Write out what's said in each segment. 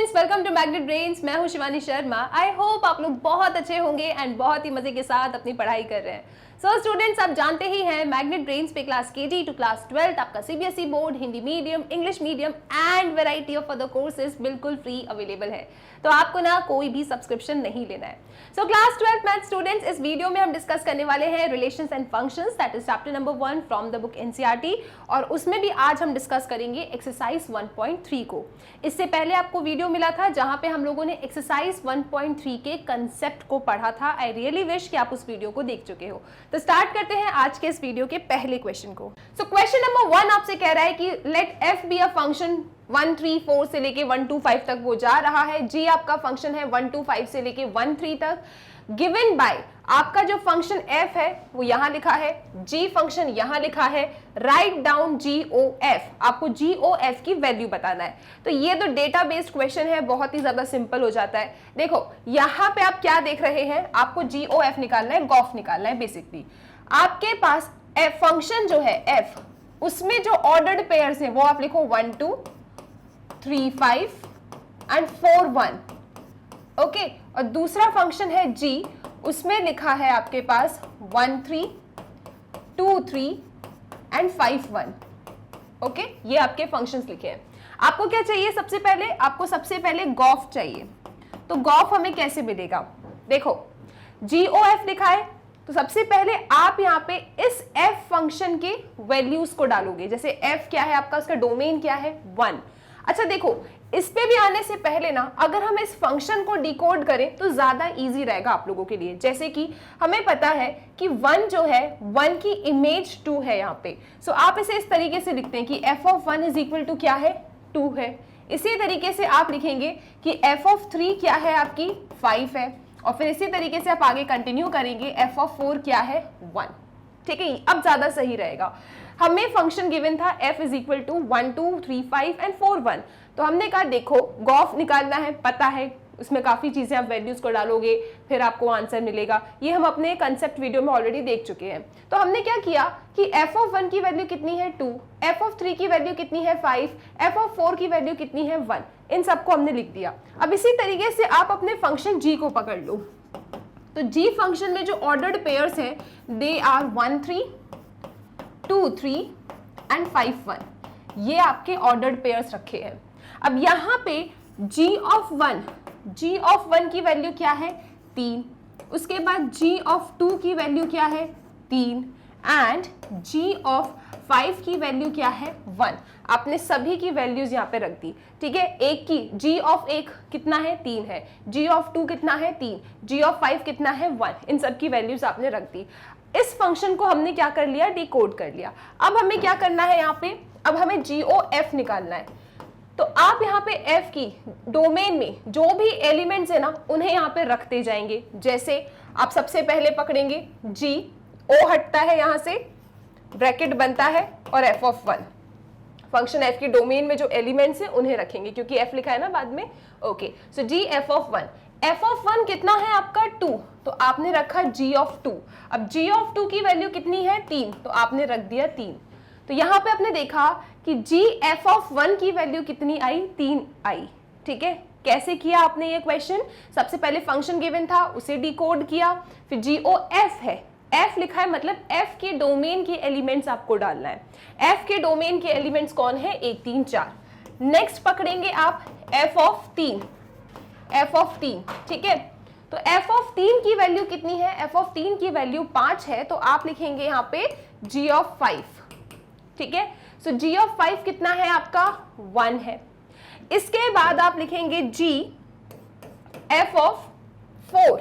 Students, welcome to Magnet Brains. मैं हूं Shivani Sharma. I hope आप लोग बहुत अच्छे होंगे एंड बहुत ही मजे के साथ अपनी पढ़ाई कर रहे हैं। सो स्टूडेंट्स, आप जानते ही हैं मैग्नेट ब्रेन्स पे क्लास केजी टू क्लास 12 आपका CBSE board, Hindi medium, English medium and variety of other courses बिल्कुल फ्री अवेलेबल है। तो आपको ना कोई भी सब्सक्रिप्शन नहीं लेना है। सो क्लास 12 मैथ स्टूडेंट्स, इस वीडियो में हम डिस्कस करने वाले हैं relations and functions, that is chapter number 1 from the book NCERT. और उसमें भी आज हम डिस्कस करेंगे एक्सरसाइज 1.3 को। इससे पहले आपको वीडियो मिला था जहां पे हम लोगों ने एक्सरसाइज 1.3 के कंसेप्ट को पढ़ा था। आई रियली विश कि आप उस वीडियो को देख चुके हो। तो स्टार्ट करते हैं आज के इस वीडियो के पहले क्वेश्चन को। सो क्वेश्चन नंबर 1 आपसे कह रहा है कि let F be a function 1, 3, 4 से लेके 1, 2, 5 तक वो जा रहा है। जी आपका फंक्शन है 1, 2, 5 से लेके 1, 3 तक। गिवन बाय आपका जो फंक्शन f है वो यहां लिखा है, g फंक्शन यहां लिखा है। राइट डाउन जी ओ एफ, आपको जी ओ एफ की वैल्यू बताना है। तो ये तो डेटा बेस्ड क्वेश्चन है, बहुत ही ज्यादा सिंपल हो जाता है। देखो यहां पे आप क्या देख रहे हैं, आपको जी ओ एफ निकालना है, गॉफ निकालना है। बेसिकली आपके पास f फंक्शन जो है f, उसमें जो ऑर्डर्ड पेयर्स हैं वो आप लिखो 1, 2, 3, 5 एंड 4, 1। ओके, और दूसरा फंक्शन है g, उसमें लिखा है आपके पास 1, 3, 2, 3 एंड 5, 1। ओके, ये आपके फंक्शंस लिखे हैं। आपको क्या चाहिए, सबसे पहले आपको सबसे पहले गॉफ चाहिए। तो गॉफ हमें कैसे मिलेगा, देखो GOF लिखा है, तो सबसे पहले आप यहाँ पे इस f फंक्शन के वैल्यूज को डालोगे। जैसे f क्या है आपका, उसका डोमेन क्या है 1। अच्छा देखो, इस पे भी आने से पहले ना अगर हम इस फंक्शन को डिकोड करें तो ज्यादा इजी रहेगा आप लोगों के लिए। जैसे कि हमें पता है कि 1 जो है 1 की इमेज 2 है यहाँ पे। सो आप इसे इस तरीके से लिखते हैं कि f of 1 is equal to क्या है, 2 है। इसी तरीके से आप लिखेंगे कि f ऑफ 3 क्या है आपकी, 5 है। और फिर इसी तरीके से आप आगे कंटिन्यू करेंगे, f ऑफ 4 क्या है, 1। ठीक है, अब ज्यादा सही रहेगा। हमें फंक्शन गिवन था f is equal to 1, 2, 3, 5 and 4, 1। तो हमने कहा देखो गॉफ निकालना है, पता है उसमें काफी चीजें, आप वैल्यूज को डालोगे फिर आपको आंसर मिलेगा। ये हम अपने कंसेप्ट वीडियो में ऑलरेडी देख चुके हैं। तो हमने क्या किया कि f ऑफ 1 की वैल्यू कितनी है 2, f ऑफ 3 की वैल्यू कितनी है 5, f ऑफ 4 की वैल्यू कितनी है 1। इन सबको हमने लिख दिया। अब इसी तरीके से आप अपने फंक्शन g को पकड़ लो। तो g फंक्शन में जो ऑर्डर्ड पेयर्स हैं दे आर 1, 3, 2, 3 एंड 5, 1। ये आपके ऑर्डर्ड पेयर्स रखे हैं। अब यहाँ पे g ऑफ 1 की वैल्यू क्या है, 3। उसके बाद g ऑफ 2 की वैल्यू क्या है, 3 एंड g ऑफ 5 की वैल्यू क्या है, 1। आपने सभी की वैल्यूज यहाँ पे रख दी। ठीक है, एक की g ऑफ 1 कितना है, 3 है। g ऑफ 2 कितना है, 3। g ऑफ 5 कितना है, 1। इन सब की वैल्यूज आपने रख दी। इस फंक्शन को हमने क्या कर लिया, डिकोड कर लिया। अब हमें क्या करना है यहाँ पे, अब हमें GOF निकालना है। तो आप यहाँ पे f की डोमेन में जो भी एलिमेंट्स है ना उन्हें यहाँ पे रखते जाएंगे। जैसे आप सबसे पहले पकड़ेंगे g, o हटता है यहाँ से, ब्रैकेट बनता है और f ऑफ 1। फंक्शन f की डोमेन में जो एलिमेंट्स है उन्हें रखेंगे क्योंकि f लिखा है ना बाद में। Okay, so g f of 1, f of 1 कितना है आपका 2, तो आपने रखा g ऑफ 2। अब g ऑफ 2 की वैल्यू कितनी है, 3, तो आपने रख दिया 3। तो यहाँ पे आपने देखा कि g f ऑफ 1 की वैल्यू कितनी आई, 3 आई। ठीक है, कैसे किया आपने ये क्वेश्चन, सबसे पहले फंक्शन गिवन था उसे डिकोड किया, फिर GOF है, f लिखा है मतलब f के डोमेन के एलिमेंट्स आपको डालना है। f के डोमेन के एलिमेंट्स कौन है, 1, 3, 4। नेक्स्ट पकड़ेंगे आप f ऑफ 3, ठीक है। तो f ऑफ 3 की वैल्यू कितनी है, f ऑफ 3 की वैल्यू 5 है, तो आप लिखेंगे यहाँ पे g ऑफ 5। ठीक है, सो g ऑफ 5 कितना है आपका, 1 है। इसके बाद आप लिखेंगे g f ऑफ 4।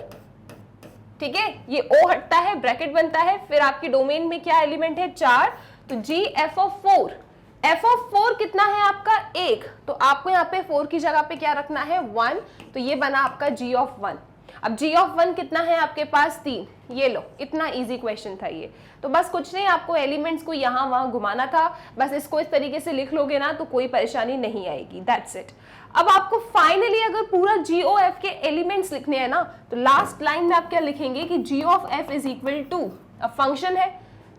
ठीक है, ये o हटता है, ब्रैकेट बनता है, फिर आपकी डोमेन में क्या एलिमेंट है, 4, तो g f of 4। f of 4 कितना है आपका, 1, तो आपको यहाँ पे 4 की जगह पे क्या रखना है, 1, तो ये बना आपका g ऑफ 1। अब g ऑफ 1 कितना है आपके पास, 3। ये लो, इतना इजी क्वेश्चन था ये। तो बस कुछ नहीं, आपको एलिमेंट्स को यहाँ वहां घुमाना था, बस इसको इस तरीके से लिख लोगे ना तो कोई परेशानी नहीं आएगी। That's it. अब आपको फाइनली अगर पूरा GOF के एलिमेंट्स लिखने हैं ना तो लास्ट लाइन में आप क्या लिखेंगे कि g of f is equal to, अब फंक्शन है,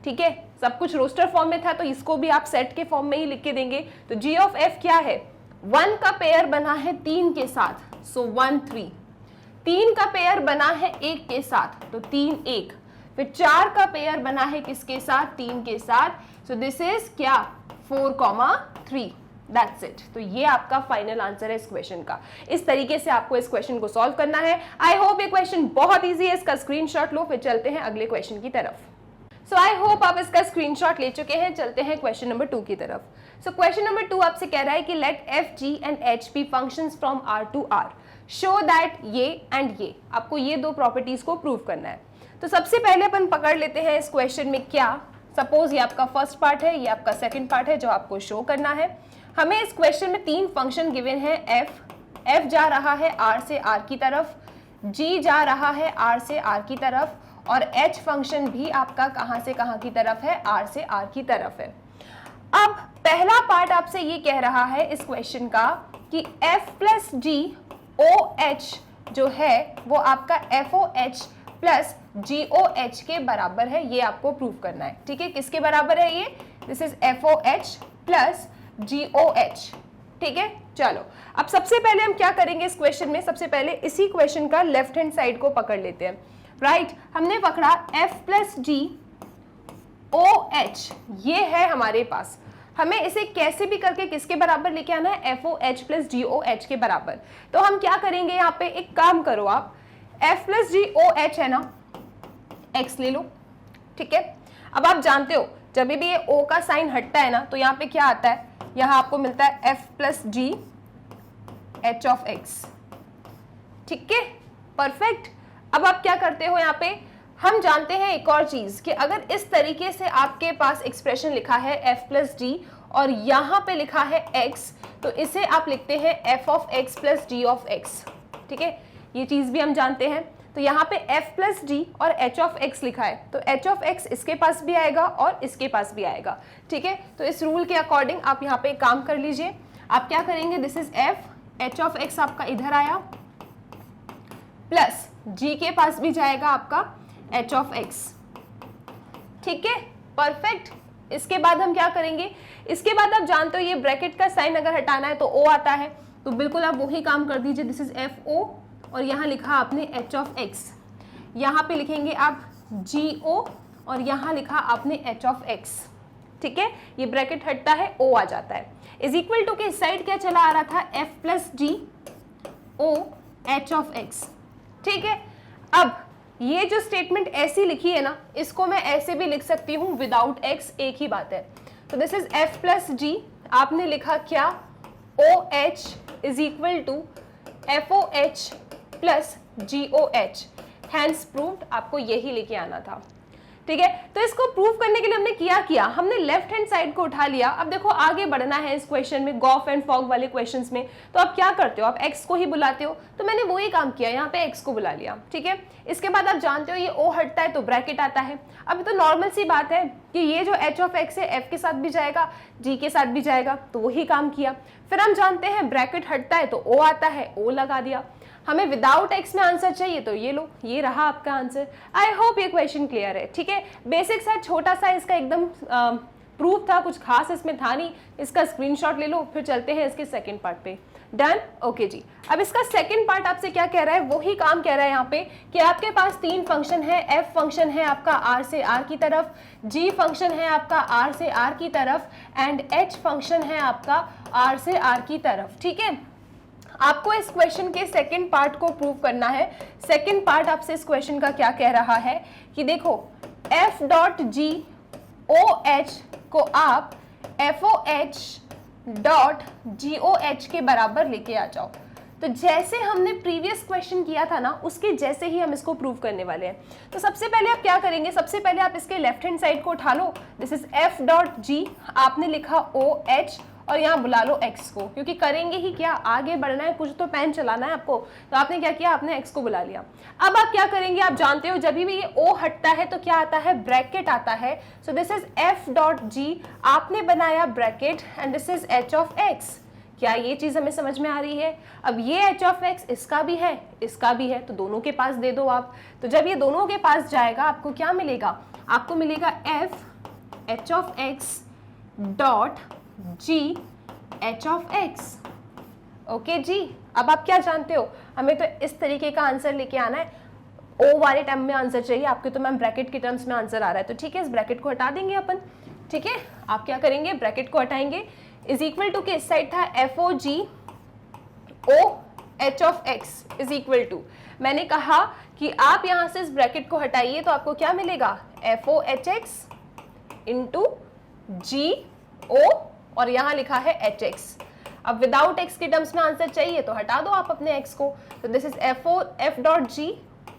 ठीक है, सब कुछ रोस्टर फॉर्म में था तो इसको भी आप सेट के फॉर्म में ही लिख के देंगे। तो g ऑफ f क्या है, 1 का पेयर बना है 3 के साथ, सो 1 3। 3 का पेयर बना है 1 के साथ, तो 3 1। फिर 4 का पेयर बना है किसके साथ, 3 के साथ, सो दिस इज क्या, 4, 3। That's it. तो ये आपका फाइनल आंसर है इस क्वेश्चन का। इस तरीके से आपको इस क्वेश्चन को सॉल्व करना है। आई होप ये क्वेश्चन बहुत इजी है, इसका स्क्रीनशॉट लो, फिर चलते हैं अगले क्वेश्चन की तरफ। सो आई होप आप इसका स्क्रीनशॉट ले चुके हैं। चलते हैं क्वेश्चन नंबर 2 की तरफ। सो क्वेश्चन नंबर 2 आपसे कह रहा है कि let F G and H be functions from R to R, show that ये एंड ये, आपको ये दो प्रॉपर्टीज को प्रूव करना है। तो सबसे पहले अपन पकड़ लेते हैं इस क्वेश्चन में क्या, सपोज ये आपका फर्स्ट पार्ट है, ये आपका सेकंड पार्ट है जो आपको शो करना है। हमें इस क्वेश्चन में 3 फंक्शन गिवन है, एफ जा रहा है आर से आर की तरफ, जी जा रहा है आर से आर की तरफ, और एच फंक्शन भी आपका कहां से कहां की तरफ है, आर से आर की तरफ है। अब पहला पार्ट आपसे ये कह रहा है इस क्वेश्चन का कि F plus G O H जो है वो आपका F O H plus G O H के बराबर है, ये आपको प्रूव करना है। ठीक है, किसके बराबर है ये, this is F O H plus G O H. ठीक है, चलो अब सबसे पहले हम क्या करेंगे इस क्वेश्चन में, सबसे पहले इसी क्वेश्चन का लेफ्ट हैंड साइड को पकड़ लेते हैं। राइट, हमने पकड़ा F plus G O H, ये है हमारे पास। हमें इसे कैसे भी करके किसके बराबर लेके आना है, f O H plus G O H के बराबर। तो हम क्या करेंगे यहाँ पे, एक काम करो आप, F plus G O H है ना, एक्स ले लो। ठीक है, अब आप जानते हो जब भी ये ओ का साइन हटता है ना तो यहाँ पे क्या आता है, यहाँ आपको मिलता है F plus ji H of X. ठीक है, परफेक्ट। अब आप क्या करते हो, यहाँ पे हम जानते हैं एक और चीज कि अगर इस तरीके से आपके पास एक्सप्रेशन लिखा है एफ प्लस जी और यहाँ पे लिखा है एक्स, तो इसे आप लिखते हैं F of X plus G of X. ठीक है, ये चीज भी हम जानते हैं। तो यहाँ पे एफ प्लस जी और एच ऑफ एक्स लिखा है, तो एच ऑफ एक्स इसके पास भी आएगा और इसके पास भी आएगा। ठीक है, तो इस रूल के अकॉर्डिंग आप यहाँ पे एक काम कर लीजिए। आप क्या करेंगे, this is F, H of x आपका इधर आया, प्लस जी के पास भी जाएगा आपका एच ऑफ एक्स। ठीक है, परफेक्ट। इसके बाद हम क्या करेंगे, इसके बाद आप जानते हो ये ब्रैकेट का साइन अगर हटाना है तो ओ आता है, तो बिल्कुल आप वही काम कर दीजिए। दिस इज एफ ओ और यहाँ लिखा आपने एच ऑफ एक्स, यहाँ पे लिखेंगे आप जी ओ और यहाँ लिखा आपने एच ऑफ एक्स। ठीक है, ये ब्रैकेट हटता है, ओ आ जाता है, इज इक्वल टू के इस साइड क्या चला आ रहा था, F plus G O H of X. ठीक है, अब ये जो स्टेटमेंट ऐसी लिखी है ना, इसको मैं ऐसे भी लिख सकती हूँ विदाउट एक्स, एक ही बात है। तो this is F plus G, आपने लिखा क्या, O H is equal to F O H plus G O H, hence proved. आपको यही लेके आना था। ठीक है, तो इसको प्रूव करने के लिए हमने किया हमने लेफ्ट हैंड साइड को उठा लिया। अब देखो आगे बढ़ना है इस क्वेश्चन में, गॉफ एंड फॉग वाले क्वेश्चंस में, तो आप क्या करते हो, आप एक्स को ही बुलाते हो। तो मैंने वही काम किया, यहाँ पे एक्स को बुला लिया। ठीक है, इसके बाद आप जानते हो ये ओ हटता है तो ब्रैकेट आता है। अब तो नॉर्मल सी बात है कि ये जो एच ऑफ एक्स है एफ के साथ भी जाएगा, जी के साथ भी जाएगा, तो वही काम किया। फिर हम जानते हैं ब्रैकेट हटता है तो ओ आता है, ओ लगा दिया। हमें विदाउट एक्स में आंसर चाहिए तो ये लो, ये रहा आपका आंसर। आई होप ये क्वेश्चन क्लियर है। ठीक है, बेसिक्स है, छोटा सा इसका एकदम प्रूफ था, कुछ खास इसमें था नहीं। इसका स्क्रीनशॉट ले लो, फिर चलते हैं इसके सेकंड पार्ट पे। Done, okay ji. अब इसका सेकंड पार्ट आपसे क्या कह रहा है, वही काम कह रहा है यहाँ पे कि आपके पास 3 फंक्शन है। एफ फंक्शन है आपका आर से आर की तरफ, जी फंक्शन है आपका आर से आर की तरफ, एंड एच फंक्शन है आपका आर से आर की तरफ। ठीक है, आपको इस क्वेश्चन के सेकंड पार्ट को प्रूव करना है। सेकंड पार्ट आपसे इस क्वेश्चन का क्या कह रहा है कि देखो F dot G O H को आप F O H dot G O H के बराबर लेके आ जाओ। तो जैसे हमने प्रीवियस क्वेश्चन किया था ना, उसके जैसे ही हम इसको प्रूव करने वाले हैं। तो सबसे पहले आप क्या करेंगे, सबसे पहले आप इसके लेफ्ट हैंड साइड को उठा लो। This is F dot G, आपने लिखा ओ एच और यहाँ बुला लो x को, क्योंकि करेंगे ही क्या, आगे बढ़ना है, कुछ तो पेन चलाना है आपको। तो आपने क्या किया, आपने x को बुला लिया। अब आप क्या करेंगे, आप जानते हो जब भी ये o हटता है तो क्या आता है, ब्रैकेट आता है। So this is f dot g, आपने बनाया bracket, and this is h of x। क्या ये चीज हमें समझ में आ रही है? अब ये h ऑफ x इसका भी है, इसका भी है, तो दोनों के पास दे दो आप। तो जब ये दोनों के पास जाएगा आपको क्या मिलेगा, आपको मिलेगा f h of x dot g h of x। Okay ji, अब आप क्या जानते हो, हमें तो इस तरीके का आंसर लेके आना है, ओ वाले टर्म में आंसर चाहिए आपके, तो मैम ब्रैकेट के टर्म्स में आंसर आ रहा है, तो ठीक है इस ब्रैकेट को हटा देंगे अपन। ठीक है, आप क्या करेंगे, ब्रैकेट को हटाएंगे, इज इक्वल टू के इस साइड था F O G O H of X is equal to, मैंने कहा कि आप यहां से इस ब्रैकेट को हटाइए तो आपको क्या मिलेगा, F O H X into G O और यहां लिखा है एच एक्स। अब विदाउट एक्स के टर्म्स में आंसर चाहिए तो हटा दो आप अपने एक्स को, तो this is F O F dot G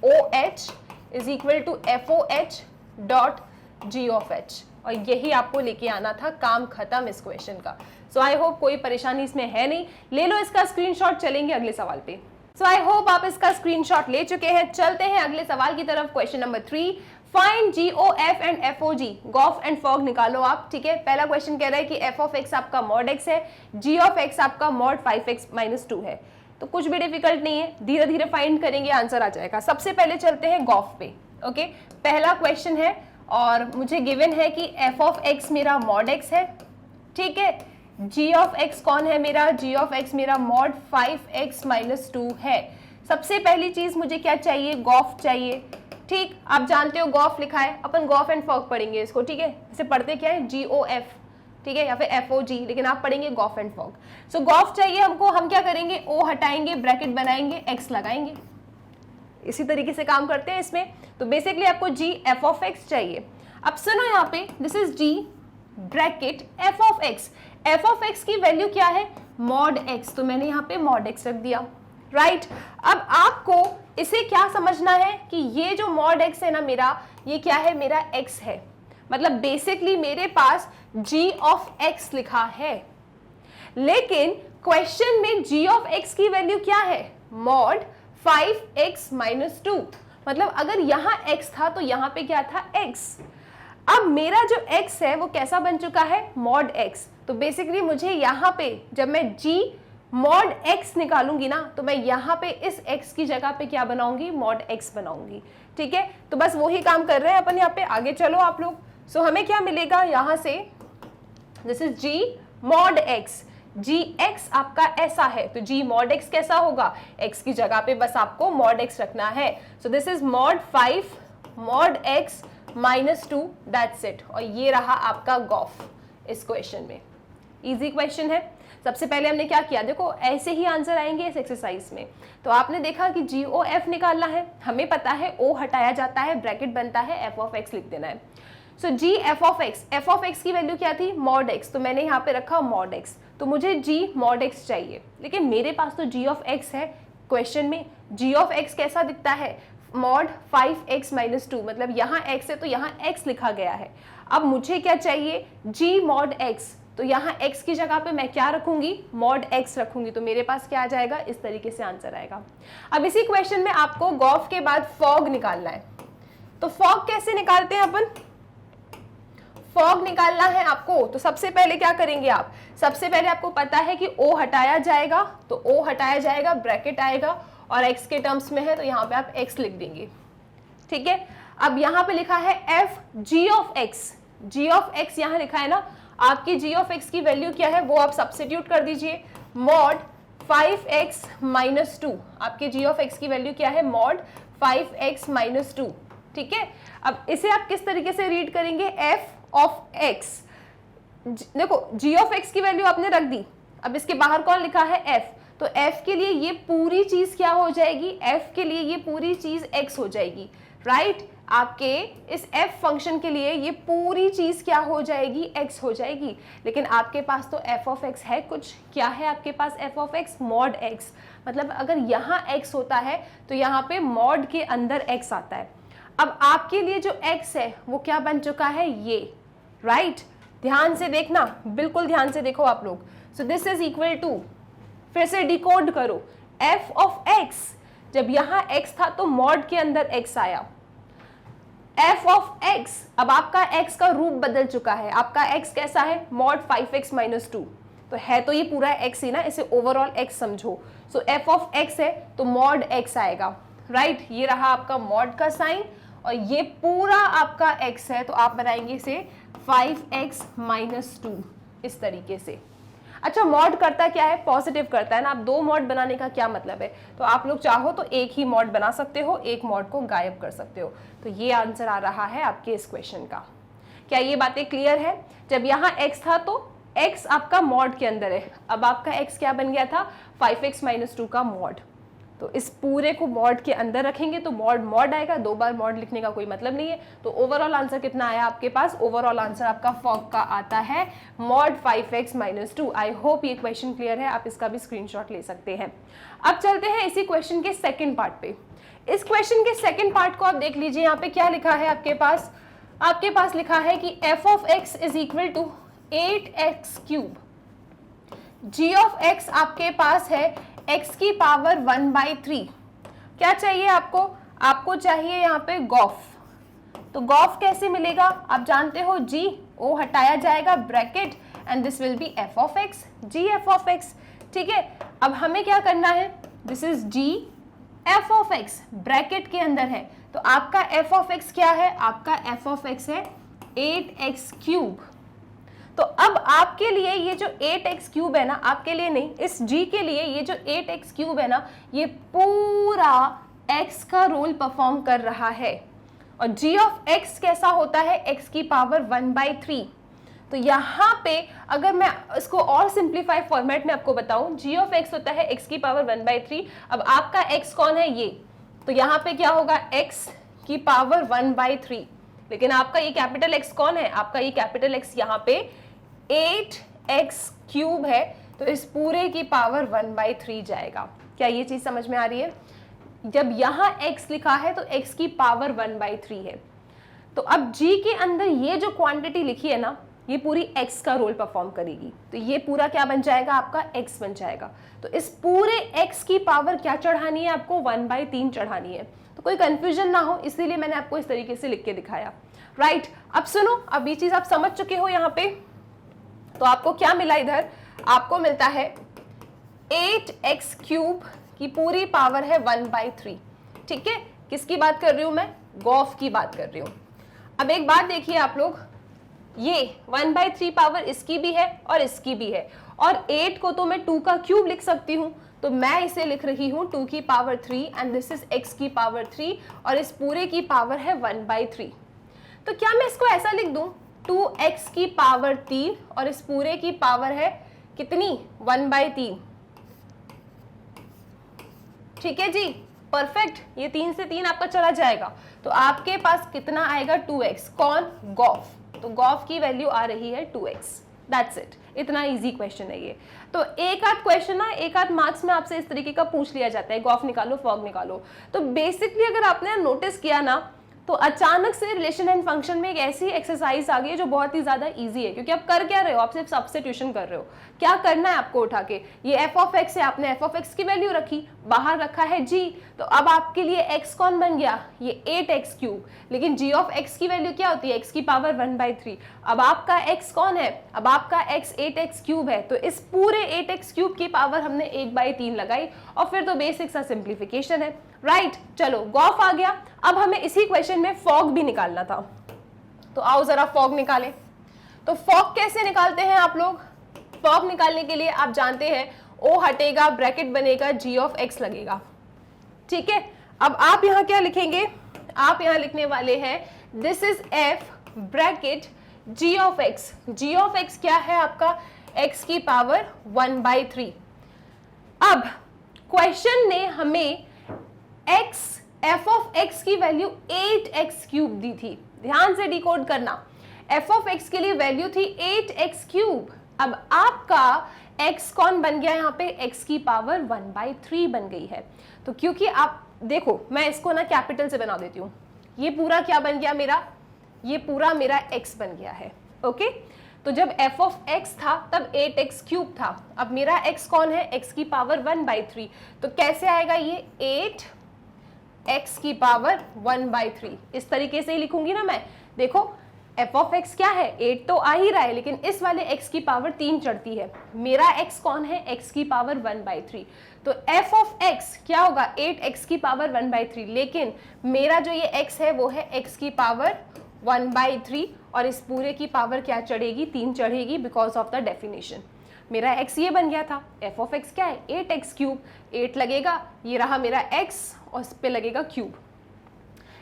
O H is equal to F O H dot G of H, और यही आपको लेके आना था, काम खत्म इस क्वेश्चन का। सो आई होप कोई परेशानी इसमें है नहीं, ले लो इसका स्क्रीनशॉट, चलेंगे अगले सवाल पे। सो आई होप आप इसका स्क्रीनशॉट ले चुके हैं, चलते हैं अगले सवाल की तरफ। Question number 3, find G O F and F O G, gof and fog निकालो आप। ठीक है, पहला क्वेश्चन कह रहा है कि एफ ऑफ एक्स आपका मॉड एक्स है, जी ऑफ एक्स आपका मॉड 5x-2 है, तो कुछ भी डिफिकल्ट नहीं है, धीरे धीरे फाइंड करेंगे, आंसर आ जाएगा। सबसे पहले चलते हैं गॉफ पे। ओके, पहला क्वेश्चन है और मुझे गिवन है कि एफ ऑफ एक्स मेरा मॉड एक्स है, ठीक है, जी ऑफ एक्स कौन है मेरा, जी ऑफ एक्स मेरा मॉड 5x-2 है। सबसे पहली चीज मुझे क्या चाहिए, गॉफ चाहिए। ठीक, आप जानते हो गॉफ लिखा है, अपन गॉफ एंड फॉग पढ़ेंगे इसको, ठीक है, इसे पढ़ते क्या है, जी ओ एफ, ठीक है, या फिर एफ ओ जी, लेकिन आप पढ़ेंगे gof and fog. So gof चाहिए हमको, हम क्या करेंगे, ओ हटाएंगे, ब्रैकेट बनाएंगे, एक्स लगाएंगे, इसी तरीके से काम करते हैं इसमें। तो बेसिकली आपको जी एफ ऑफ एक्स चाहिए। अब सुनो यहाँ पे, this is G bracket F of X, F of X की वैल्यू क्या है, मॉड एक्स, तो मैंने यहाँ पे मॉड एक्स रख दिया, राइट। अब आपको इसे क्या समझना है कि ये जो मॉड एक्स है ना मेरा, ये क्या है, मेरा एक्स है, मतलब बेसिकली मेरे पास जी ऑफ एक्स लिखा है, लेकिन क्वेश्चन में जी ऑफ एक्स की वैल्यू क्या है, मॉड 5x-2, मतलब अगर यहां x था तो यहां पे क्या था, x। अब मेरा जो x है वो कैसा बन चुका है, मॉड x, तो बेसिकली मुझे यहां पे जब मैं g मॉड x निकालूंगी ना, तो मैं यहां पे इस x की जगह पे क्या बनाऊंगी, मॉड x बनाऊंगी। ठीक है, तो बस वही काम कर रहे हैं अपन यहाँ पे, आगे चलो आप लोग। सो हमें क्या मिलेगा यहां से, this is g mod x, G X आपका ऐसा है, तो जी मॉड एक्स कैसा होगा, एक्स की जगह पे बस आपको मॉड एक्स रखना है। So this is mod 5 mod x -2, that's it, और ये रहा आपका गॉफ इस क्वेश्चन में। इजी क्वेश्चन है। सबसे पहले हमने क्या किया, देखो ऐसे ही आंसर आएंगे इस एक्सरसाइज में। तो आपने देखा कि जी ओ एफ निकालना है, हमें पता है ओ हटाया जाता है, ब्रैकेट बनता है, एफ ऑफ एक्स लिख देना है। सो जी एफ ऑफ एक्स की वैल्यू क्या थी, मॉड एक्स, तो मैंने यहाँ पे रखा मॉड एक्स, तो मुझे जी मॉड एक्स चाहिए, लेकिन मेरे पास तो जी ऑफ एक्स है। क्वेश्चन में जी ऑफ एक्स कैसा दिखता है, मॉड 5x-2, मतलब यहाँ x है तो यहाँ x लिखा गया है। अब मुझे क्या चाहिए, g मॉड x, तो यहाँ x की जगह पे मैं क्या रखूंगी, मॉड x रखूंगी, तो मेरे पास क्या आ जाएगा, इस तरीके से आंसर आएगा। अब इसी क्वेश्चन में आपको गॉफ के बाद फॉग निकालना है, तो फॉग कैसे निकालते हैं अपन, फॉग निकालना है आपको, तो सबसे पहले क्या करेंगे आप, सबसे पहले आपको पता है कि ओ हटाया जाएगा, तो ओ हटाया जाएगा, ब्रैकेट आएगा, और x के टर्म्स में है तो यहाँ पे आप x लिख देंगे। ठीक है, अब यहाँ पे लिखा है f g ऑफ x यहाँ लिखा है ना, आपकी g ऑफ x की वैल्यू क्या है वो आप सब्स्टिट्यूट कर दीजिए, मॉड 5x-2, आपके g ऑफ x की वैल्यू क्या है, मॉड 5x-2। ठीक है, अब इसे आप किस तरीके से रीड करेंगे, f ऑफ x, देखो g ऑफ x की वैल्यू आपने रख दी, अब इसके बाहर कौन लिखा है, f, तो f के लिए ये पूरी चीज क्या हो जाएगी, f के लिए ये पूरी चीज x हो जाएगी, राइट। आपके इस f फंक्शन के लिए ये पूरी चीज क्या हो जाएगी, x हो जाएगी, लेकिन आपके पास तो f ऑफ x है कुछ, क्या है आपके पास f of x, mod x, मतलब अगर यहाँ x होता है तो यहाँ पे मॉड के अंदर x आता है। अब आपके लिए जो x है वो क्या बन चुका है, ये, राइट। ध्यान से देखना, बिल्कुल ध्यान से देखो आप लोग। So this is equal to, फिर से डिकोड करो, f ऑफ x, जब यहाँ x था तो मॉड के अंदर x आया, f ऑफ x, अब आपका x का रूप बदल चुका है, आपका x कैसा है, मॉड 5x-2, तो है तो ये पूरा x ही ना, इसे ओवरऑल x समझो। सो f ऑफ x है तो मॉड x आएगा, राइट। ये रहा आपका मॉड का साइन, और ये पूरा आपका x है, तो आप बनाएंगे इसे 5x-2 इस तरीके से। अच्छा, मॉड करता क्या है, पॉजिटिव करता है ना। आप दो मॉड बनाने का क्या मतलब है, तो आप लोग चाहो तो एक ही मॉड बना सकते हो, एक मॉड को गायब कर सकते हो। तो ये आंसर आ रहा है आपके इस क्वेश्चन का। क्या ये बातें क्लियर है? जब यहाँ x था तो x आपका मॉड के अंदर है, अब आपका x क्या बन गया था, 5x - 2 का मॉड। तो इस पूरे को मॉड के अंदर रखेंगे तो मॉड मॉड आएगा, दो बार मॉड लिखने का कोई मतलब नहीं है। तो ओवरऑल आंसर कितना आया आपके पास, ओवरऑल आंसर आपका फॉग का आता है मॉड 5x - 2। आई होप ये क्वेश्चन क्लियर है, आप इसका भी स्क्रीनशॉट ले सकते हैं। अब चलते हैं इसी क्वेश्चन के सेकेंड पार्ट पे। इस क्वेश्चन के सेकेंड पार्ट को आप देख लीजिए, यहाँ पे क्या लिखा है आपके पास लिखा है कि f of x is equal to 8x³ g of x आपके पास है x की पावर 1/3। क्या चाहिए आपको चाहिए यहाँ पे गॉफ। तो गॉफ कैसे मिलेगा, आप जानते हो g o हटाया जाएगा bracket and this will B f of x, g f of x। ठीक है, अब हमें क्या करना है, this is g f of x bracket के अंदर है, तो आपका f of x क्या है, आपका f of x है 8x³। तो अब आपके लिए ये जो 8x³ है ना, आपके लिए नहीं, इस g के लिए ये जो 8x³ है ना, ये पूरा x का रोल परफॉर्म कर रहा है। और g of x कैसा होता है, x की पावर 1/3। तो यहाँ पे अगर मैं इसको और सिंप्लीफाई फॉर्मेट में आपको बताऊं, g of x होता है x की पावर 1/3। अब आपका x कौन है, ये, तो यहाँ पे क्या होगा, x की पावर 1/3। लेकिन आपका ये कैपिटल X कौन है, आपका ये कैपिटल X यहाँ पे 8x³ है, तो इस पूरे की पावर 1/3 जाएगा। क्या ये चीज समझ में आ रही है? जब यहाँ x लिखा है तो x की पावर 1/3 है। तो अब g के अंदर ये जो क्वांटिटी लिखी है ना, ये पूरी x का रोल परफॉर्म करेगी, तो ये पूरा क्या बन जाएगा, आपका x बन जाएगा। तो इस पूरे x की पावर क्या चढ़ानी है, आपको 1/3 चढ़ानी है। तो कोई कंफ्यूजन ना हो, इसीलिए मैंने आपको इस तरीके से लिख के दिखाया। राइट, अब सुनो, अब ये चीज आप समझ चुके हो यहाँ पे। तो आपको क्या मिला, इधर आपको मिलता है 8x³ की पूरी पावर है 1/3। ठीक है, किसकी बात कर रही हूं मैं, गॉफ की बात कर रही हूं। अब एक बात देखिए आप लोग, ये 1/3 पावर इसकी भी है और इसकी भी है, और 8 को तो मैं 2 का क्यूब लिख सकती हूँ, तो मैं इसे लिख रही हूँ 2 की power 3 and this is x की पावर 3 और इस पूरे की पावर है 1/3। तो क्या मैं इसको ऐसा लिख दूं, 2x की पावर 3 और इस पूरे की पावर है कितनी, 1/3। ठीक है जी, परफेक्ट, ये 3 से 3 आपका चला जाएगा, तो आपके पास कितना आएगा, 2x। कौन, गॉफ। तो गॉफ की वैल्यू आ रही है 2x। दैट्स इट, इतना इजी क्वेश्चन है ये। तो एक आध क्वेश्चन ना, एक आध मार्क्स में आपसे इस तरीके का पूछ लिया जाता है, गॉफ निकालो, फॉग निकालो। तो बेसिकली अगर आपने नोटिस किया ना, तो अचानक से रिलेशन एंड फंक्शन में एक ऐसी एक्सरसाइज आ गई है जो बहुत ही ज्यादा इजी है, क्योंकि आप कर क्या रहे हो, आप सिर्फ सब्स्टिट्यूशन कर रहे हो। क्या करना है आपको, उठा के ये f of x है, आपने f of x की वैल्यू रखी, बाहर रखा है g, तो अब आपके लिए x कौन बन गया, ये 8x³। लेकिन g of x की वैल्यू क्या होती है, x की पावर 1/3। अब आपका x कौन है, अब आपका x 8x³ है, तो इस पूरे 8x³ की पावर हमने 1/3 लगाई, और फिर तो बेसिक सा सिंप्लीफिकेशन है। राइट, चलो गॉफ आ गया। अब हमें इसी क्वेश्चन में फॉग भी निकालना था, तो आओ जरा फॉग निकालें। तो फॉग कैसे निकालते हैं आप लोग, फॉग निकालने के लिए आप जानते हैं ओ हटेगा, ब्रैकेट बनेगा, g of x लगेगा। ठीक है, अब आप यहाँ क्या लिखेंगे, आप यहाँ लिखने वाले हैं this is f bracket g of x। g of x क्या है आपका, x की पावर 1/3। अब क्वेश्चन ने हमें f of x की वैल्यू 8x³ दी थी, ध्यान से डिकोड करना। f of x के लिए वैल्यू थी 8x³। अब आपका x कौन बन गया, यहाँ पे x की पावर 1/3 बन गई है। तो क्योंकि आप देखो, मैं इसको ना कैपिटल से बना देती हूँ, ये पूरा क्या बन गया मेरा, ये पूरा मेरा x बन गया है। ओके, तो जब f of x था तब 8x³ था, अब मेरा x कौन है, x की पावर 1/3। तो कैसे आएगा ये, 8x की पावर 1/3, इस तरीके से ही लिखूंगी ना मैं। देखो f of x क्या है, 8 तो आ ही रहा है, लेकिन इस वाले x की पावर 3 चढ़ती है। मेरा x कौन है, x की पावर 1/3। तो f of x क्या होगा, 8x की पावर 1/3, लेकिन मेरा जो ये x है वो है x की पावर 1/3, और इस पूरे की पावर क्या चढ़ेगी, 3 चढ़ेगी, बिकॉज ऑफ द डेफिनेशन। मेरा x ये बन गया था, f ऑफ x क्या है 8x क्यूब, 8 लगेगा, ये रहा मेरा x और इस पे लगेगा क्यूब,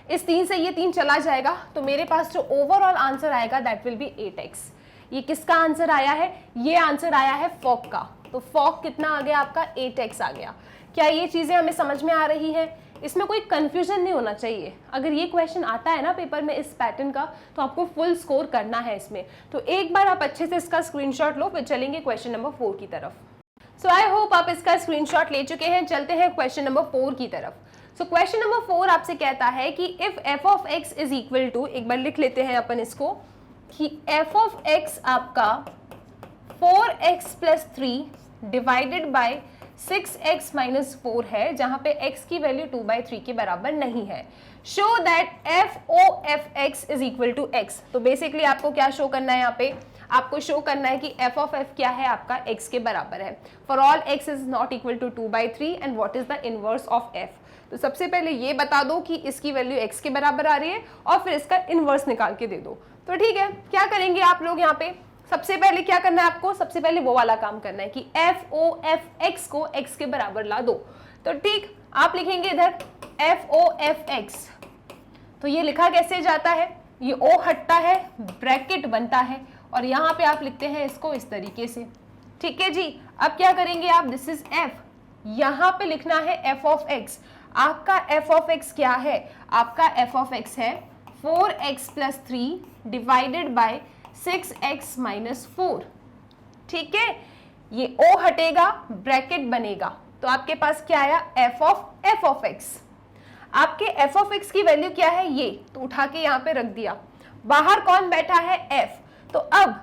इस 3 से ये 3 चला जाएगा, तो मेरे पास जो ओवरऑल आंसर आएगा दैट विल बी 8x। ये किसका आंसर आया है? ये आंसर आया है फॉक का। तो फॉक कितना आ गया आपका? 8x आ गया। क्या ये चीजें हमें समझ में आ रही है? इसमें कोई कंफ्यूजन नहीं होना चाहिए। अगर ये क्वेश्चन आता है ना पेपर में इस पैटर्न का, तो आपको फुल स्कोर करना है इसमें। तो एक बार आप अच्छे से इसका स्क्रीनशॉट लो, फिर चलेंगे क्वेश्चन नंबर 4 की तरफ। सो आई होप आप इसका स्क्रीनशॉट ले चुके हैं। चलते हैं क्वेश्चन नंबर 4 की तरफ। सो क्वेश्चन नंबर 4 आपसे कहता है कि if f of x is equal to, एक बार लिख लेते हैं अपन इसको, कि f ऑफ x आपका 4x plus 3 divided by 6x minus 4 है, जहां पे x की वैल्यू 2/3 के बराबर नहीं है। Show that f o f x is equal to x। तो बेसिकली आपको क्या शो करना है? यहाँ पे आपको शो करना है कि f ऑफ f क्या है आपका x के बराबर है। For all x is not equal to 2/3 and what is the inverse of f। तो सबसे पहले ये बता दो कि इसकी वैल्यू x के बराबर आ रही है और फिर इसका इनवर्स निकाल के दे दो। तो ठीक है, क्या करेंगे आप लोग यहाँ पे? सबसे पहले क्या करना है आपको? सबसे पहले वो वाला काम करना है कि f o f x को x के बराबर ला दो। तो ठीक, आप लिखेंगे इधर f o f x। तो ये लिखा कैसे जाता है? ये o हटता है, ब्रैकेट बनता है और यहाँ पे आप लिखते हैं इसको इस तरीके से। ठीक है जी, अब क्या करेंगे आप? दिस इज f, यहाँ पे लिखना है f ऑफ x। आपका f ऑफ x क्या है? आपका f ऑफ x है 4x plus 3 divided by 6x minus 4। ठीक है, ये o हटेगा, ब्रैकेट बनेगा, तो आपके पास क्या आया? f of x। आपके f ऑफ x की वैल्यू क्या है? ये, तो उठा के यहाँ पे रख दिया। बाहर कौन बैठा है? f। तो अब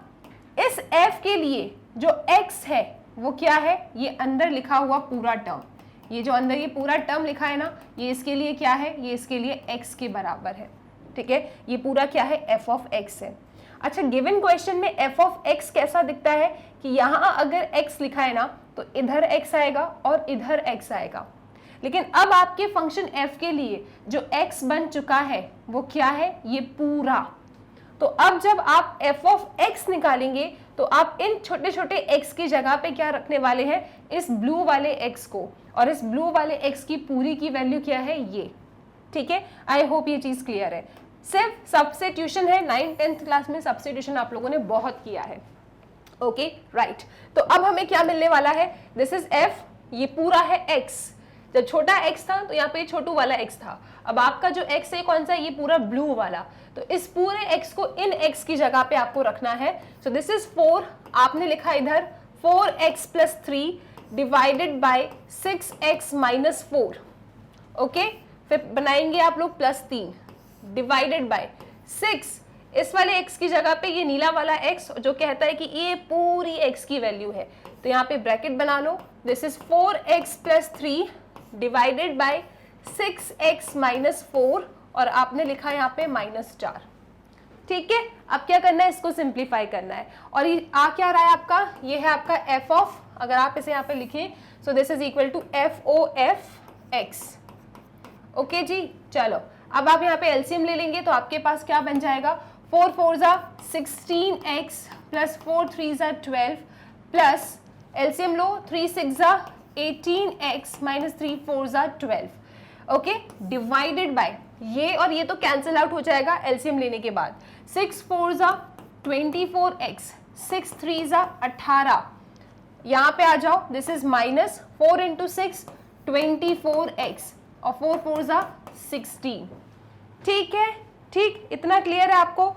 इस f के लिए जो x है वो क्या है? ये अंदर लिखा हुआ पूरा टर्म, ये जो अंदर ये पूरा टर्म लिखा है ना, ये इसके लिए क्या है? ये इसके लिए x के बराबर है। ठीक है, ये पूरा क्या है? f ऑफ x है। अच्छा, गिवन क्वेश्चन में f ऑफ x कैसा दिखता है कि यहाँ अगर x लिखा है ना, तो इधर x आएगा और इधर x आएगा। लेकिन अब आपके फंक्शन f के लिए जो x बन चुका है वो क्या है? ये पूरा। तो अब जब आप f ऑफ x निकालेंगे तो आप इन छोटे छोटे x की जगह पे क्या रखने वाले हैं? इस ब्लू वाले x को, और इस ब्लू वाले x की पूरी की वैल्यू क्या है? ये। ठीक है, आई होप ये चीज क्लियर है। सिर्फ सब्स्टिट्यूशन है, 9th-10th क्लास में सब्स्टिट्यूशन आप लोगों ने बहुत किया है। ओके राइट, तो अब हमें क्या मिलने वाला है? दिस इज f, ये पूरा है x। जब छोटा x था तो यहाँ पे छोटू वाला x था। अब आपका जो x है कौन सा? ये पूरा ब्लू वाला। तो इस पूरे x को इन x की जगह पे आपको रखना है। सो दिस इज 4, आपने लिखा इधर 4x plus 3 divided by 6x minus 4। Okay, फिर बनाएंगे आप लोग प्लस 3 डिवाइडेड बाय 6, इस वाले x की जगह पे ये नीला वाला x जो कहता है कि ये पूरी x की वैल्यू है। तो यहाँ पे ब्रैकेट बना लो, this is 4x plus 3 divided by 6x minus 4 और आपने लिखा यहाँ पे -4। ठीक है, अब क्या करना है? इसको सिंप्लीफाई करना है। और ये आ क्या रहा है आपका? ये है आपका f ऑफ, अगर आप इसे यहाँ पे लिखें, so this is equal to f o f x। Okay ji, चलो अब आप यहाँ पे एलसीएम ले लेंगे तो आपके पास क्या बन जाएगा? 4 4 जा 16x प्लस 4 3 जा 12 प्लस एलसीएम लो 3 6 जा 18x माइनस 3 4 जा 12। ओके, डिवाइडेड बाय ये और ये तो कैंसिल आउट हो जाएगा एलसीएम लेने के बाद। 6 4 जा 24x, 6 3 जा 18, यहाँ पे आ जाओ, this is minus 4 into 6 24x और 4 4 जा 16। ठीक है, ठीक, इतना क्लियर है आपको?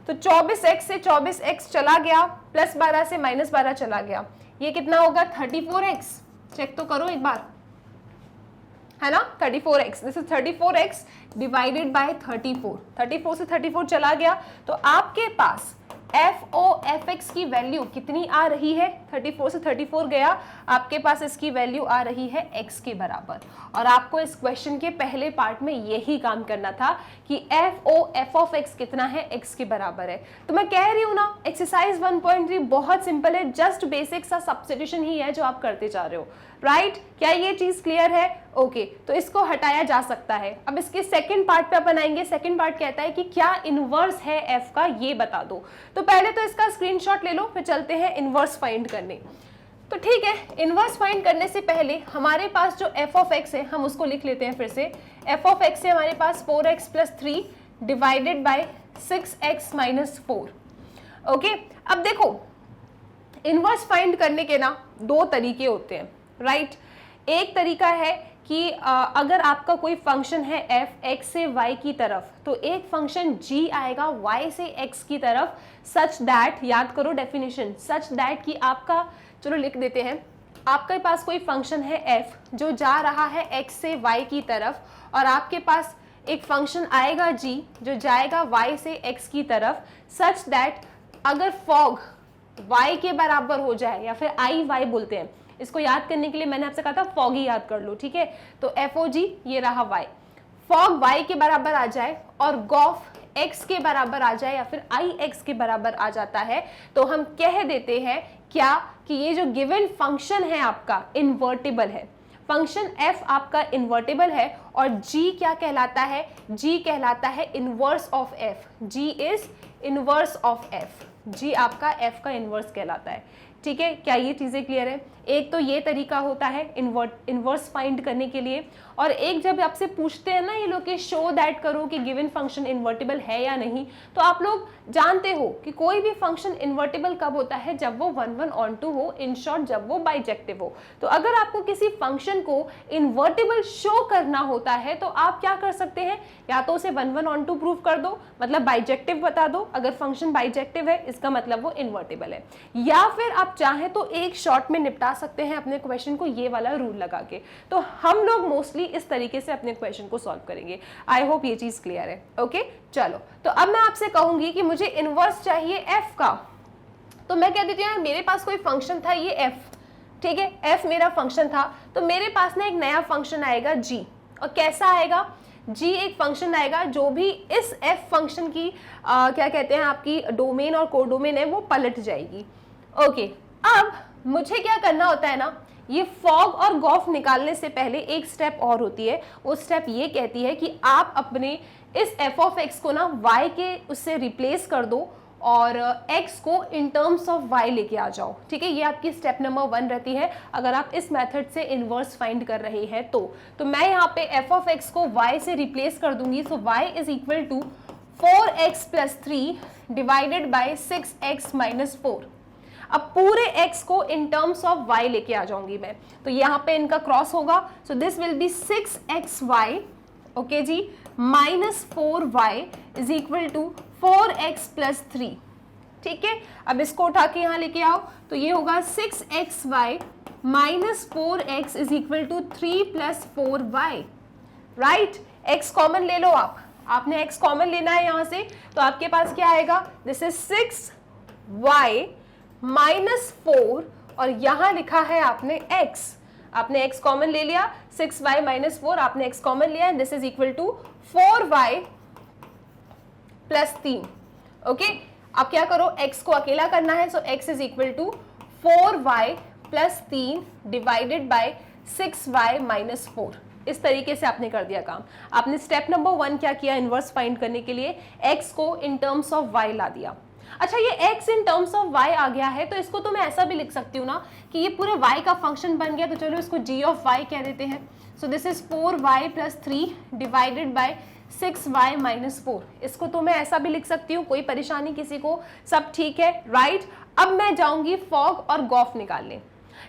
तो 24x से 24x चला गया, प्लस 12 से माइनस 12 चला गया, ये कितना होगा? 34x। चेक तो करो एक बार, है ना? 34x, this is 34x divided by 34। 34 से 34 चला गया, तो आपके पास f o f x की वैल्यू कितनी आ रही है? 34 से 34 गया, आपके पास इसकी वैल्यू आ रही है x के बराबर। और आपको इस क्वेश्चन के पहले पार्ट में यही काम करना था कि f o f of x कितना है? x के बराबर है। तो मैं कह रही हूँ ना, एक्सरसाइज 1.3 बहुत सिंपल है, जस्ट बेसिक सा सब्स्टिट्यूशन ही है जो आप करते जा रहे हो। राइट, क्या ये चीज क्लियर है? ओके, तो इसको हटाया जा सकता है। अब इसके सेकंड पार्ट पे अपन आएंगे। सेकंड पार्ट कहता है कि क्या इनवर्स है f का, ये बता दो। तो पहले तो इसका स्क्रीनशॉट ले लो, फिर चलते हैं इनवर्स फाइंड करने। तो ठीक है, इनवर्स फाइंड करने से पहले हमारे पास जो f ऑफ x है हम उसको लिख लेते हैं फिर से। f ऑफ x है हमारे पास 4x plus 3 divided by 6x minus 4। Okay, अब देखो इनवर्स फाइंड करने के ना दो तरीके होते हैं, राइट। एक तरीका है कि अगर आपका कोई फंक्शन है f x से y की तरफ, तो एक फंक्शन g आएगा y से x की तरफ, सच दैट, याद करो डेफिनेशन, सच दैट कि आपका, चलो लिख देते हैं, आपके पास कोई फंक्शन है f जो जा रहा है x से y की तरफ, और आपके पास एक फंक्शन आएगा g जो जाएगा y से x की तरफ, सच दैट अगर फॉग y के बराबर हो जाए, या फिर आई वाई बोलते हैं इसको, याद करने के लिए मैंने आपसे कहा था फॉग ही याद कर लो, ठीक है। तो एफ ओ जी ये रहा y, फॉग y के बराबर आ जाए और गॉफ x के बराबर आ जाए, या फिर आई x के बराबर आ जाता है, तो हम कह देते हैं क्या कि ये जो गिवन फंक्शन है आपका इन्वर्टिबल है। फंक्शन f आपका इन्वर्टिबल है, और g क्या कहलाता है, g कहलाता है inverse of f, g is inverse of f, g आपका f का इनवर्स कहलाता है, ठीक है। क्या ये चीज़ें क्लियर है? एक तो ये तरीका होता है इनवर्स फाइंड करने के लिए, और एक जब आपसे पूछते हैं ना ये लोग कि शो दैट करो कि गिवन फंक्शन इन्वर्टिबल है या नहीं, तो आप लोग जानते हो कि कोई भी फंक्शन इन्वर्टिबल कब होता है, जब वो 1 1 ऑन 2 हो, इन शॉर्ट जब वो बाइजेक्टिव हो। तो अगर आपको किसी फंक्शन को इन्वर्टिबल शो करना होता है तो आप क्या कर सकते हैं, या तो उसे 1 1 ऑन 2 प्रूव कर दो, मतलब बाइजेक्टिव बता दो, अगर फंक्शन बाइजेक्टिव है इसका मतलब वो इन्वर्टिबल है, या फिर आप चाहें तो एक शॉर्ट में निपटा सकते हैं अपने क्वेश्चन को ये वाला रूल लगा के। तो हम लोग मोस्टली इस तरीके से अपने क्वेश्चन को सॉल्व करेंगे। आई होप ये चीज क्लियर है। ओके चलो, तो अब मैं आपसे कहूंगी कि मुझे इनवर्स चाहिए f का, तो मैं कह देती हूँ मेरे पास कोई फंक्शन था ये f, ठीक है, f मेरा फंक्शन था, तो मेरे पास ना एक नया फंक्शन आएगा g, और कैसा आएगा, g एक फंक्शन आएगा जो भी इस f फंक्शन की क्या कहते हैं आपकी डोमेन और कोडोमेन है वो पलट जाएगी। ओके, अब मुझे क्या करना होता है ना, ये फॉग और गॉफ निकालने से पहले एक स्टेप और होती है, वो स्टेप ये कहती है कि आप अपने इस f ऑफ x को ना y के उससे रिप्लेस कर दो और x को इन टर्म्स ऑफ y लेके आ जाओ, ठीक है। ये आपकी स्टेप नंबर 1 रहती है अगर आप इस मेथड से इनवर्स फाइंड कर रहे हैं तो मैं यहाँ पे f ऑफ x को y से रिप्लेस कर दूंगी, so y is equal to 4x plus 3 divided by 6x minus 4। अब पूरे x को इन टर्म्स ऑफ y लेके आ जाऊंगी मैं, तो यहाँ पे इनका क्रॉस होगा, so this will be 6xy, okay जी, minus 4y is equal to 4x plus 3, ठीक है। अब इसको उठा के यहाँ लेके आओ, तो ये होगा 6xy minus 4x is equal to 3 plus 4y, right. x common ले लो आप, आपने x कॉमन लेना है यहाँ से, तो आपके पास क्या आएगा, दिस इज 6y माइनस 4, और यहां लिखा है आपने x, आपने x कॉमन ले लिया, 6y माइनस 4 आपने x कॉमन लिया, and this is equal to 4y plus 3। Okay, अब क्या करो, x को अकेला करना है, so x is equal to 4y plus 3 divided by 6y minus 4। इस तरीके से आपने कर दिया काम। आपने स्टेप नंबर 1 क्या किया, इनवर्स फाइंड करने के लिए x को इन टर्म्स ऑफ y ला दिया। अच्छा, ये x in terms of y आ गया है, तो इसको तो मैं ऐसा भी लिख सकती हूँ ना कि ये पूरे y का फंक्शन बन गया, तो चलो इसको g ऑफ y कह देते हैं। सो this is 4y plus 3 divided by 6y minus 4। इसको तो मैं ऐसा भी लिख सकती हूँ, कोई परेशानी किसी को, सब ठीक है, राइट। अब मैं जाऊंगी फॉग और गॉफ निकालने,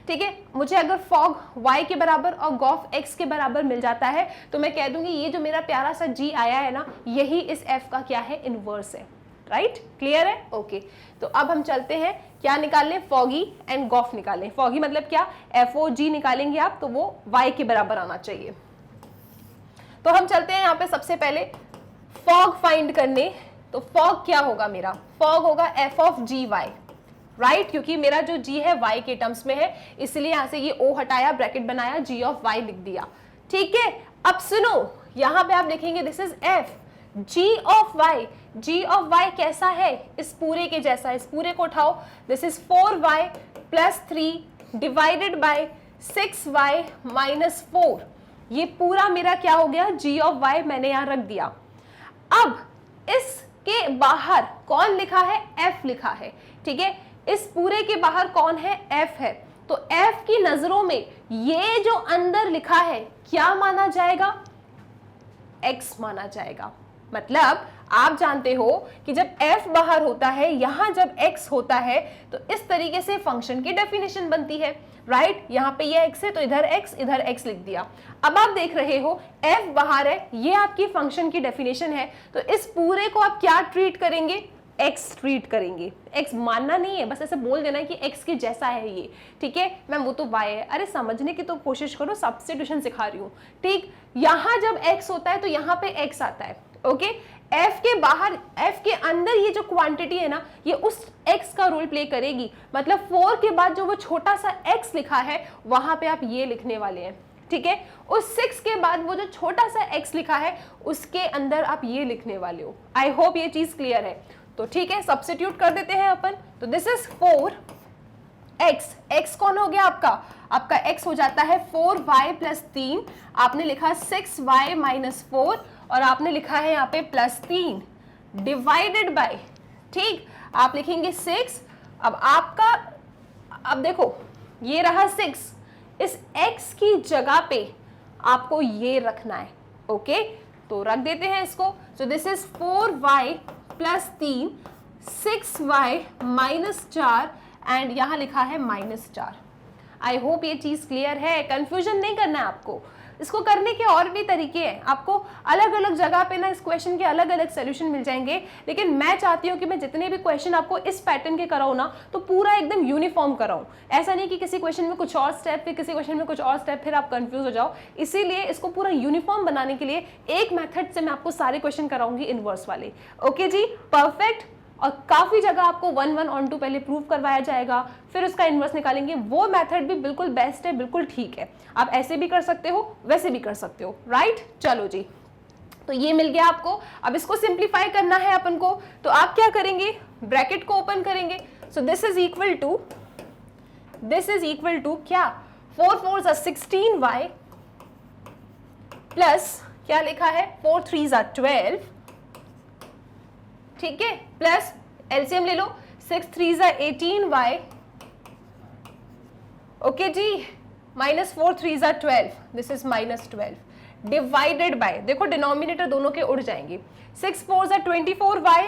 ठीक है। मुझे अगर फॉग y के बराबर और गॉफ x के बराबर मिल जाता है, तो मैं कह दूंगी ये जो मेरा प्यारा सा g आया है ना, यही इस f का क्या है, इनवर्स है, राइट। क्लियर है? ओके, तो अब हम चलते हैं क्या निकालने, फॉगी एंड गॉफ निकालें। फॉगी मतलब क्या, FOG निकालेंगे आप, तो वो y के बराबर आना चाहिए। तो हम चलते हैं यहाँ पे सबसे पहले फॉग फाइंड करने। तो फॉग क्या होगा मेरा, फॉग होगा f of g y, right, क्योंकि मेरा जो g है y के टर्म्स में है, इसलिए यहाँ से ये o हटाया, ब्रैकेट बनाया, g ऑफ y लिख दिया, ठीक है। अब सुनो, यहाँ पे आप देखेंगे this is f, g of y कैसा है, इस पूरे के जैसा, इस पूरे को उठाओ, this is 4y plus 3 divided by 6y minus 4। ये पूरा मेरा क्या हो गया, g ऑफ y मैंने यहाँ रख दिया। अब इसके बाहर कौन लिखा है, f लिखा है, ठीक है। इस पूरे के बाहर कौन है, f है, तो f की नजरों में ये जो अंदर लिखा है क्या माना जाएगा? x माना जाएगा। मतलब आप जानते हो कि जब f बाहर होता है, यहां जब x होता है, तो इस तरीके से फंक्शन की डेफिनेशन बनती है, राइट? यहां पे ये x है तो इधर x लिख दिया। अब आप देख रहे हो f बाहर है, ये आपकी फंक्शन की डेफिनेशन है, तो इस पूरे को आप क्या ट्रीट करेंगे? x ट्रीट करेंगे। x मानना नहीं है, बस ऐसे बोल देना है कि x के जैसा है ये, ठीक है मैम वो तो y है। अरे समझने की तो कोशिश करो, सब्स्टिट्यूशन सिखा रही हूँ, ठीक? यहां जब x होता है तो यहाँ पे x आता है, ओके? f के बाहर, f के अंदर ये जो क्वांटिटी है ना, ये उस x का रोल प्ले करेगी। मतलब 4 के बाद जो वो छोटा सा x लिखा है, वहां पे आप ये लिखने वाले हैं, ठीक है? उस 6 के बाद वो जो छोटा सा x लिखा है, उसके अंदर आप ये लिखने वाले हो। आई होप ये चीज क्लियर है। तो ठीक है, सब्स्टिट्यूट कर देते हैं अपन। तो दिस इज 4x, x कौन हो गया आपका? आपका x हो जाता है 4y प्लस 3, आपने लिखा 6y माइनस 4, और आपने लिखा है यहाँ पे प्लस 3 डिवाइडेड बाय, ठीक? आप लिखेंगे 6। अब आपका, अब देखो ये रहा 6, इस x की जगह पे आपको ये रखना है, ओके? तो रख देते हैं इसको। सो this is 4y plus 3, 6y minus 4, and यहां लिखा है माइनस 4। आई होप ये चीज क्लियर है। कंफ्यूजन नहीं करना है आपको। इसको करने के और भी तरीके हैं, आपको अलग अलग जगह पे ना इस क्वेश्चन के अलग अलग सोल्यूशन मिल जाएंगे, लेकिन मैं चाहती हूँ कि मैं जितने भी क्वेश्चन आपको इस पैटर्न के कराऊँ ना, तो पूरा एकदम यूनिफॉर्म कराऊँ। ऐसा नहीं कि किसी क्वेश्चन में कुछ और स्टेप, फिर किसी क्वेश्चन में कुछ और स्टेप, फिर आप कंफ्यूज हो जाओ। इसीलिए इसको पूरा यूनिफॉर्म बनाने के लिए एक मेथड से मैं आपको सारे क्वेश्चन कराऊंगी इनवर्स वाले। ओके जी, परफेक्ट। और काफी जगह आपको 1 1 ऑन 2 पहले प्रूव करवाया जाएगा, फिर उसका इनवर्स निकालेंगे। वो मेथड भी बिल्कुल बेस्ट है, बिल्कुल ठीक है। आप ऐसे भी कर सकते हो, वैसे भी कर सकते हो, राइट? चलो जी, तो ये मिल गया आपको। अब इसको सिंप्लीफाई करना है अपन को, तो आप क्या करेंगे? ब्रैकेट को ओपन करेंगे। So this is equal to क्या? 4 4 16y प्लस क्या लिखा है? 4 3 12, ठीक है, प्लस एलसीएम ले लो, 6 3 18y, ओके जी, minus 4 3 12, this is minus 12 divided by, देखो डिनोमिनेटर दोनों के उड़ जाएंगे, 6 4 24y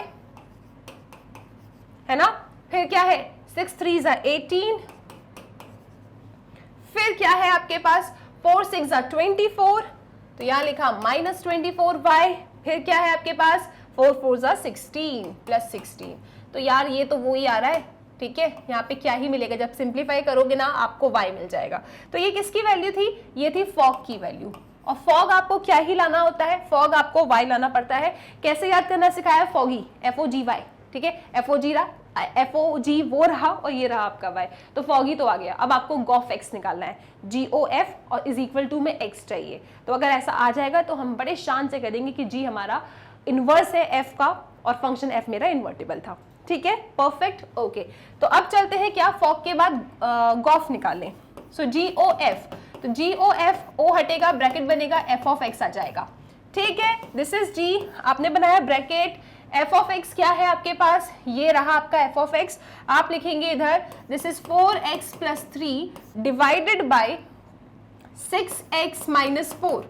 है ना, फिर क्या है? 6 3 18, फिर क्या है आपके पास? 4 6 24, तो यहां लिखा माइनस 24y, फिर क्या है आपके पास? 4 4 16 प्लस 16। तो यार ये तो वो ही आ रहा है, ठीक है? यहाँ पे क्या ही मिलेगा? जब सिंप्लीफाई करोगे ना, आपको y मिल जाएगा। तो ये किसकी वैल्यू थी? ये थी फॉग की वैल्यू। और फॉग आपको क्या ही लाना होता है? फॉग आपको y लाना पड़ता है। कैसे याद करना सिखाया? फॉगी, FOGY, ठीक है? FOG वो रहा, और ये रहा आपका y, तो फॉगी तो आ गया। अब आपको गॉफ x निकालना है, GOF, और इज इक्वल टू में x चाहिए। तो अगर ऐसा आ जाएगा तो हम बड़े शान से कह देंगे कि जी हमारा इनवर्स है f का, और फंक्शन f मेरा इन्वर्टिबल था, ठीक है? Perfect, okay. तो अब चलते हैं क्या? फॉग के बाद गॉफ निकालें। सो GOF, तो GOF, O हटेगा, ब्रैकेट बनेगा, f ऑफ x आ जाएगा, ठीक है? दिस इज g, आपने बनाया ब्रैकेट, f ऑफ x क्या है आपके पास? ये रहा आपका f ऑफ x। आप लिखेंगे इधर, this is 4x plus 3 divided by 6x minus 4,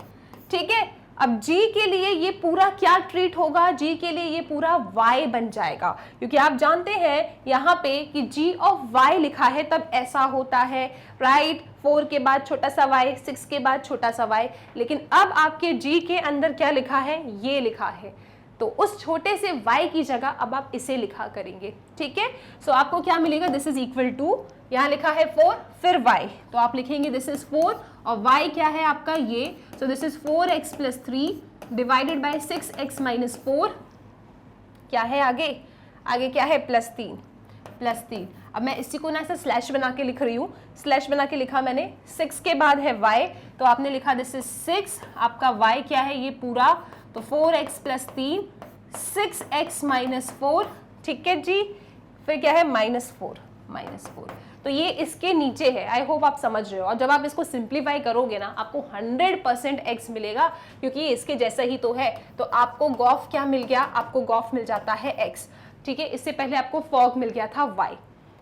ठीक है? अब g के लिए ये पूरा क्या ट्रीट होगा? g के लिए ये पूरा y बन जाएगा, क्योंकि आप जानते हैं यहाँ पे कि g ऑफ y लिखा है तब ऐसा होता है, राइट? 4 के बाद छोटा सा y, 6 के बाद छोटा सा y, लेकिन अब आपके g के अंदर क्या लिखा है? ये लिखा है, तो उस छोटे से y की जगह अब आप इसे लिखा करेंगे, ठीक है? सो आपको क्या मिलेगा? दिस इज इक्वल टू, यहाँ लिखा है 4, फिर y, तो आप लिखेंगे दिस इज 4, और y क्या है आपका? ये, सो this is 4x plus 3 divided by 6x minus 4, क्या है आगे? आगे क्या है? प्लस 3। अब मैं इसी को ना ऐसे स्लैश बना के लिख रही हूँ, स्लैश बना के लिखा मैंने, 6 के बाद है y, तो आपने लिखा दिस इज 6, आपका y क्या है? ये पूरा, तो 4x प्लस 3, 6x माइनस 4, ठीक है जी, फिर क्या है? माइनस 4। तो ये इसके नीचे है। आई होप आप समझ रहे हो। और जब आप इसको सिंप्लीफाई करोगे ना, आपको 100% x मिलेगा, क्योंकि ये इसके जैसा ही तो है। तो आपको गॉफ क्या मिल गया? आपको गॉफ मिल जाता है x, ठीक है? इससे पहले आपको फॉग मिल गया था y,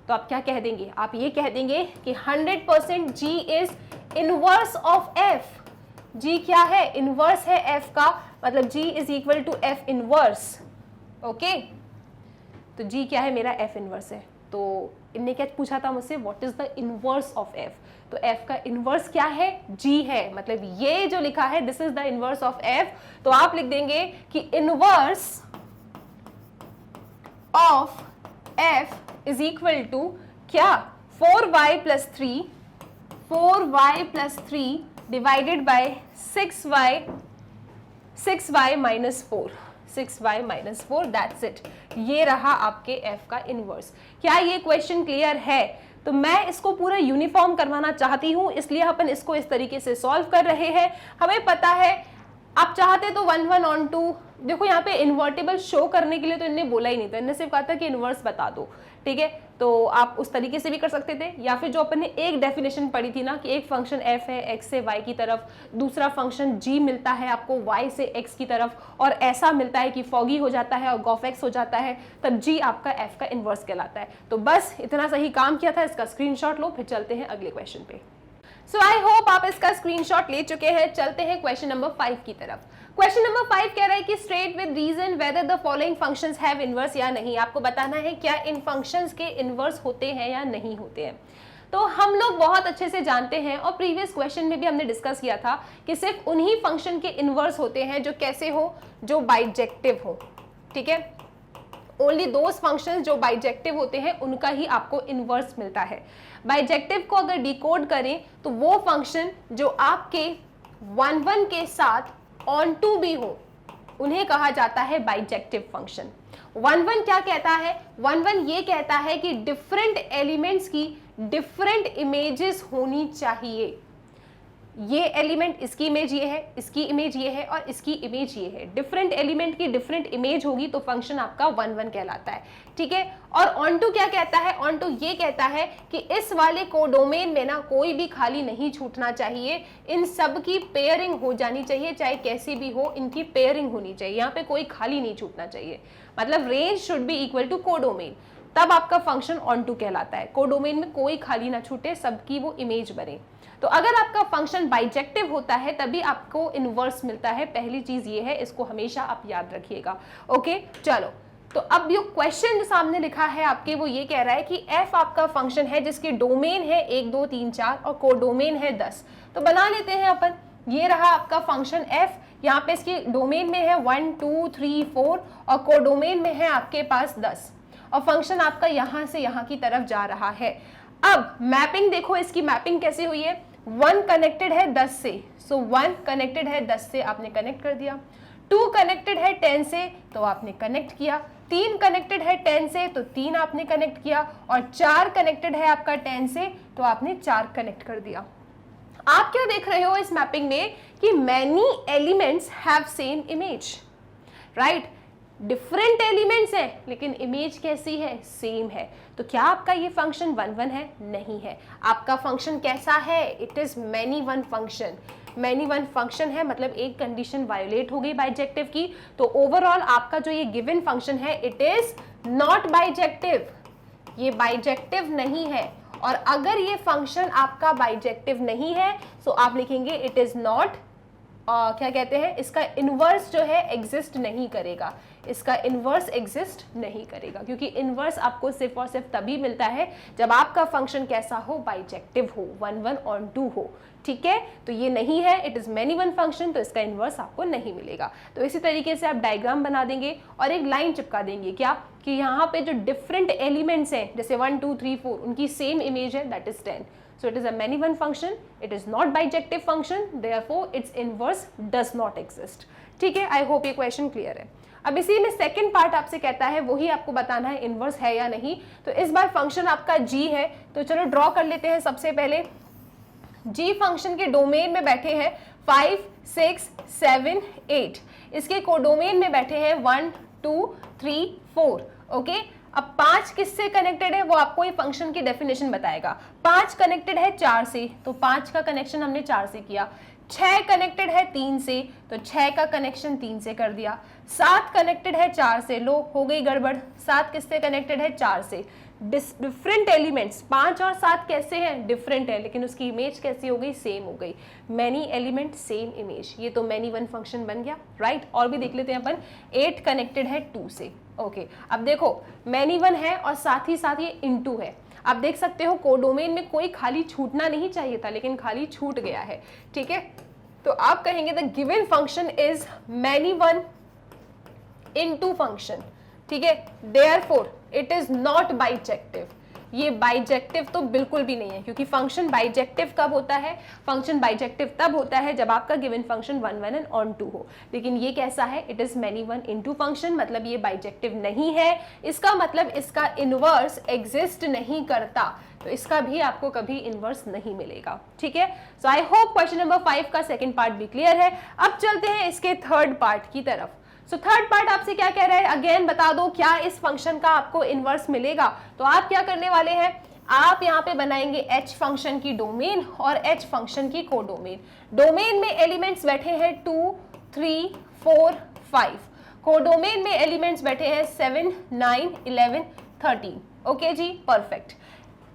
तो आप क्या कह देंगे, आप ये कह देंगे कि 100% g is inverse of f। g क्या है, इनवर्स है f का, मतलब g is equal to f inverse. Okay, तो g क्या है, मेरा f इनवर्स है। तो इनने क्या पूछा था मुझसे, what is the inverse of f, तो f का इनवर्स क्या है, g है, मतलब ये जो लिखा है this is the inverse of f। तो आप लिख देंगे कि inverse of f is equal to क्या, 4y plus 3, 4y plus 3 divided by 6y minus 4, 6y minus 4, that's it. ये रहा आपके f का इनवर्स। क्या ये क्वेश्चन क्लियर है? तो मैं इसको पूरा यूनिफॉर्म करवाना चाहती हूं, इसलिए अपन इसको इस तरीके से सॉल्व कर रहे हैं। हमें पता है, आप चाहते तो 1 1 ऑन 2, देखो यहाँ पे इन्वर्टेबल शो करने के लिए तो इनने बोला ही नहीं था, इनने सिर्फ कहा था कि इनवर्स बता दो, ठीक है। तो आप उस तरीके से भी कर सकते थे, या फिर जो अपन ने एक डेफिनेशन पढ़ी थी ना कि एक फंक्शन f है x से y की तरफ, दूसरा फंक्शन g मिलता है आपको y से x की तरफ, और ऐसा मिलता है कि फॉगी हो जाता है और गॉफ x हो जाता है, तब g आपका f का इनवर्स कहलाता है। तो बस इतना सही काम किया था, इसका स्क्रीनशॉट लो, फिर चलते हैं अगले क्वेश्चन पे। सो आई होप आप इसका स्क्रीनशॉट ले चुके हैं। चलते हैं क्वेश्चन नंबर 5 की तरफ। क्वेश्चन नंबर 5 कह रहा है कि straight with reason whether the following functions have inverse या नहीं। आपको बताना है क्या इन फंक्शंस के इनवर्स होते हैं या नहीं होते हैं। तो हम लोग बहुत अच्छे से जानते हैं, और प्रीवियस क्वेश्चन में भी हमने डिस्कस किया था कि सिर्फ उन्हीं फंक्शन के इनवर्स होते हैं जो कैसे हो, जो बाइजेक्टिव हो, ठीक है। ओनली दोज फंक्शंस जो बाइजेक्टिव होते हैं उनका ही आपको इनवर्स मिलता है। बाइजेक्टिव को अगर डिकोड करें तो वो फंक्शन जो आपके 1 1 के साथ ऑन टू भी हो उन्हें कहा जाता है बाइजेक्टिव फंक्शन। 1 1 क्या कहता है, 1 1 ये कहता है कि डिफरेंट एलिमेंट्स की डिफरेंट इमेजेस होनी चाहिए। ये एलिमेंट, इसकी इमेज ये है, इसकी इमेज ये है, और इसकी इमेज ये है। डिफरेंट एलिमेंट की डिफरेंट इमेज होगी तो फंक्शन आपका 1 1 कहलाता है, ठीक है। और ऑन टू क्या कहता है, ऑन टू ये कहता है कि इस वाले कोडोमेन में ना कोई भी खाली नहीं छूटना चाहिए, इन सब की पेयरिंग हो जानी चाहिए, चाहे कैसी भी हो इनकी पेयरिंग होनी चाहिए, यहाँ पे कोई खाली नहीं छूटना चाहिए। मतलब range should be equal to codomain, तब आपका फंक्शन ऑन टू कहलाता है। कोडोमेन में कोई खाली ना छूटे, सबकी वो इमेज बने। तो अगर आपका फंक्शन बाइजेक्टिव होता है तभी आपको इनवर्स मिलता है। पहली चीज ये है, इसको हमेशा आप याद रखिएगा। ओके, चलो, तो अब जो क्वेश्चन जो सामने लिखा है आपके, वो ये कह रहा है कि f आपका फंक्शन है जिसकी डोमेन है 1 2 3 4 और कोडोमेन है 10। तो बना लेते हैं अपन। ये रहा आपका फंक्शन f, यहाँ पे इसकी डोमेन में है 1 2 3 4 और कोडोमेन में है आपके पास 10, और फंक्शन आपका यहाँ से यहाँ की तरफ जा रहा है। अब मैपिंग देखो, इसकी मैपिंग कैसे हुई है, 1 कनेक्टेड है 10 से, सो 1 कनेक्टेड है 10 से, आपने कनेक्ट कर दिया। 2 कनेक्टेड है 10 से, तो आपने कनेक्ट किया। 3 कनेक्टेड है 10 से, तो 3 आपने कनेक्ट किया, और 4 कनेक्टेड है आपका 10 से, तो आपने 4 कनेक्ट कर दिया। आप क्या देख रहे हो इस मैपिंग में कि many elements have same image, right. Different elements हैं लेकिन इमेज कैसी है, सेम है। तो क्या आपका ये फंक्शन 1 1 है? नहीं है। आपका फंक्शन कैसा है? It is many one function. Many one function है, मतलब एक कंडीशन वायोलेट हो गई बाइजेक्टिव की, तो ओवरऑल आपका जो ये गिवन फंक्शन है इट इज नॉट बाइजेक्टिव, ये बाइजेक्टिव नहीं है। और अगर ये फंक्शन आपका बाइजेक्टिव नहीं है तो आप लिखेंगे इट इज नॉट, क्या कहते हैं, इसका इनवर्स जो है एग्जिस्ट नहीं करेगा, इसका इनवर्स एग्जिस्ट नहीं करेगा, क्योंकि इनवर्स आपको सिर्फ और सिर्फ तभी मिलता है जब आपका फंक्शन कैसा हो, बाइजेक्टिव हो, 1 1 ऑन 2 हो, ठीक है। तो ये नहीं है, it is many one function, तो इसका इनवर्स आपको नहीं मिलेगा। तो इसी तरीके से आप डायग्राम बना देंगे और एक लाइन चिपका देंगे, क्या कि यहाँ पे जो डिफरेंट एलिमेंट्स हैं जैसे 1 2 3 4 उनकी सेम इमेज है, that is 10। So it is a many one function, it is not bijective function, therefore its inverse does not exist. ठीक है, I hope ये question clear है। अब इसी में सेकंड पार्ट आपसे कहता है वही आपको बताना है इनवर्स है या नहीं। तो इस बार फंक्शन आपका g है, तो चलो ड्रॉ कर लेते हैं। सबसे पहले g फंक्शन के डोमेन में बैठे हैं 5 6 7 8, इसके कोडोमेन में बैठे हैं 1 2 3 4, ओके। अब 5 किससे कनेक्टेड है वो आपको ये फंक्शन की डेफिनेशन बताएगा। 5 कनेक्टेड है 4 से, तो 5 का कनेक्शन हमने 4 से किया। 6 कनेक्टेड है 3 से, तो 6 का कनेक्शन 3 से कर दिया। 7 कनेक्टेड है 4 से, लो हो गई गड़बड़, 7 किससे कनेक्टेड है 4 से, डिफरेंट एलिमेंट्स, 5 और 7 कैसे हैं, डिफरेंट है, लेकिन उसकी इमेज कैसी हो गई, सेम हो गई। मैनी एलिमेंट सेम इमेज, ये तो मैनी वन फंक्शन बन गया, राइट। और भी देख लेते हैं अपन, 8 कनेक्टेड है 2 से, ओके। अब देखो मैनी वन है और साथ ही साथ ये इनटू है। आप देख सकते हो कोडोमेन में कोई खाली छूटना नहीं चाहिए था, लेकिन खाली छूट गया है, ठीक है। तो आप कहेंगे the given function is many one into function, ठीक है। Therefore it is not bijective, ये बाइजेक्टिव तो बिल्कुल भी नहीं है, क्योंकि फंक्शन बाइजेक्टिव कब होता है, फंक्शन बाइजेक्टिव तब होता है जब आपका गिवन फंक्शन 1 1 एंड ऑन 2 हो। लेकिन ये कैसा है, it is many one into function, मतलब ये बाइजेक्टिव नहीं है। इसका मतलब इसका इनवर्स एग्जिस्ट नहीं करता, तो इसका भी आपको कभी इनवर्स नहीं मिलेगा, ठीक है। सो आई होप क्वेश्चन नंबर 5 का सेकंड पार्ट भी क्लियर है। अब चलते हैं इसके थर्ड पार्ट की तरफ। सो थर्ड पार्ट आपसे क्या कह रहा है, अगेन बता दो क्या इस फंक्शन का आपको इनवर्स मिलेगा। तो आप क्या करने वाले हैं, आप यहाँ पे बनाएंगे h फंक्शन की डोमेन और h फंक्शन की कोडोमेन। डोमेन में एलिमेंट्स बैठे हैं 2 3 4 5, कोडोमेन में एलिमेंट्स बैठे हैं 7 9 11 13, ओके जी, परफेक्ट।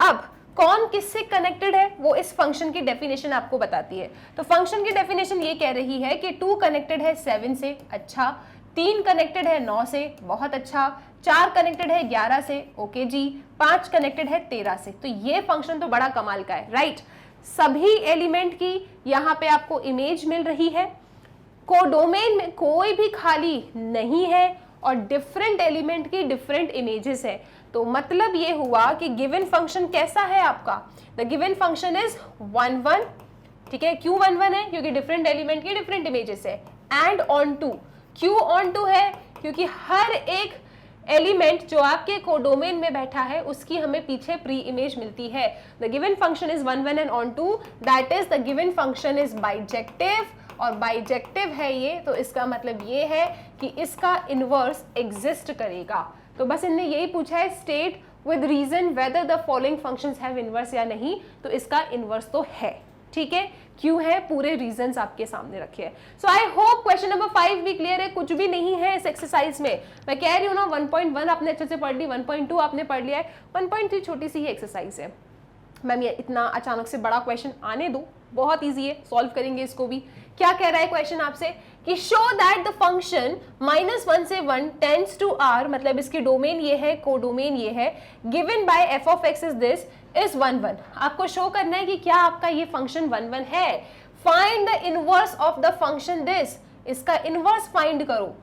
अब कौन किससे कनेक्टेड है वो इस फंक्शन की डेफिनेशन आपको बताती है। तो फंक्शन की डेफिनेशन ये कह रही है कि 2 कनेक्टेड है 7 से, अच्छा, 3 कनेक्टेड है 9 से, बहुत अच्छा, 4 कनेक्टेड है 11 से, ओके जी, 5 कनेक्टेड है 13 से। तो ये फंक्शन तो बड़ा कमाल का है, राइट। सभी एलिमेंट की यहाँ पे आपको इमेज मिल रही है, कोडोमेन में कोई भी खाली नहीं है और डिफरेंट एलिमेंट की डिफरेंट इमेजेस है। तो मतलब ये हुआ कि गिवन फंक्शन कैसा है आपका, द गिवन फंक्शन इज 1 1, ठीक है। क्यों 1 1 है, क्योंकि डिफरेंट एलिमेंट की डिफरेंट इमेजेस है। एंड ऑन 2, क्यों ऑन 2 है, क्योंकि हर एक एलिमेंट जो आपके कोडोमेन में बैठा है उसकी हमें पीछे प्री इमेज मिलती है। The given function is 1 1 and on 2, that is the given function is bijective, और बाइजेक्टिव है ये, तो इसका मतलब ये है कि इसका इनवर्स एग्जिस्ट करेगा। तो बस इनने यही पूछा है, state with reason whether the following functions have inverse या नहीं, तो इसका इनवर्स तो है, ठीक है। क्यों है, पूरे रीजंस आपके सामने रखे हैं। सो आई होप क्वेश्चन नंबर 5 भी क्लियर है, कुछ भी नहीं है इस एक्सरसाइज में। मैं कह रही हूँ ना 1.1 आपने अच्छे से पढ़ ली, 1.2 आपने पढ़ लिया है, 1.3 छोटी सी ही एक्सरसाइज है। मैम ये इतना अचानक से बड़ा क्वेश्चन आने दो, बहुत ईजी है, सॉल्व करेंगे इसको भी। क्या कह रहा है क्वेश्चन आपसे कि शो दैट द फंक्शन -1 से 1 टेंड्स टू r, मतलब इसकी डोमेन ये है, कोडोमेन ये है, given by f of x is this, is 1 1। आपको शो करना है कि क्या आपका ये फंक्शन 1 1 है। Find the inverse of the function this, इसका इनवर्स फाइंड करो,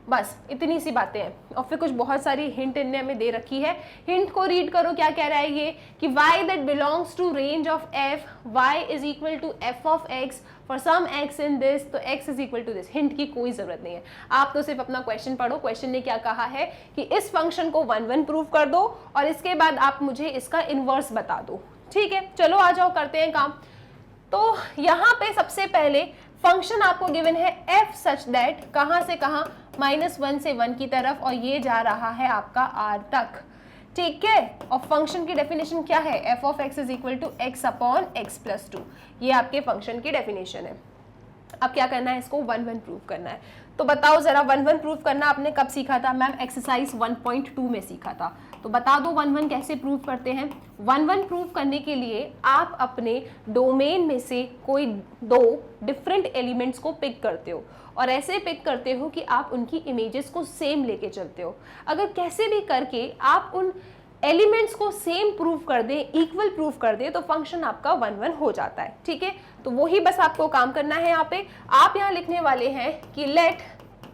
बस इतनी सी बातें हैं। और फिर कुछ बहुत सारी हिंट इनने हमें दे रखी है, हिंट को रीड करो। क्या कह रहा है ये कि y that belongs to range of f, y is equal to f of x for some x in this, तो x is equal to this। Hint की कोई जरूरत नहीं है, आप तो सिर्फ अपना क्वेश्चन पढ़ो। क्वेश्चन ने क्या कहा है कि इस फंक्शन को 1 1 प्रूव कर दो और इसके बाद आप मुझे इसका इनवर्स बता दो, ठीक है। चलो आ जाओ, करते हैं काम। तो यहाँ पे सबसे पहले फंक्शन आपको गिवन है f सच दैट, कहां से कहां, -1 से 1 की तरफ, और ये जा रहा है आपका r तक, ठीक है। और फंक्शन की डेफिनेशन क्या है, f of x is equal to x upon x plus 2, ये आपके फंक्शन की डेफिनेशन है। अब क्या करना है, इसको 1 1 प्रूव करना है। तो बताओ जरा 1 1 प्रूव करना आपने कब सीखा था, मैम एक्सरसाइज 1.2 में सीखा था। तो बता दो 1 1 कैसे प्रूव करते हैं। 1 1 प्रूव करने के लिए आप अपने डोमेन में से कोई 2 डिफरेंट एलिमेंट्स को पिक करते हो, और ऐसे पिक करते हो कि आप उनकी इमेजेस को सेम लेके चलते हो। अगर कैसे भी करके आप उन एलिमेंट्स को सेम प्रूव कर दें, इक्वल प्रूव कर दें, तो फंक्शन आपका 1 1 हो जाता है, ठीक है। तो वही बस आपको काम करना है। यहाँ पे आप यहाँ लिखने वाले हैं कि let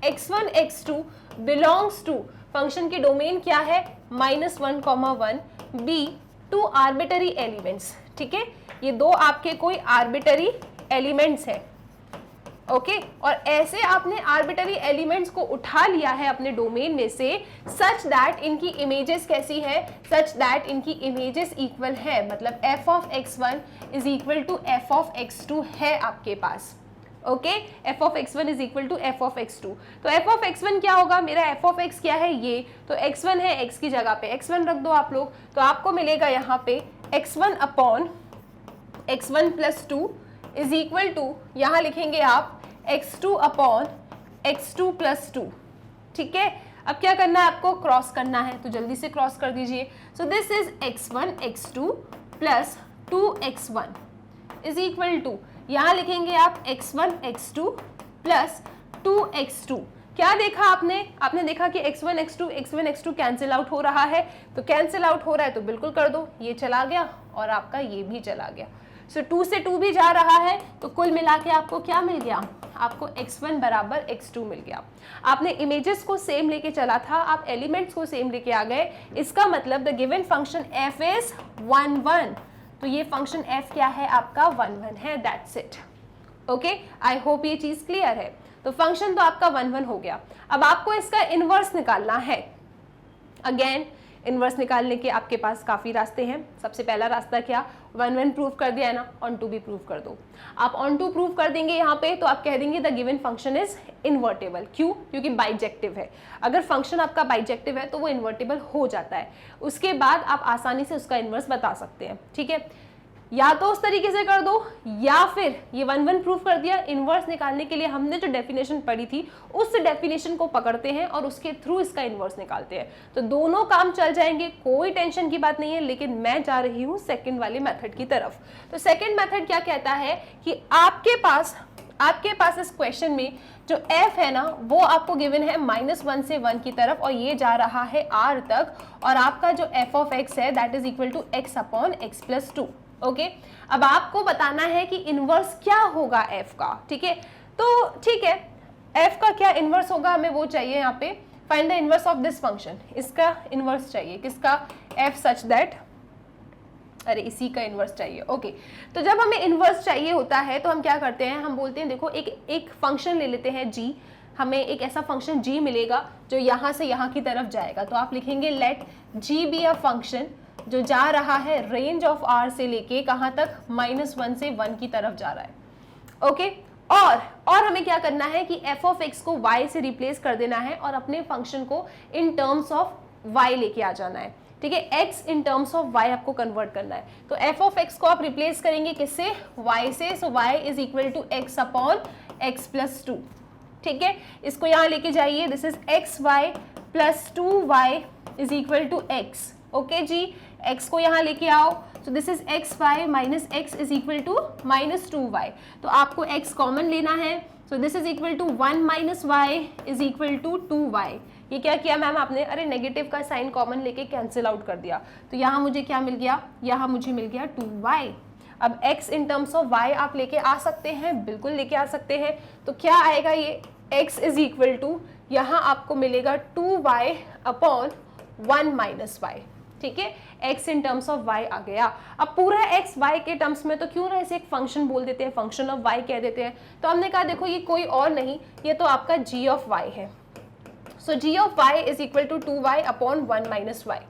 x1 x2 belongs to, function की डोमेन क्या है, -1, 1 बी 2 आर्बिटरी एलिमेंट्स, ठीक है। ये 2 आपके कोई आर्बिटरी एलिमेंट्स है, ओके। और ऐसे आपने आर्बिटरी एलिमेंट्स को उठा लिया है अपने डोमेन में से, सच दैट इनकी इमेजेस कैसी है, सच दैट इनकी इमेजेस इक्वल है, मतलब f of x1 is equal to f of x2 है आपके पास, okay. f of x1 is equal to f of x2। तो f ऑफ x1 क्या होगा, मेरा f ऑफ x क्या है, ये तो x1 है, x की जगह पे x1 रख दो आप लोग, तो आपको मिलेगा यहाँ पे x1 upon x1 plus 2 is equal to, यहाँ लिखेंगे आप x2 अपॉन x2 प्लस 2, ठीक है। अब क्या करना है आपको, क्रॉस करना है, तो जल्दी से क्रॉस कर दीजिए। So this is x1 x2 plus 2x1 is equal to, यहाँ लिखेंगे आप x1 x2 प्लस 2x2। क्या देखा आपने, आपने देखा कि x1 x2 कैंसिल आउट हो रहा है, तो कैंसिल आउट हो रहा है तो बिल्कुल कर दो, ये चला गया और आपका ये भी चला गया। सो 2 से 2 भी जा रहा है, तो कुल मिला के आपको क्या मिल गया, आपको x1 बराबर x2 मिल गया। आपने इमेजेस को सेम लेके चला था, आप एलिमेंट्स को सेम लेके आ गए, इसका मतलब the given function f is 1 1, तो ये फंक्शन f क्या है आपका 1 1 है, that's it. Okay, I hope ये चीज क्लियर है। तो फंक्शन तो आपका 1 1 हो गया। अब आपको इसका इनवर्स निकालना है। अगेन इनवर्स निकालने के आपके पास काफ़ी रास्ते हैं। सबसे पहला रास्ता क्या, 1 1 प्रूव कर दिया है ना, ऑन टू भी प्रूव कर दो। आप ऑन टू प्रूव कर देंगे यहाँ पे, तो आप कह देंगे the given function is invertible. क्यों, क्योंकि बाइजेक्टिव है। अगर फंक्शन आपका बाइजेक्टिव है तो वो इन्वर्टेबल हो जाता है। उसके बाद आप आसानी से उसका इनवर्स बता सकते हैं। ठीक है, या तो उस तरीके से कर दो, या फिर ये 1 1 प्रूफ कर दिया। इनवर्स निकालने के लिए हमने जो डेफिनेशन पढ़ी थी उस डेफिनेशन को पकड़ते हैं और उसके थ्रू इसका इनवर्स निकालते हैं। तो दोनों काम चल जाएंगे, कोई टेंशन की बात नहीं है। लेकिन मैं जा रही हूँ सेकंड वाले मेथड की तरफ। तो सेकंड मेथड क्या कहता है कि आपके पास इस क्वेश्चन में जो f है ना, वो आपको गिवन है -1 से 1 की तरफ, और ये जा रहा है r तक, और आपका जो f ऑफ x है that is equal to x upon x plus 2। Okay, अब आपको बताना है कि इनवर्स क्या होगा f का। ठीक है, तो ठीक है, f का क्या इनवर्स होगा हमें वो चाहिए। यहाँ पे find the inverse of this function, इसका इनवर्स चाहिए, किसका, f सच दैट, अरे इसी का इनवर्स चाहिए। ओके, तो जब हमें इनवर्स चाहिए होता है तो हम क्या करते हैं, हम बोलते हैं देखो एक फंक्शन ले लेते हैं g, हमें एक ऐसा फंक्शन g मिलेगा जो यहाँ से यहाँ की तरफ जाएगा। तो आप लिखेंगे let g be a function जो जा रहा है रेंज ऑफ r से लेके कहाँ तक, -1 से 1 की तरफ जा रहा है। ओके, और हमें क्या करना है कि f ऑफ x को y से रिप्लेस कर देना है और अपने फंक्शन को इन टर्म्स ऑफ y लेके आ जाना है। ठीक है, x in terms of y आपको कन्वर्ट करना है। तो f ऑफ x को आप रिप्लेस करेंगे किससे, y से। So y is equal to x upon x plus 2। ठीक है, इसको यहाँ लेके जाइए, this is xy plus 2y is equal to x। Okay जी, x को यहाँ लेके आओ, तो this is xy minus x is equal to -2y। तो आपको x कॉमन लेना है, so this is equal to 1 minus y is equal to 2y। ये क्या किया मैम आपने, अरे नेगेटिव का साइन कॉमन लेके कैंसिल आउट कर दिया। तो यहाँ मुझे क्या मिल गया, यहाँ मुझे मिल गया 2y। अब x in terms of y आप लेके आ सकते हैं, बिल्कुल लेके आ सकते हैं। तो क्या आएगा, ये x इज इक्वल टू, यहाँ आपको मिलेगा 2y अपॉन 1 माइनस y। ठीक है, x in terms of y आ गया। अब पूरा x y के टर्म्स में, तो क्यों ना इसे एक फंक्शन बोल देते हैं, फंक्शन ऑफ y कह देते हैं। तो हमने कहा देखो ये कोई और नहीं, ये तो आपका g ऑफ y है। So g of y is equal to 2y upon 1 minus y।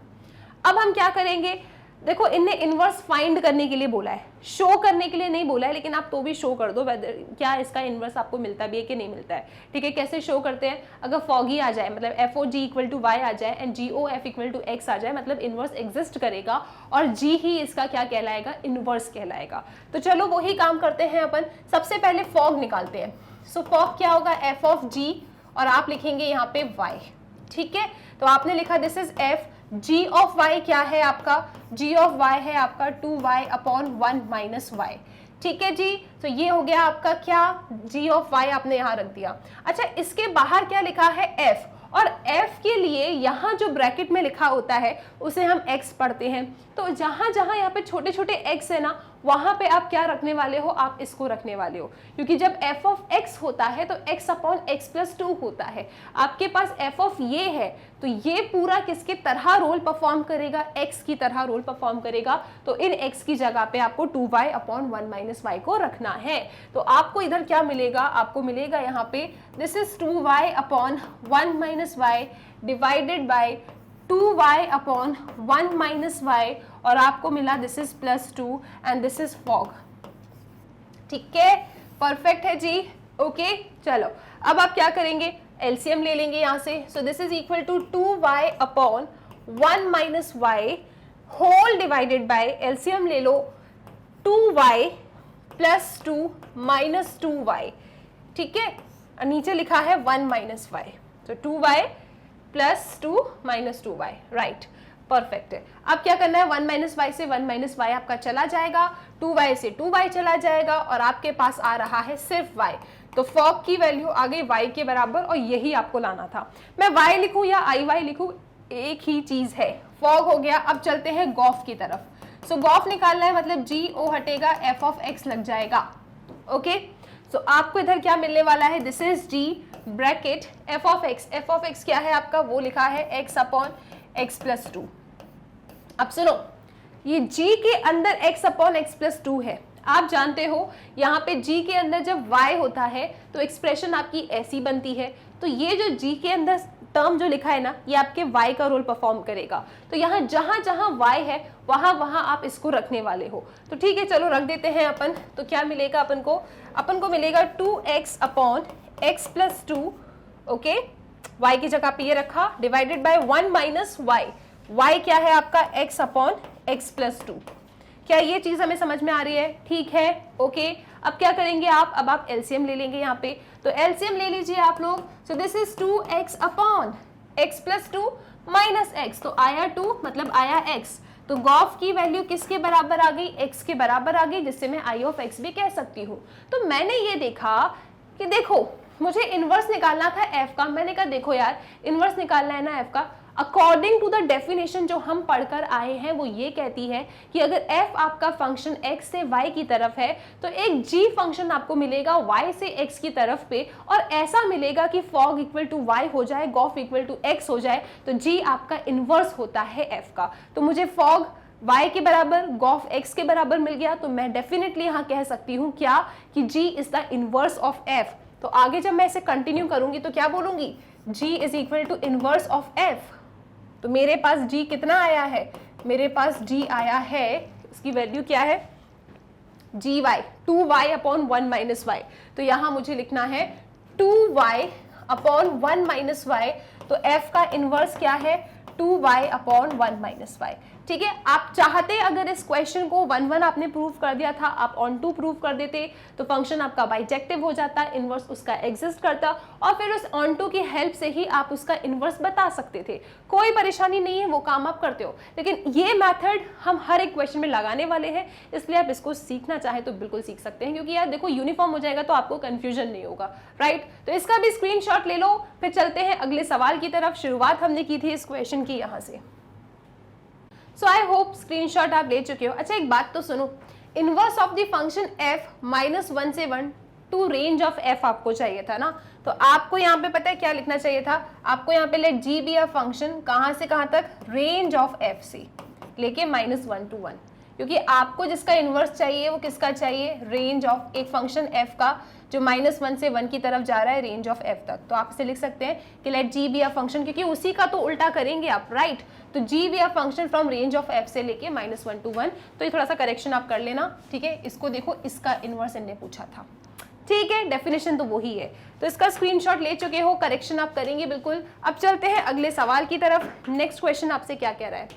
अब हम क्या करेंगे, देखो इनने इनवर्स फाइंड करने के लिए बोला है, शो करने के लिए नहीं बोला है, लेकिन आप तो भी शो कर दो वेदर क्या इसका इनवर्स आपको मिलता भी है कि नहीं मिलता है। ठीक है, कैसे शो करते हैं, अगर फॉगी आ जाए, मतलब F O G equal to Y आ जाए and G O F equal to X आ जाए, मतलब इनवर्स एग्जिस्ट करेगा और जी ही इसका क्या कहलाएगा, इनवर्स कहलाएगा। तो चलो वही काम करते हैं अपन, सबसे पहले फॉग निकालते हैं। सो फॉग क्या होगा, एफ ऑफ जी, और आप लिखेंगे यहाँ पे वाई। ठीक है, तो आपने लिखा this is F, g of y क्या है आपका, g ऑफ y है आपका 2y अपॉन 1 माइनस वाई। ठीक है जी, तो ये हो गया आपका क्या, g ऑफ y आपने यहाँ रख दिया। अच्छा, इसके बाहर क्या लिखा है, f, और f के लिए यहाँ जो ब्रैकेट में लिखा होता है उसे हम x पढ़ते हैं। तो जहाँ जहाँ यहाँ पे छोटे छोटे x है ना, वहाँ पे आप क्या रखने वाले हो, आप इसको रखने वाले हो, क्योंकि जब f ऑफ x होता है तो x अपॉन x प्लस 2 होता है। आपके पास f ऑफ ये है, तो ये पूरा किसके तरह रोल परफॉर्म करेगा, x की तरह रोल परफॉर्म करेगा। तो इन x की जगह पे आपको 2y अपॉन 1 माइनस वाई को रखना है। तो आपको इधर क्या मिलेगा, आपको मिलेगा यहाँ पे this is 2y upon 1 minus Y divided by 2y upon 1 minus Y, और आपको मिला this is plus 2 and this is fog. ठीक है, परफेक्ट है जी। ओके, चलो अब आप क्या करेंगे, एलसीएम ले लेंगे यहाँ से। So this is equal to 2y upon 1 minus Y whole divided by, LCM ले लो, 2y प्लस 2 माइनस 2y। ठीक है, नीचे लिखा है 1 माइनस वाई, तो 2y plus 2 minus 2y, right, perfect है। अब क्या करना है, 1 माइनस वाई से 1 माइनस वाई आपका चला जाएगा, 2y से 2y चला जाएगा और आपके पास आ रहा है सिर्फ y। तो फॉग की वैल्यू आ गई y के बराबर और यही आपको लाना था। मैं y लिखूं या i लिखूं एक ही चीज है, फॉग हो गया। अब चलते हैं गॉफ की तरफ। सो गॉफ निकालना है मतलब g हटेगा f ऑफ x लग जाएगा। ओके, सो आपको इधर क्या मिलने वाला है, this is g bracket f of x क्या है आपका, वो लिखा है x अपॉन x प्लस 2। अब सुनो, ये g के अंदर x अपॉन x प्लस 2 है। आप जानते हो यहाँ पे g के अंदर जब y होता है तो एक्सप्रेशन आपकी ऐसी बनती है। तो ये जो g के अंदर टर्म जो लिखा है ना, ये आपके y का रोल परफॉर्म करेगा। तो यहाँ जहां जहां y है वहां वहां आप इसको रखने वाले हो। तो ठीक है, चलो रख देते हैं अपन। तो क्या मिलेगा अपन को मिलेगा 2x upon x plus 2। Okay, y की जगह पे ये रखा, divided by 1 minus y। y क्या है आपका, x अपॉन x प्लस 2। क्या ये चीज हमें समझ में आ रही है? ठीक है, ओके। अब क्या करेंगे आप, अब आप एलसीएम ले लेंगे यहाँ पे। तो एलसीएम ले लीजिए आप लोग। So this is 2x upon x plus 2 minus x। तो आया 2 मतलब आया x। तो गॉफ की वैल्यू किसके बराबर आ गई, x के बराबर आ गई, जिससे मैं i ऑफ x भी कह सकती हूँ। तो मैंने ये देखा कि देखो मुझे इनवर्स निकालना था f का। मैंने कहा देखो यार, इनवर्स निकालना है ना f का, अकॉर्डिंग टू द डेफिनेशन जो हम पढ़कर आए हैं वो ये कहती है कि अगर f आपका फंक्शन x से y की तरफ है तो एक g फंक्शन आपको मिलेगा y से x की तरफ पे, और ऐसा मिलेगा कि फॉग इक्वल टू y हो जाए, गॉफ इक्वल टू x हो जाए, तो g आपका इनवर्स होता है f का। तो मुझे फॉग y के बराबर, गॉफ x के बराबर मिल गया। तो मैं डेफिनेटली यहाँ कह सकती हूँ क्या, कि g is the inverse of f। तो आगे जब मैं इसे कंटिन्यू करूंगी तो क्या बोलूंगी, g is equal to inverse of f। तो मेरे पास g कितना आया है, मेरे पास g आया है, इसकी वैल्यू क्या है, gy 2y upon 1 minus y। तो यहाँ मुझे लिखना है 2y अपॉन 1 माइनस y। तो f का इनवर्स क्या है, 2y अपॉन 1 माइनस y। ठीक है, आप चाहते अगर इस क्वेश्चन को 1-1 आपने प्रूव कर दिया था, आप ऑन टू प्रूव कर देते तो फंक्शन आपका बाइजेक्टिव हो जाता, इनवर्स उसका एग्जिस्ट करता, और फिर उस ऑन टू की हेल्प से ही आप उसका इनवर्स बता सकते थे। कोई परेशानी नहीं है, वो काम आप करते हो। लेकिन ये मेथड हम हर एक क्वेश्चन में लगाने वाले हैं, इसलिए आप इसको सीखना चाहे तो बिल्कुल सीख सकते हैं, क्योंकि यार देखो यूनिफॉर्म हो जाएगा तो आपको कंफ्यूजन नहीं होगा, राइट। तो इसका भी स्क्रीनशॉट ले लो। फिर चलते हैं अगले सवाल की तरफ। शुरुआत हमने की थी इस क्वेश्चन की यहाँ से। सो आई होप स्क्रीनशॉट आप ले चुके हो। अच्छा एक बात तो सुनो, inverse of the function f -1 से 1 टू रेंज ऑफ f आपको चाहिए था ना। तो आपको यहाँ पे पता है क्या लिखना चाहिए था, आपको यहाँ पे let g be a function कहाँ से कहाँ तक, रेंज ऑफ f से लेके -1 to 1, क्योंकि आपको जिसका इनवर्स चाहिए वो किसका चाहिए, रेंज ऑफ एक फंक्शन f का जो -1 से 1 की तरफ जा रहा है, रेंज ऑफ f तक। तो आप इसे लिख सकते हैं कि let g be a function, क्योंकि उसी का तो उल्टा करेंगे आप, राइट। तो g be a function from range of f से लेके -1 to 1। तो ये थोड़ा सा करेक्शन आप कर लेना, ठीक है। इसको देखो, इसका इनवर्स इनने पूछा था, ठीक है, डेफिनेशन तो वही है। तो इसका स्क्रीनशॉट ले चुके हो, करेक्शन आप करेंगे बिल्कुल। अब चलते हैं अगले सवाल की तरफ। नेक्स्ट क्वेश्चन आपसे क्या कह रहा है,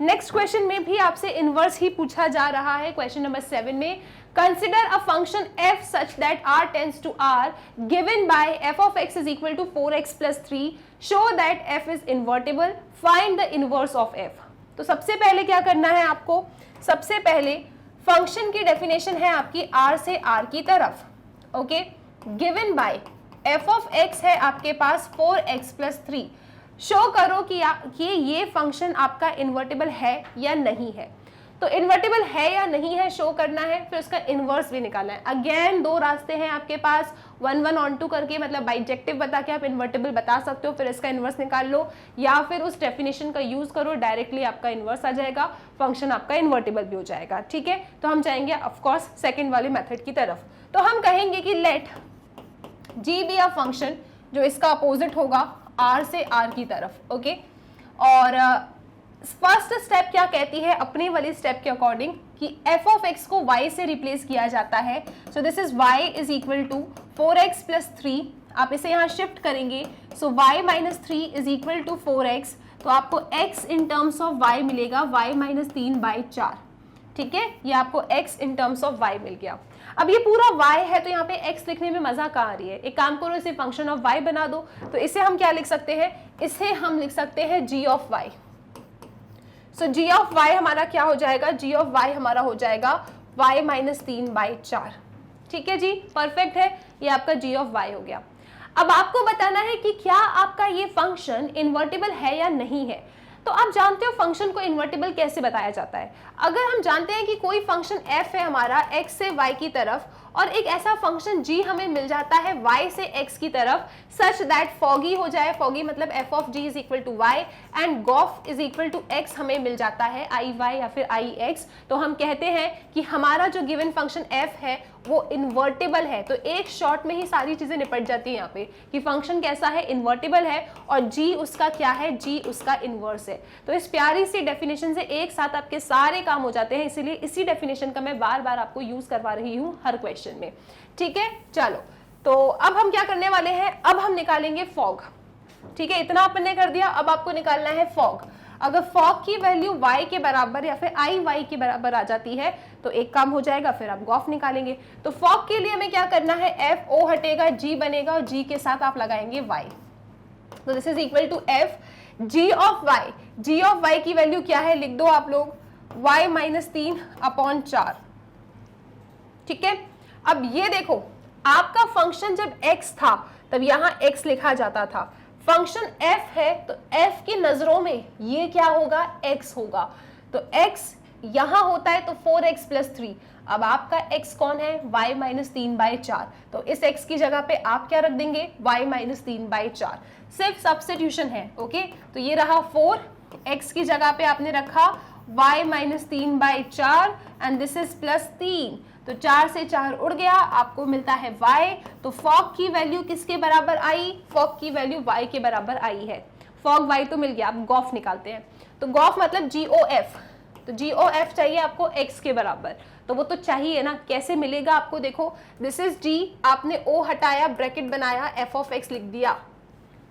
नेक्स्ट क्वेश्चन में भी आपसे इनवर्स ही पूछा जा रहा है। क्वेश्चन नंबर 7 में, consider a function f such that r tends to r given by f of x is equal to 4x plus 3, show that f is invertible, find the inverse of f। तो सबसे पहले क्या करना है आपको, सबसे पहले फंक्शन की डेफिनेशन है आपकी r से r की तरफ, okay. Given by f of x है आपके पास 4x plus 3, शो करो कि ये फंक्शन आपका इन्वर्टिबल है या नहीं है। तो इन्वर्टिबल है या नहीं है शो करना है, फिर उसका इनवर्स भी निकालना है। अगेन दो रास्ते हैं आपके पास, 1-1 ऑन टू करके, मतलब बाइजेक्टिव बता के आप इन्वर्टिबल बता सकते हो, फिर इसका इनवर्स निकाल लो, या फिर उस डेफिनेशन का यूज करो, डायरेक्टली आपका इनवर्स आ जाएगा, फंक्शन आपका इन्वर्टिबल भी हो जाएगा, ठीक है। तो हम जाएंगे ऑफकोर्स सेकेंड वाले मेथड की तरफ। तो हम कहेंगे कि let g be a function, जो इसका अपोजिट होगा r से r की तरफ, ओके। और फर्स्ट स्टेप क्या कहती है अपने वाली स्टेप के अकॉर्डिंग, कि f ऑफ x को y से रिप्लेस किया जाता है। So this is y is equal to 4x plus 3, आप इसे यहाँ शिफ्ट करेंगे। So y minus 3 is equal to 4x, तो आपको x in terms of y मिलेगा y माइनस 3/4, ठीक है। ये आपको x in terms of y मिल गया। अब ये पूरा y है तो यहाँ पे x लिखने में मजा कहाँ आ रही है, एक काम करो, इसे फंक्शन ऑफ y बना दो। तो इसे हम क्या लिख सकते हैं, इसे हम लिख सकते हैं g of y। So g of y हमारा क्या हो जाएगा, g ऑफ y हमारा हो जाएगा y माइनस 3/4। ठीक है जी, परफेक्ट है, ये आपका g ऑफ y हो गया। अब आपको बताना है कि क्या आपका ये फंक्शन इन्वर्टिबल है या नहीं है। तो आप जानते हो फंक्शन को इन्वर्टिबल कैसे बताया जाता है। अगर हम जानते हैं कि कोई फंक्शन f है हमारा x से y की तरफ, और एक ऐसा फंक्शन g हमें मिल जाता है y से x की तरफ, सच दैट फॉगी हो जाए, फॉगी मतलब f of g is equal to y and gof is equal to x हमें मिल जाता है i y या फिर i x, तो हम कहते हैं कि हमारा जो गिवन फंक्शन f है वो इन्वर्टिबल है। तो एक शॉर्ट में ही सारी चीजें निपट जाती हैं यहाँ पे कि फंक्शन कैसा है, इन्वर्टिबल है, और g उसका क्या है, g उसका इन्वर्स है। तो इस प्यारी सी डेफिनेशन से एक साथ आपके सारे काम हो जाते हैं, इसीलिए इसी डेफिनेशन का मैं बार बार आपको यूज करवा रही हूँ हर क्वेश्चन में। ठीक है, चलो तो अब हम क्या करने वाले हैं, अब हम निकालेंगे फॉग। ठीक है, इतना अपन ने कर दिया, अब आपको निकालना है फॉग। अगर फॉग की वैल्यू y के बराबर या फिर i y के बराबर आ जाती है तो एक काम हो जाएगा, फिर आप गॉफ निकालेंगे। तो फॉग के लिए हमें क्या करना है, f o हटेगा, g बनेगा, और g के साथ आप लगाएंगे y। तो this is equal to f g of y। g of y की वैल्यू क्या है, लिख दो आप लोग, y माइनस 3/4। ठीक है, अब ये देखो, आपका फंक्शन जब x था तब यहाँ x लिखा जाता था, फंक्शन f है तो f की नजरों में ये क्या होगा, x होगा। तो x यहां होता है तो 4x प्लस 3। अब आपका x कौन है, y माइनस 3/4। तो इस x की जगह पे आप क्या रख देंगे, y माइनस 3/4। सिर्फ सब्स्टिट्यूशन है। ओके, तो ये रहा 4, x की जगह पे आपने रखा y minus 3/4 and this is plus 3। तो 4 से 4 उड़ गया, आपको मिलता है y। तो फॉग की वैल्यू किसके बराबर आई, फॉग की वैल्यू y के बराबर आई है। फॉग y तो मिल गया, अब गॉफ निकालते हैं। तो गॉफ मतलब GOF, तो GOF चाहिए आपको x के बराबर, तो वो तो चाहिए ना, कैसे मिलेगा आपको, देखो दिस इज g, आपने o हटाया, ब्रैकेट बनाया, f ऑफ x लिख दिया।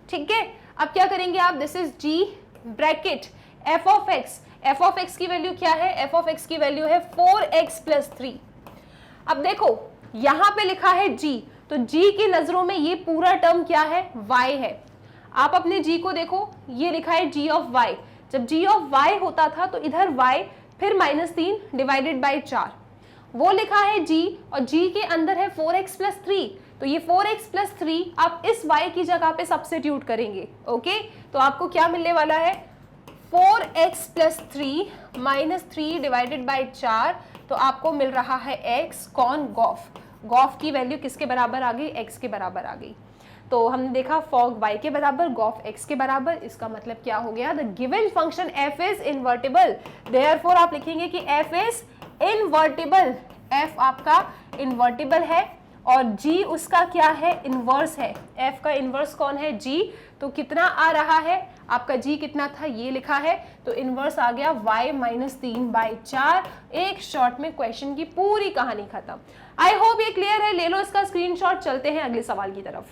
ठीक है, अब क्या करेंगे आप, this is g bracket f of x। f of x की वैल्यू क्या है, f ऑफ x की वैल्यू है 4x प्लस 3। अब देखो यहां पे लिखा है g, तो g की नजरों में ये पूरा टर्म क्या है, y है। आप अपने g को देखो, ये लिखा है g ऑफ y। जब g ऑफ y होता था तो इधर y फिर -3 डिवाइडेड बाय 4, वो लिखा है g, और g के अंदर है 4x प्लस 3। तो ये 4x प्लस 3 आप इस y की जगह पे सब्स्टिट्यूट करेंगे। ओके, तो आपको क्या मिलने वाला है, 4x plus 3 minus 3 divided bye 4, तो आपको मिल रहा है x, कौन, गॉफ। गॉफ की वैल्यू किसके बराबर आ गई, x के बराबर आ गई। तो हमने देखा फॉग y के बराबर, गॉफ x के बराबर। इसका मतलब क्या हो गया, the given function f is invertible. Therefore आप लिखेंगे कि f इज इन्वर्टिबल, f आपका इन्वर्टिबल है, और g उसका क्या है, इन्वर्स है। f का इन्वर्स कौन है, g। तो कितना आ रहा है आपका, g कितना था, ये लिखा है, तो इन्वर्स आ गया y माइनस 3/4। एक शॉर्ट में क्वेश्चन की पूरी कहानी खत्म। आई होप ये क्लियर है, ले लो इसका स्क्रीनशॉट, चलते हैं अगले सवाल की तरफ।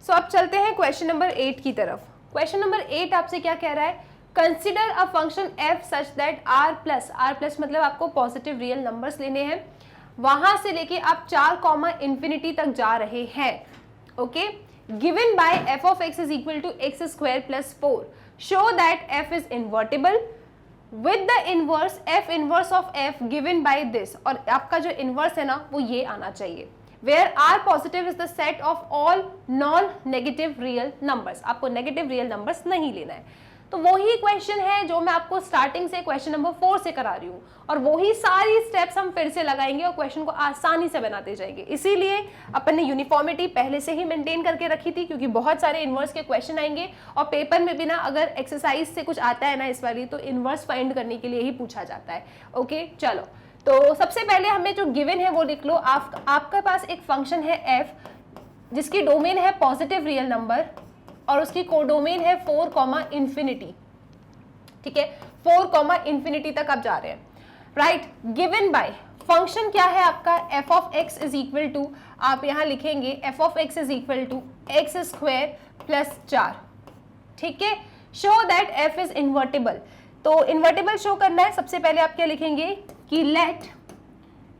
सो अब चलते हैं क्वेश्चन नंबर 8 की तरफ। क्वेश्चन नंबर 8 आपसे क्या कह रहा है, consider a function f such that r plus मतलब आपको पॉजिटिव रियल नंबर्स लेने हैं, वहां से लेके आप 4, इंफिनिटी तक जा रहे हैं। Okay, given by f of x is equal to x square plus 4, show that f is invertible with the inverse f inverse of f given by this. और आपका जो इनवर्स है ना वो ये आना चाहिए, where r positive is the set of all non negative real numbers. आपको नेगेटिव रियल नंबर्स नहीं लेना है। तो वही क्वेश्चन है जो मैं आपको स्टार्टिंग से क्वेश्चन नंबर 4 से करा रही हूँ, और वही सारी स्टेप्स हम फिर से लगाएंगे और क्वेश्चन को आसानी से बनाते जाएंगे। इसीलिए अपन ने यूनिफॉर्मिटी पहले से ही मेंटेन करके रखी थी, क्योंकि बहुत सारे इनवर्स के क्वेश्चन आएंगे, और पेपर में भी ना अगर एक्सरसाइज से कुछ आता है ना इस वाली, तो इनवर्स फाइंड करने के लिए ही पूछा जाता है। ओके, चलो तो सबसे पहले हमें जो गिवन है वो लिख लो। आपके पास एक फंक्शन है f, जिसकी डोमेन है पॉजिटिव रियल नंबर, और उसकी कोडोमेन है 4, इंफिनिटी। ठीक है, 4, इंफिनिटी तक आप जा रहे हैं, राइट। गिवन बाय फंक्शन क्या है आपका, f of x is equal to, आप यहां लिखेंगे f of x is equal to x square plus 4। ठीक है, show that f is invertible. तो इन्वर्टिबल शो करना है, सबसे पहले आप क्या लिखेंगे कि let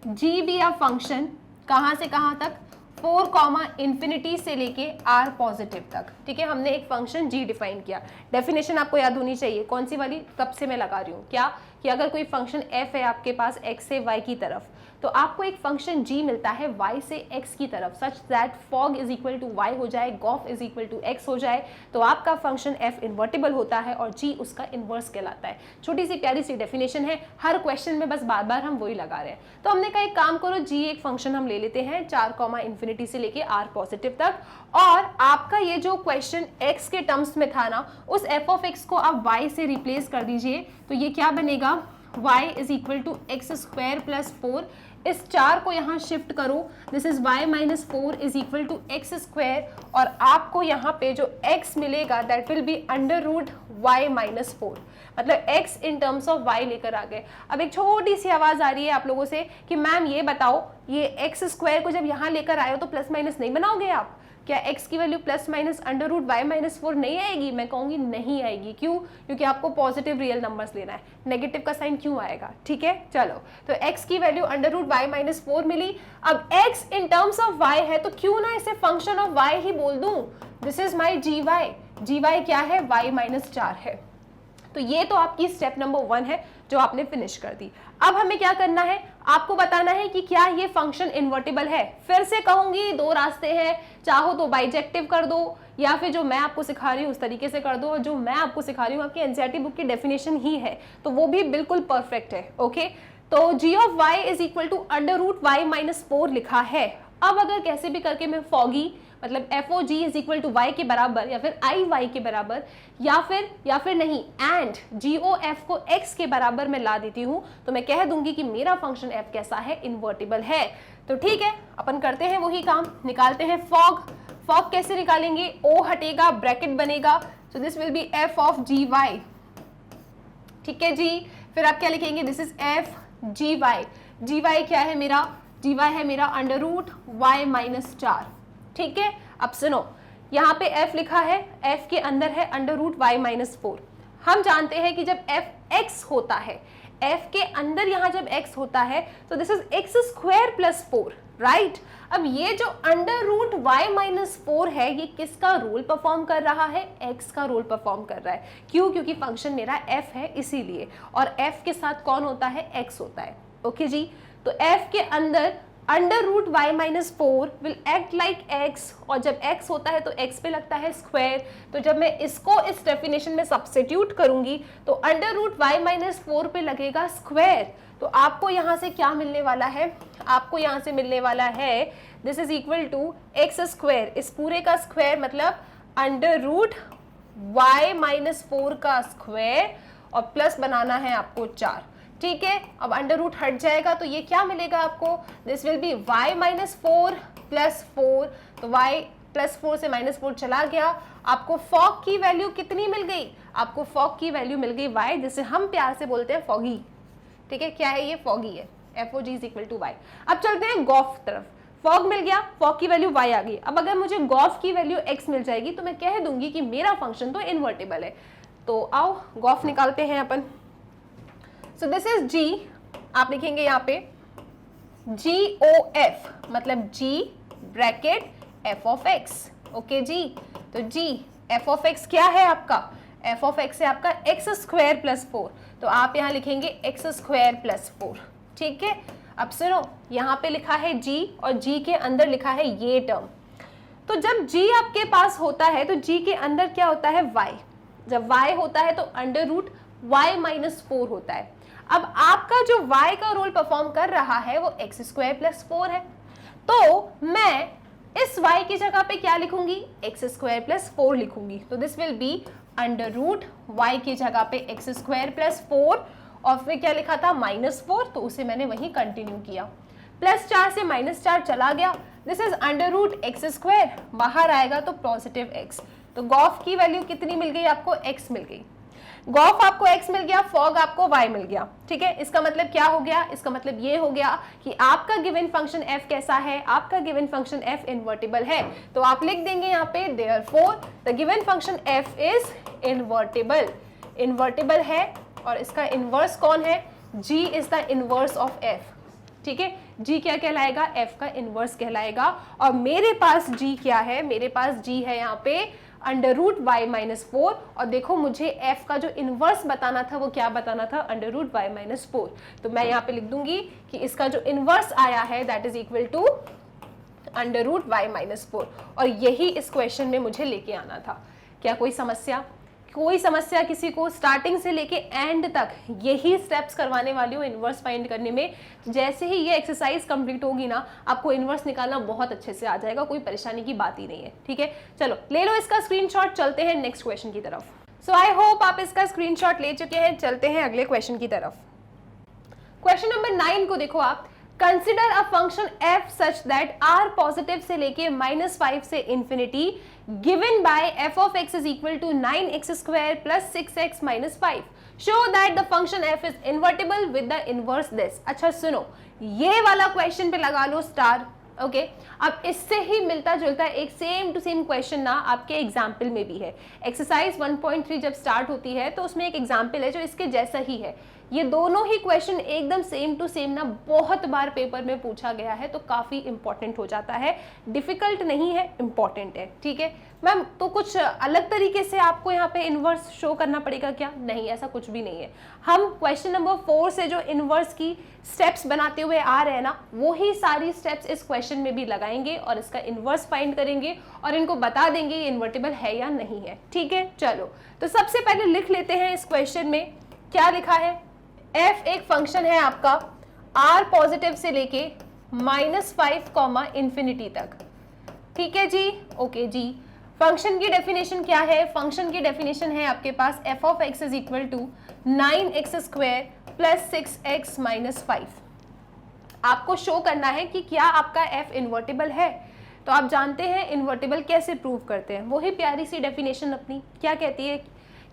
g be a function, कहां से कहां तक, 4, से लेके r पॉजिटिव तक। ठीक है, हमने एक फंक्शन g डिफाइन किया। डेफिनेशन आपको याद होनी चाहिए, कौन सी वाली, कब से मैं लगा रही हूँ, क्या कि अगर कोई फंक्शन f है आपके पास x से y की तरफ, तो आपको एक फंक्शन g मिलता है y से x की तरफ, such that fog is equal to y हो जाए, गोफ इज इक्वल टू x हो जाए, तो आपका फंक्शन f इन्वर्टिबल होता है और g उसका इन्वर्स कहलाता है। छोटी सी प्यारी सी डेफिनेशन है, हर क्वेश्चन में बस बार बार हम वही लगा रहे हैं। तो हमने कहा एक काम करो, g एक फंक्शन हम ले लेते हैं 4, से लेके r पॉजिटिव तक, और आपका ये जो क्वेश्चन x के टर्म्स में था ना, उस f ऑफ x को आप y से रिप्लेस कर दीजिए, तो ये क्या बनेगा, y is equal to x square plus 4। इस 4 को यहाँ शिफ्ट करो, this is y minus 4 is equal to x square, और आपको यहाँ पे जो x मिलेगा that will be under root y minus 4, मतलब x in terms of y लेकर आ गए। अब एक छोटी सी आवाज आ रही है आप लोगों से कि मैम ये बताओ, ये एक्स स्क्वायर को जब यहाँ लेकर आए हो तो प्लस माइनस नहीं बनाओगे आप, क्या x की value plus minus under root y minus 4 नहीं आएगी? मैं कहूंगी नहीं आएगी। क्यों? क्योंकि आपको पॉजिटिव रियल नंबर्स लेना है, नेगेटिव का साइन क्यों आएगा? ठीक है, चलो, तो x की value under root y minus 4 मिली। अब x in terms of y है, तो क्यों ना इसे फंक्शन ऑफ y ही बोल दूं, दिस इज माई gy क्या है, y माइनस 4 है। तो ये तो आपकी स्टेप नंबर 1 है जो आपने फिनिश कर दी। अब हमें क्या करना है, आपको बताना है कि क्या ये फंक्शन इन्वर्टिबल है। फिर से कहूंगी 2 रास्ते हैं, चाहो तो बाइजेक्टिव कर दो, या फिर जो मैं आपको सिखा रही हूँ उस तरीके से कर दो, और जो मैं आपको सिखा रही हूँ आपकी एनसीईआरटी बुक की डेफिनेशन ही है, तो वो भी बिल्कुल परफेक्ट है। ओके, तो g of y is equal to under root y minus 4 लिखा है। अब अगर कैसे भी करके मैं फॉगी, मतलब F O g is equal to y के बराबर, या फिर आई वाई के बराबर, या फिर नहीं, एंड जी ओ एफ को एक्स के बराबर मैं ला देती हूँ, तो मैं कह दूंगी कि मेरा फंक्शन एफ कैसा है, इन्वर्टिबल है। तो ठीक है, अपन करते हैं वही काम, निकालते हैं फॉग कैसे निकालेंगे, ओ हटेगा, ब्रैकेट बनेगा, so this will be f of g y. ठीक है जी, फिर आप क्या लिखेंगे, this is f g y क्या है मेरा, जी वाई है मेरा अंडर रूट वाई माइनस 4। ठीक है, अब सुनो, यहाँ पे f लिखा है, f के अंदर है अंडर रूट y माइनस 4। हम जानते हैं कि जब f x होता है, f के अंदर यहाँ जब x होता है, तो this is x square plus 4, right. अब ये जो अंडर रूट y माइनस 4 है, ये किसका रोल परफॉर्म कर रहा है, x का रोल परफॉर्म कर रहा है। क्यों? क्योंकि फंक्शन मेरा f है इसीलिए, और f के साथ कौन होता है, x होता है। ओके जी, तो f के अंदर under root y minus 4 will act like x, और जब x होता है तो x पे लगता है स्क्वायर, तो जब मैं इसको इस डेफिनेशन में सब्स्टिट्यूट करूंगी तो अंडर रूट वाई माइनस 4 पे लगेगा स्क्वायर। तो आपको यहाँ से क्या मिलने वाला है, आपको यहाँ से मिलने वाला है this is equal to x square, इस पूरे का स्क्वायर मतलब अंडर रूट वाई माइनस 4 का स्क्वायर, और प्लस बनाना है आपको 4। ठीक है, अब अंडर रूट हट जाएगा तो ये क्या मिलेगा आपको, this will B y minus 4 plus 4, तो y प्लस 4 से माइनस 4 चला गया। आपको फॉग की वैल्यू कितनी मिल गई, आपको फॉग की वैल्यू मिल गई y, जिसे हम प्यार से बोलते हैं फॉगी। ठीक है, क्या है ये, फॉगी है, f O g is equal to y. अब चलते हैं गॉफ तरफ, फॉग मिल गया, फॉग की वैल्यू y आ गई। अब अगर मुझे गॉफ की वैल्यू x मिल जाएगी तो मैं कह दूंगी कि मेरा फंक्शन तो इन्वर्टिबल है। तो आओ गॉफ निकालते हैं अपन। सो दिस इज g, आप लिखेंगे यहाँ पे जी ओ एफ, मतलब g bracket f of x। Okay ji, तो g f ऑफ x क्या है आपका, f ऑफ x है आपका x स्क्वायर प्लस 4, तो आप यहाँ लिखेंगे x स्क्वायर प्लस 4। ठीक है, अब सुनो, यहाँ पे लिखा है g और g के अंदर लिखा है ये टर्म। तो जब g आपके पास होता है तो g के अंदर क्या होता है, y। जब y होता है तो अंडर रूट y माइनस 4 होता है। अब आपका जो y का रोल परफॉर्म कर रहा है वो एक्स स्क्वायर प्लस 4 है, तो मैं इस y की जगह पे क्या लिखूंगी, एक्स स्क्वायर प्लस 4 लिखूंगी। तो this will be under root y की जगह पे एक्स स्क्वायर प्लस 4, और फिर क्या लिखा था, माइनस 4, तो उसे मैंने वहीं कंटिन्यू किया। प्लस 4 से माइनस 4 चला गया, this is under root x square, बाहर आएगा तो पॉजिटिव x। तो गॉफ की वैल्यू कितनी मिल गई आपको, x मिल गई। गॉफ आपको x मिल गया, फॉग आपको y मिल गया। ठीक है, इसका मतलब क्या हो गया, इसका मतलब ये हो गया कि आपका गिवन फंक्शन f कैसा है, आपका गिवन फंक्शन f इन्वर्टिबल है। तो आप लिख देंगे यहाँ पे therefore the given function f is invertible, invertible है, और इसका इनवर्स कौन है, g is the inverse of f। ठीक है, g क्या कहलाएगा, f का इनवर्स कहलाएगा। और मेरे पास g क्या है, मेरे पास g है यहाँ पे अंडर रूट वाई माइनस 4, और देखो मुझे f का जो इनवर्स बताना था वो क्या बताना था, अंडर रूट वाई माइनस 4। तो मैं यहाँ पे लिख दूंगी कि इसका जो इनवर्स आया है that is equal to under root y minus 4, और यही इस क्वेश्चन में मुझे लेके आना था। क्या कोई समस्या, कोई समस्या किसी को? स्टार्टिंग से लेके एंड तक यही स्टेप्स करवाने वाली हूँ इनवर्स फाइंड करने में। जैसे ही ये एक्सरसाइज कंप्लीट होगी ना, आपको इनवर्स निकालना बहुत अच्छे से आ जाएगा, कोई परेशानी की बात ही नहीं है। ठीक है, चलो ले लो इसका स्क्रीनशॉट, चलते हैं नेक्स्ट क्वेश्चन की तरफ। सो आई होप आप इसका स्क्रीनशॉट ले चुके हैं, चलते हैं अगले क्वेश्चन की तरफ। क्वेश्चन नंबर 9 को देखो आप, consider a function f such that r positive से लेके -5 से infinity given by f of x is equal to 9x square plus 6x minus 5। Show that the function f is invertible with the inverse this. अच्छा सुनो, ये वाला question पे लगा लो star. Okay, अब इससे ही मिलता जुलता एक सेम टू सेम क्वेश्चन ना आपके एग्जाम्पल में भी है। एक्सरसाइज 1.3 जब स्टार्ट होती है तो उसमें एक एग्जाम्पल है जो इसके जैसा ही है। ये दोनों ही क्वेश्चन एकदम सेम टू सेम ना बहुत बार पेपर में पूछा गया है, तो काफी इंपॉर्टेंट हो जाता है। डिफिकल्ट नहीं है, इंपॉर्टेंट है। ठीक है मैम, तो कुछ अलग तरीके से आपको यहाँ पे इनवर्स शो करना पड़ेगा क्या? नहीं, ऐसा कुछ भी नहीं है। हम क्वेश्चन नंबर 4 से जो इनवर्स की स्टेप्स बनाते हुए आ रहे हैं ना, वो ही सारी स्टेप्स इस क्वेश्चन में भी लगाएंगे और इसका इनवर्स फाइंड करेंगे और इनको बता देंगे ये इन्वर्टिबल है या नहीं है। ठीक है, चलो तो सबसे पहले लिख लेते हैं इस क्वेश्चन में क्या लिखा है। f एक फंक्शन है आपका r पॉजिटिव से लेके -5 इंफिनिटी तक। ठीक है जी, ओके जी। फंक्शन की डेफिनेशन क्या है? फंक्शन की डेफिनेशन है आपके पास f of x is equal to 9x square plus 6x minus 5। आपको शो करना है कि क्या आपका f इन्वर्टिबल है। तो आप जानते हैं इन्वर्टिबल कैसे प्रूव करते हैं, वही प्यारी सी डेफिनेशन अपनी क्या कहती है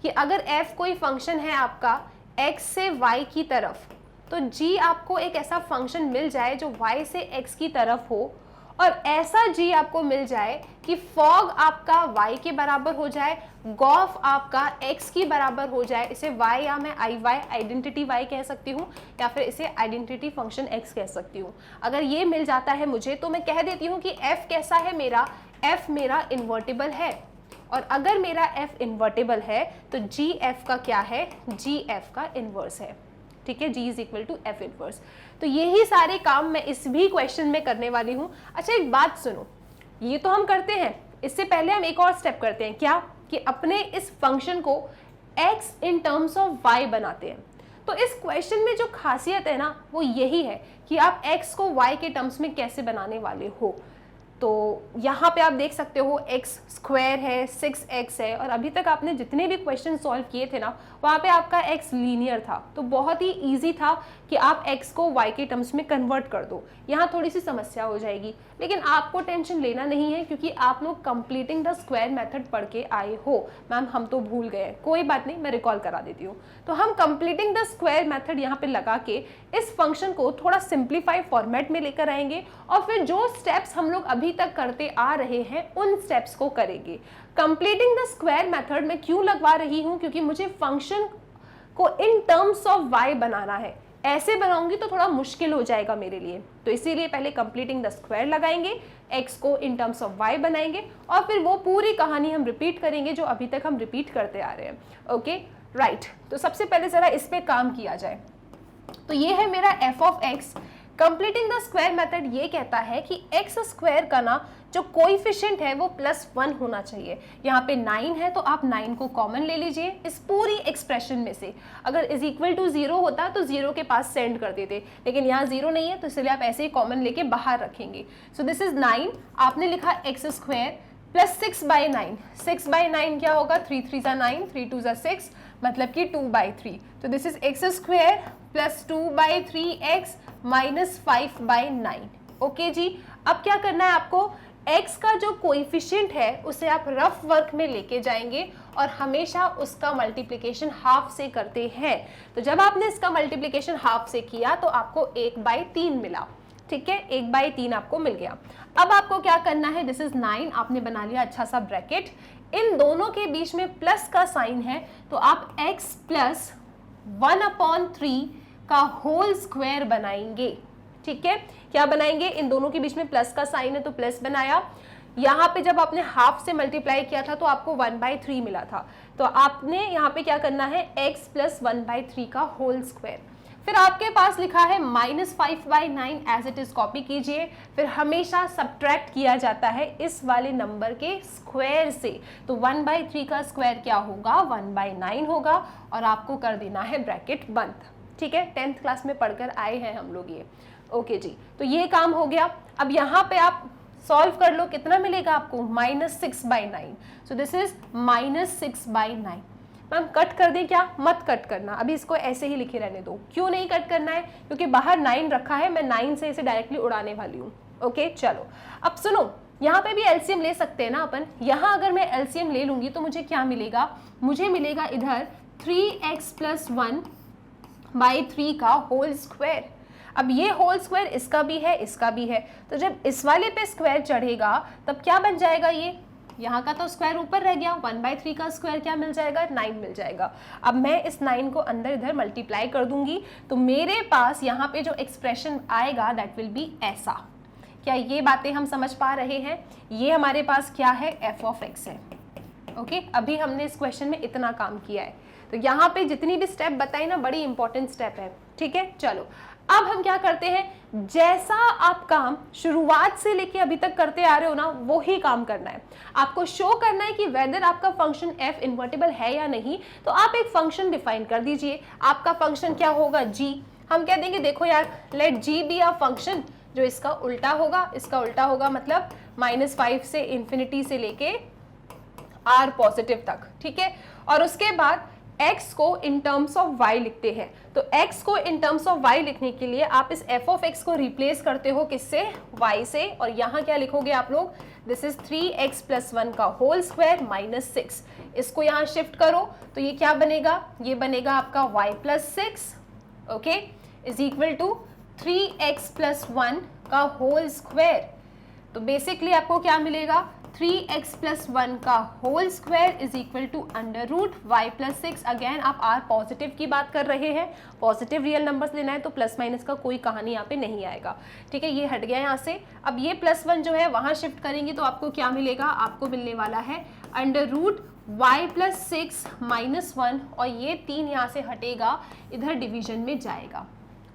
कि अगर f कोई फंक्शन है आपका x से y की तरफ, तो g आपको एक ऐसा फंक्शन मिल जाए जो y से x की तरफ हो, और ऐसा g आपको मिल जाए कि फॉग आपका y के बराबर हो जाए, गॉफ आपका x की बराबर हो जाए। इसे y या मैं y आइडेंटिटी y कह सकती हूँ, या फिर इसे आइडेंटिटी फंक्शन x कह सकती हूँ। अगर ये मिल जाता है मुझे, तो मैं कह देती हूँ कि f कैसा है मेरा, f मेरा इन्वर्टिबल है। और अगर मेरा f इन्वर्टिबल है तो g f का क्या है, g f का इनवर्स है। ठीक है, g is equal to f inverse. तो यही सारे काम मैं इस भी क्वेश्चन में करने वाली हूँ। अच्छा एक बात सुनो, ये तो हम करते हैं, इससे पहले हम एक और स्टेप करते हैं। क्या कि अपने इस फंक्शन को x in terms of y बनाते हैं। तो इस क्वेश्चन में जो खासियत है ना, वो यही है कि आप x को y के टर्म्स में कैसे बनाने वाले हो। तो यहाँ पे आप देख सकते हो x स्क्वायर है, 6x है, और अभी तक आपने जितने भी क्वेश्चन सॉल्व किए थे ना, वहाँ पे आपका x लीनियर था, तो बहुत ही इजी था कि आप x को y के टर्म्स में कन्वर्ट कर दो। यहाँ थोड़ी सी समस्या हो जाएगी, लेकिन आपको टेंशन लेना नहीं है क्योंकि आप लोग कंप्लीटिंग द स्क्वायर मेथड पढ़ के आए हो। मैम हम तो भूल गए, कोई बात नहीं, मैं रिकॉल करा देती हूँ। तो हम कंप्लीटिंग द स्क्वायर मेथड यहाँ पे लगा के इस फंक्शन को थोड़ा सिंप्लीफाइड फॉर्मेट में लेकर आएंगे, और फिर जो स्टेप्स हम लोग अभी तक करते आ रहे हैं उन स्टेप्स को करेंगे। कंप्लीटिंग द स्क्वायर मेथड में क्यों लगवा रही हूँ, क्योंकि मुझे फंक्शन को इन टर्म्स ऑफ y बनाना है। ऐसे बनाऊंगी तो थोड़ा मुश्किल हो जाएगा मेरे लिए, तो इसीलिए पहले कंप्लीटिंग द स्क्वायर लगाएंगे, x को इन टर्म्स ऑफ y बनाएंगे, और फिर वो पूरी कहानी हम रिपीट करेंगे जो अभी तक हम रिपीट करते आ रहे हैं। ओके राइट, तो सबसे पहले जरा इस पे काम किया जाए। तो ये है मेरा f of x। Completing the square method ये कहता है कि x स्क्वायर का ना जो कोएफिशिएंट है वो +1 होना चाहिए। यहाँ पे 9 है तो आप 9 को कॉमन ले लीजिए इस पूरी एक्सप्रेशन में से। अगर इज इक्वल टू 0 होता तो 0 के पास सेंड कर देते, लेकिन यहाँ 0 नहीं है तो इसलिए आप ऐसे ही कॉमन लेके बाहर रखेंगे। सो दिस इज 9, आपने लिखा x स्क्वायर प्लस 6/9। 6/9 क्या होगा, 3 3 ज़ा 9, 3 2 ज़ा 6, मतलब कि 2/3। तो this is x square plus 2/3x minus 5/9। Okay ji, अब क्या करना है आपको, x का जो कोएफिशिएंट है उसे आप रफ वर्क में लेके जाएंगे और हमेशा उसका मल्टीप्लिकेशन हाफ से करते हैं। तो जब आपने इसका मल्टीप्लिकेशन हाफ से किया तो आपको 1/3 मिला। ठीक है, 1/3 आपको मिल गया। अब आपको क्या करना है, दिस इज 9, आपने बना लिया अच्छा सा ब्रैकेट, इन दोनों के बीच में प्लस का साइन है, तो आप x प्लस 1/3 का होल स्क्वायर बनाएंगे। ठीक है, क्या बनाएंगे, इन दोनों के बीच में प्लस का साइन है तो प्लस बनाया। यहाँ पे जब आपने हाफ से मल्टीप्लाई किया था तो आपको 1/3 मिला था, तो आपने यहाँ पे क्या करना है, x प्लस 1/3 का होल स्क्वायर। फिर आपके पास लिखा है -5/9 एज इट इज, कॉपी कीजिए। फिर हमेशा सब्ट्रैक्ट किया जाता है इस वाले नंबर के स्क्वायर से, तो 1/3 का स्क्वायर क्या होगा, 1/9 होगा, और आपको कर देना है ब्रैकेट बंद। ठीक है, 10th क्लास में पढ़कर आए हैं हम लोग ये। ओके जी, तो ये काम हो गया। अब यहाँ पे आप सॉल्व कर लो, कितना मिलेगा आपको, -6/9। सो दिस इज -6/9। मैम कट कर दें क्या, मत कट करना, अभी इसको ऐसे ही लिखे रहने दो। क्यों नहीं कट करना है, क्योंकि बाहर 9 रखा है, मैं 9 से इसे डायरेक्टली उड़ाने वाली हूँ। ओके चलो, अब सुनो, यहाँ पे भी एलसीएम ले सकते हैं ना अपन। यहाँ अगर मैं एलसीएम ले लूंगी तो मुझे क्या मिलेगा, मुझे मिलेगा इधर 3x + 1/3 का होल स्क्वायर। अब ये होल स्क्वायर इसका भी है, इसका भी है, तो जब इस वाले पे स्क्वायर चढ़ेगा तब क्या बन जाएगा, ये यहाँ का तो स्क्वायर ऊपर रह गया, 1/3 का स्क्वायर क्या मिल जाएगा, 9 मिल जाएगा। अब मैं इस 9 को अंदर इधर मल्टीप्लाई कर दूंगी, तो मेरे पास यहाँ पे जो एक्सप्रेशन आएगा दैट विल बी ऐसा। क्या ये बातें हम समझ पा रहे हैं, ये हमारे पास क्या है, f(x) है। ओके, अभी हमने इस क्वेश्चन में इतना काम किया है, तो यहाँ पे जितनी भी स्टेप बताई ना, बड़ी इंपॉर्टेंट स्टेप है। ठीक है, चलो अब हम क्या करते हैं, जैसा आप काम शुरुआत से लेके अभी तक करते आ रहे हो ना, वो ही काम करना है। आपको शो करना है कि वेदर आपका फंक्शन f इन्वर्टिबल है या नहीं, तो आप एक फंक्शन डिफाइन कर दीजिए। आपका फंक्शन क्या होगा, g। हम कह देंगे देखो यार, let g be a function जो इसका उल्टा होगा, इसका उल्टा होगा मतलब -5 से इंफिनिटी से लेके r पॉजिटिव तक। ठीक है, और उसके बाद x को इन टर्म्स ऑफ y लिखते हैं, तो x को इन टर्म्स ऑफ y लिखने के लिए आप इस f(x) को रिप्लेस करते हो किससे, y से, और यहाँ क्या लिखोगे आप लोग, दिस इज 3x + 1 का होल स्क्वायर -6। इसको यहाँ शिफ्ट करो तो ये क्या बनेगा, ये बनेगा आपका y + 6, okay, is equal to 3x + 1 का होल स्क्वायर। तो बेसिकली आपको क्या मिलेगा, 3x + 1 का whole square is equal to √y + 6। Again आप r पॉजिटिव की बात कर रहे हैं, पॉजिटिव रियल नंबर्स लेना है तो प्लस माइनस का कोई कहानी यहाँ पे नहीं आएगा। ठीक है, ये हट गया यहाँ से। अब ये +1 जो है वहाँ शिफ्ट करेंगे तो आपको क्या मिलेगा, आपको मिलने वाला है √y + 6 - 1, और ये 3 यहाँ से हटेगा, इधर डिवीजन में जाएगा।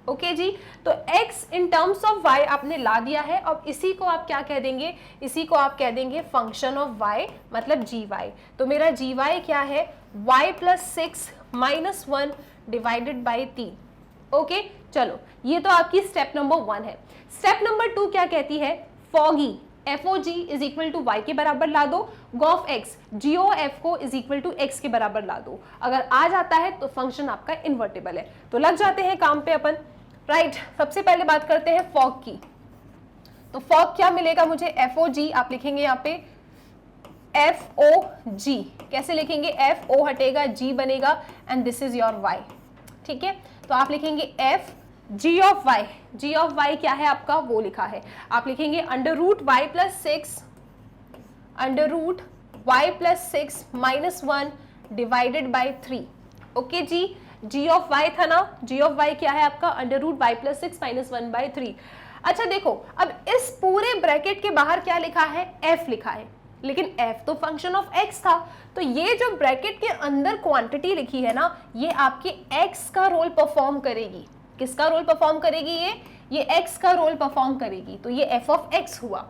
ओके जी, तो x in terms of y आपने ला दिया है। अब इसी को आप क्या कह देंगे, इसी को आप कह देंगे फंक्शन ऑफ y, मतलब gy। तो मेरा gy क्या है, y + 6 - 1 डिवाइडेड बाई 3। ओके चलो, ये तो आपकी स्टेप नंबर 1 है। स्टेप नंबर 2 क्या कहती है, foggy FOG is equal to y के बराबर ला दो, गॉफ x GOF को इज इक्वल टू x के बराबर ला दो। अगर आ जाता है तो फंक्शन आपका इन्वर्टिबल है। तो लग जाते हैं काम पे अपन, राइट। सबसे पहले बात करते हैं फॉग की। तो फॉग क्या मिलेगा मुझे, FOG आप लिखेंगे यहाँ पे FOG, कैसे लिखेंगे, FO हटेगा, G बनेगा, and this is your y। ठीक है, तो आप लिखेंगे f g ऑफ y क्या है आपका, वो लिखा है, आप लिखेंगे √y + 6 -1 डिवाइडेड बाई 3। ओके जी, g ऑफ y था ना, g ऑफ y क्या है आपका, √y + 6 -1/3। अच्छा देखो, अब इस पूरे ब्रैकेट के बाहर क्या लिखा है, f लिखा है, लेकिन f तो फंक्शन ऑफ x था, तो ये जो ब्रैकेट के अंदर क्वांटिटी लिखी है ना, ये आपके x का रोल परफॉर्म करेगी। किसका रोल परफॉर्म करेगी, ये x का रोल परफॉर्म करेगी। तो ये f(x) हुआ।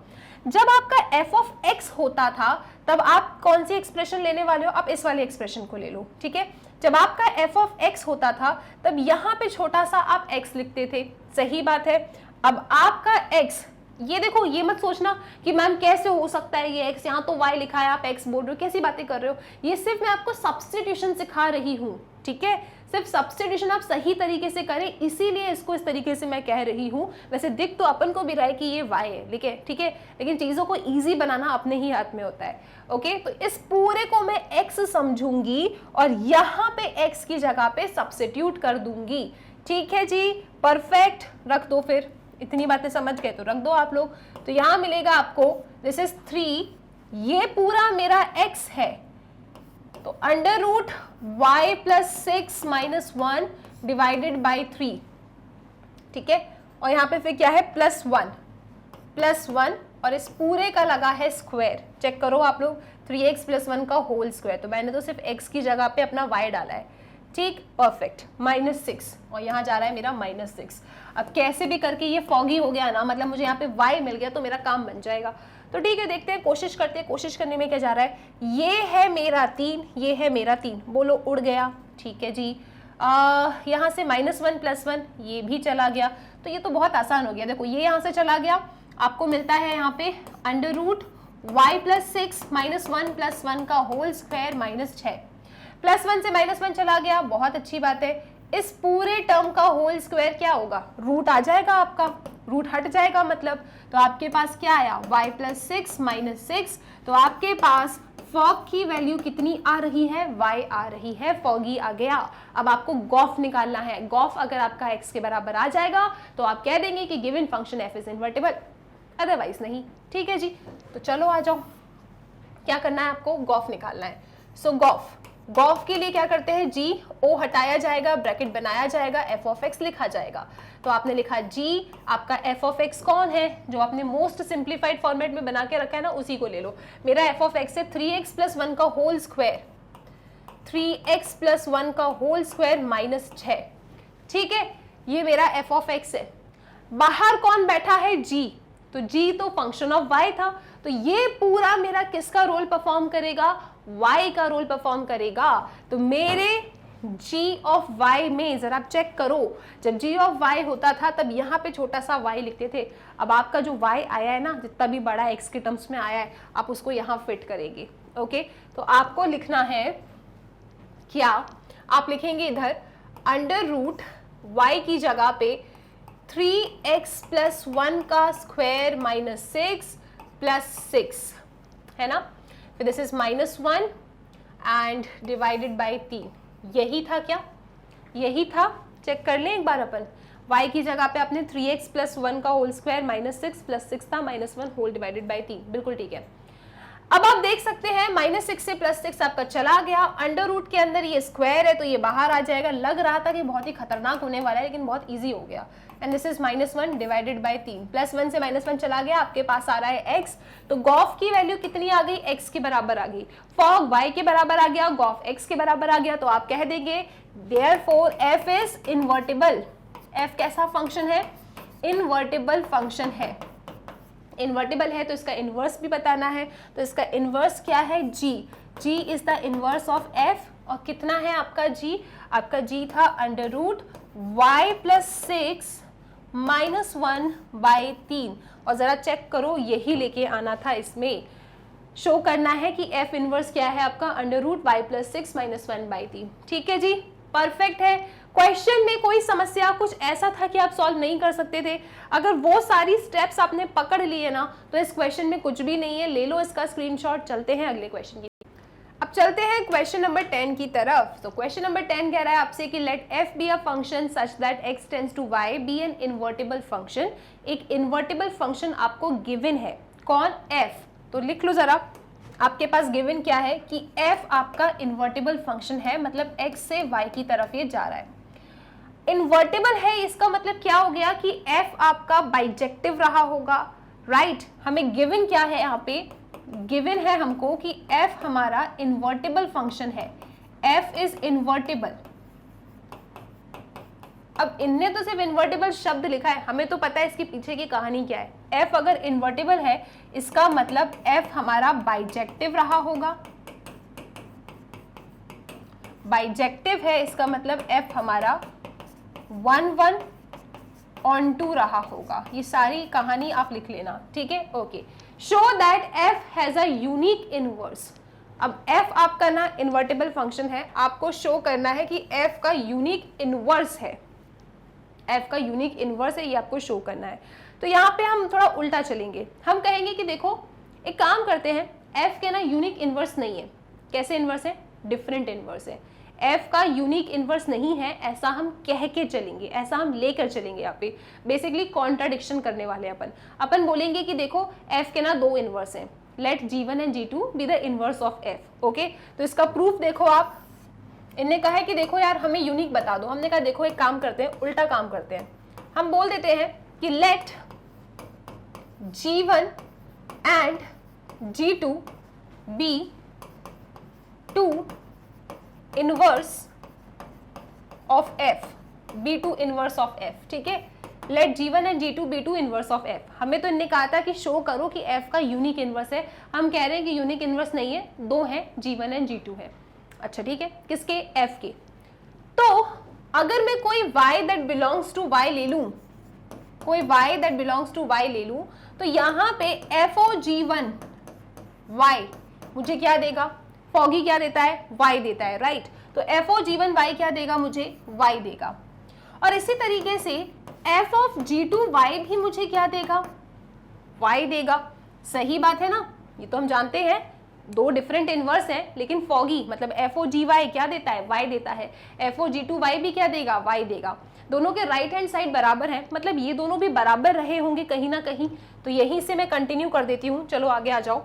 जब आपका f(x) होता था तब आप कौन सी एक्सप्रेशन लेने वाले हो, आप इस वाले एक्सप्रेशन को ले लो। ठीक है, जब आपका f(x) होता था तब यहाँ पे छोटा सा आप x लिखते थे, सही बात है। अब आपका x, ये देखो, ये मत सोचना कि मैम कैसे हो सकता है ये x, यहाँ तो y लिखा है आप x बोल रहे हो, कैसी बातें कर रहे हो। ये सिर्फ मैं आपको सब्स्टिट्यूशन सिखा रही हूँ। ठीक है, सिर्फ सब्स्टिट्यूशन आप सही तरीके से करें, इसीलिए इसको इस तरीके से मैं कह रही हूँ। वैसे दिख तो अपन को भी रहा है कि ये y है, ठीक है, लेकिन चीज़ों को ईजी बनाना अपने ही हाथ में होता है। ओके, तो इस पूरे को मैं x समझूंगी और यहाँ पे x की जगह पे सब्स्टिट्यूट कर दूंगी। ठीक है जी, परफेक्ट, रख दो। फिर इतनी बातें समझ गए तो रख दो आप लोग। तो यहाँ मिलेगा आपको, दिस इज 3, ये पूरा मेरा x है, तो √y + 6 - 1 डिवाइडेड बाई 3। ठीक है, और यहाँ पे फिर क्या है +1 और इस पूरे का लगा है स्क्वायर। चेक करो आप लोग 3x + 1 का होल स्क्वायर, तो मैंने तो सिर्फ x की जगह पे अपना y डाला है, ठीक, परफेक्ट, -6 और यहाँ जा रहा है मेरा -6। अब कैसे भी करके ये फॉगी हो गया ना, मतलब मुझे यहाँ पे y मिल गया तो मेरा काम बन जाएगा। तो ठीक है, देखते हैं, कोशिश करते हैं। कोशिश करने में क्या जा रहा है, ये है मेरा 3, ये है मेरा 3, बोलो उड़ गया, ठीक है जी। यहाँ से -1 + 1 ये भी चला गया, तो ये तो बहुत आसान हो गया। देखो ये यहाँ से चला गया, आपको मिलता है यहाँ पे √y + 6 -1 + 1 का होल स्क्वायर -6। +1 से -1 चला गया, बहुत अच्छी बात है। इस पूरे टर्म का होल स्क्वायर क्या होगा, रूट आ जाएगा, आपका रूट हट जाएगा मतलब, तो आपके पास क्या आया y + 6 -6, तो आपके पास फॉग की वैल्यू कितनी आ रही है, y आ रही है, फॉगी आ गया। अब आपको गॉफ निकालना है। गॉफ अगर आपका x के बराबर आ जाएगा तो आप कह देंगे कि given function f is invertible, otherwise नहीं, ठीक है जी। तो चलो आ जाओ, क्या करना है आपको, गॉफ निकालना है। सो गॉफ के लिए क्या करते हैं, g, o हटाया जाएगा, ब्रैकेट बनाया जाएगा, f ऑफ x लिखा जाएगा। तो आपने लिखा g, आपका f ऑफ x कौन है, जो आपने मोस्ट सिंप्लीफाइड फॉर्मेट में बना के रखा है ना, उसी को ले लो। मेरा f ऑफ x है 3x + 1 का होल स्क्वायर, 3x + 1 का होल स्क्वायर -6, ठीक है, ये मेरा f ऑफ x है। बाहर कौन बैठा है, g, तो g तो फंक्शन ऑफ y था, तो ये पूरा मेरा किसका रोल परफॉर्म करेगा, y का रोल परफॉर्म करेगा। तो मेरे g ऑफ y में जरा आप चेक करो, जब g ऑफ y होता था तब यहाँ पे छोटा सा y लिखते थे। अब आपका जो y आया है ना, जितना भी बड़ा x के टर्म्स में आया है, आप उसको यहाँ फिट करेंगे। ओके, तो आपको लिखना है क्या, आप लिखेंगे इधर √y की जगह पे 3x + 1 का स्क्वायर -6 + 6 है ना, फिर this is -1 and divided by 3। यही था क्या, यही था, चेक कर लें एक बार अपन। y की जगह पे आपने 3x + 1 का होल स्क्वायर -6 + 6 था, -1 होल डिवाइडेड बाय 3, बिल्कुल ठीक है। अब आप देख सकते हैं -6 से +6 आपका चला गया, अंडर रूट के अंदर ये स्क्वायर है तो ये बाहर आ जाएगा। लग रहा था कि बहुत ही खतरनाक होने वाला है, लेकिन बहुत इजी हो गया। And this is -1 divided by 3, +1 से -1 चला गया, आपके पास आ रहा है x। तो गॉफ की वैल्यू कितनी आ गई, x के बराबर आ गई। फॉग y के बराबर आ गया, गॉफ x के बराबर आ गया, तो आप कह देंगे therefore f is invertible. f कैसा फंक्शन है, इन्वर्टेबल फंक्शन है। इन्वर्टेबल है तो इसका इन्वर्स भी बताना है, तो इसका इन्वर्स क्या है, g is the inverse of f। और कितना है आपका g, आपका g था √y + 6 -1/3। और जरा चेक करो, यही लेके आना था, इसमें शो करना है कि f इन्वर्स क्या है आपका √y + 6 -1/3। ठीक है जी, परफेक्ट है। क्वेश्चन में कोई समस्या कुछ ऐसा था कि आप सॉल्व नहीं कर सकते थे, अगर वो सारी स्टेप्स आपने पकड़ लिए ना तो इस क्वेश्चन में कुछ भी नहीं है। ले लो इसका स्क्रीनशॉट, चलते हैं अगले क्वेश्चन की। अब चलते हैं क्वेश्चन नंबर 10 की तरफ। तो क्वेश्चन नंबर 10 कह रहा है आपसे कि let f be a function such that x tends to y be an invertible function. एक इन्वर्टेबल फंक्शन आपको गिवन है, कौन, f। तो लिख लो जरा, आपके पास गिवन क्या है कि f आपका इन्वर्टेबल फंक्शन है, मतलब x से y की तरफ ये जा रहा है। इन्वर्टेबल है इसका मतलब क्या हो गया कि f आपका बाइजेक्टिव रहा होगा, राइट। हमें गिवन क्या है, यहाँ पे गिवन है हमको कि f हमारा इन्वर्टेबल फंक्शन है, f इज इन्वर्टेबल। अब इनने तो सिर्फ इन्वर्टेबल शब्द लिखा है, हमें तो पता है इसके पीछे की कहानी क्या है। f अगर इन्वर्टेबल है इसका मतलब f हमारा बाइजेक्टिव रहा होगा, बाइजेक्टिव है इसका मतलब f हमारा 1 on 2 रहा होगा। ये सारी कहानी आप लिख लेना, ठीक है, okay. Show that f has a unique inverse. अब f आपका ना इन्वर्टेबल फंक्शन है, आपको शो करना है कि f का यूनिक इनवर्स है, f का यूनिक इनवर्स है, ये आपको शो करना है। तो यहाँ पे हम थोड़ा उल्टा चलेंगे, हम कहेंगे कि देखो एक काम करते हैं, f के ना यूनिक इनवर्स नहीं है। कैसे इनवर्स है, डिफरेंट इनवर्स है। f का यूनिक इनवर्स नहीं है ऐसा हम कह के चलेंगे, ऐसा हम लेकर चलेंगे। यहाँ पे बेसिकली कॉन्ट्राडिक्शन करने वाले अपन बोलेंगे कि देखो f के ना 2 इनवर्स हैं, let g1 and g2 be the inverse of f। Okay, तो इसका प्रूफ देखो आप, इनने कहा है कि देखो यार हमें यूनिक बता दो, हमने कहा देखो एक काम करते हैं, उल्टा काम करते हैं। हम बोल देते हैं कि let G1 and G2 be two inverse of F, B2 inverse of F, ठीक है। Let G1 and G2 B2 inverse of F। हमें तो इनने कहा था कि शो करो कि F का यूनिक इनवर्स है, हम कह रहे हैं कि यूनिक इनवर्स नहीं है, दो हैं, G1 एंड G2 है। अच्छा ठीक है, किसके? F के। तो अगर मैं कोई y that belongs to y ले लूं, कोई y that belongs to y ले लूं, तो यहाँ पे FOG1 y मुझे क्या देगा? फॉगी क्या देता है? y देता है, राइट। तो FOG1 y क्या देगा? मुझे y देगा। और इसी तरीके से FOG2y भी मुझे क्या देगा? y देगा। सही बात है ना? ये तो हम जानते हैं, दो डिफरेंट इनवर्स हैं, लेकिन फॉगी मतलब FOGY क्या देता है? y देता है। FOG2y भी क्या देगा? y देगा। दोनों के राइट हैंड साइड बराबर है, मतलब ये दोनों भी बराबर रहे होंगे कहीं ना कहीं, तो यहीं से मैं कंटिन्यू कर देती हूँ। चलो आगे आ जाओ।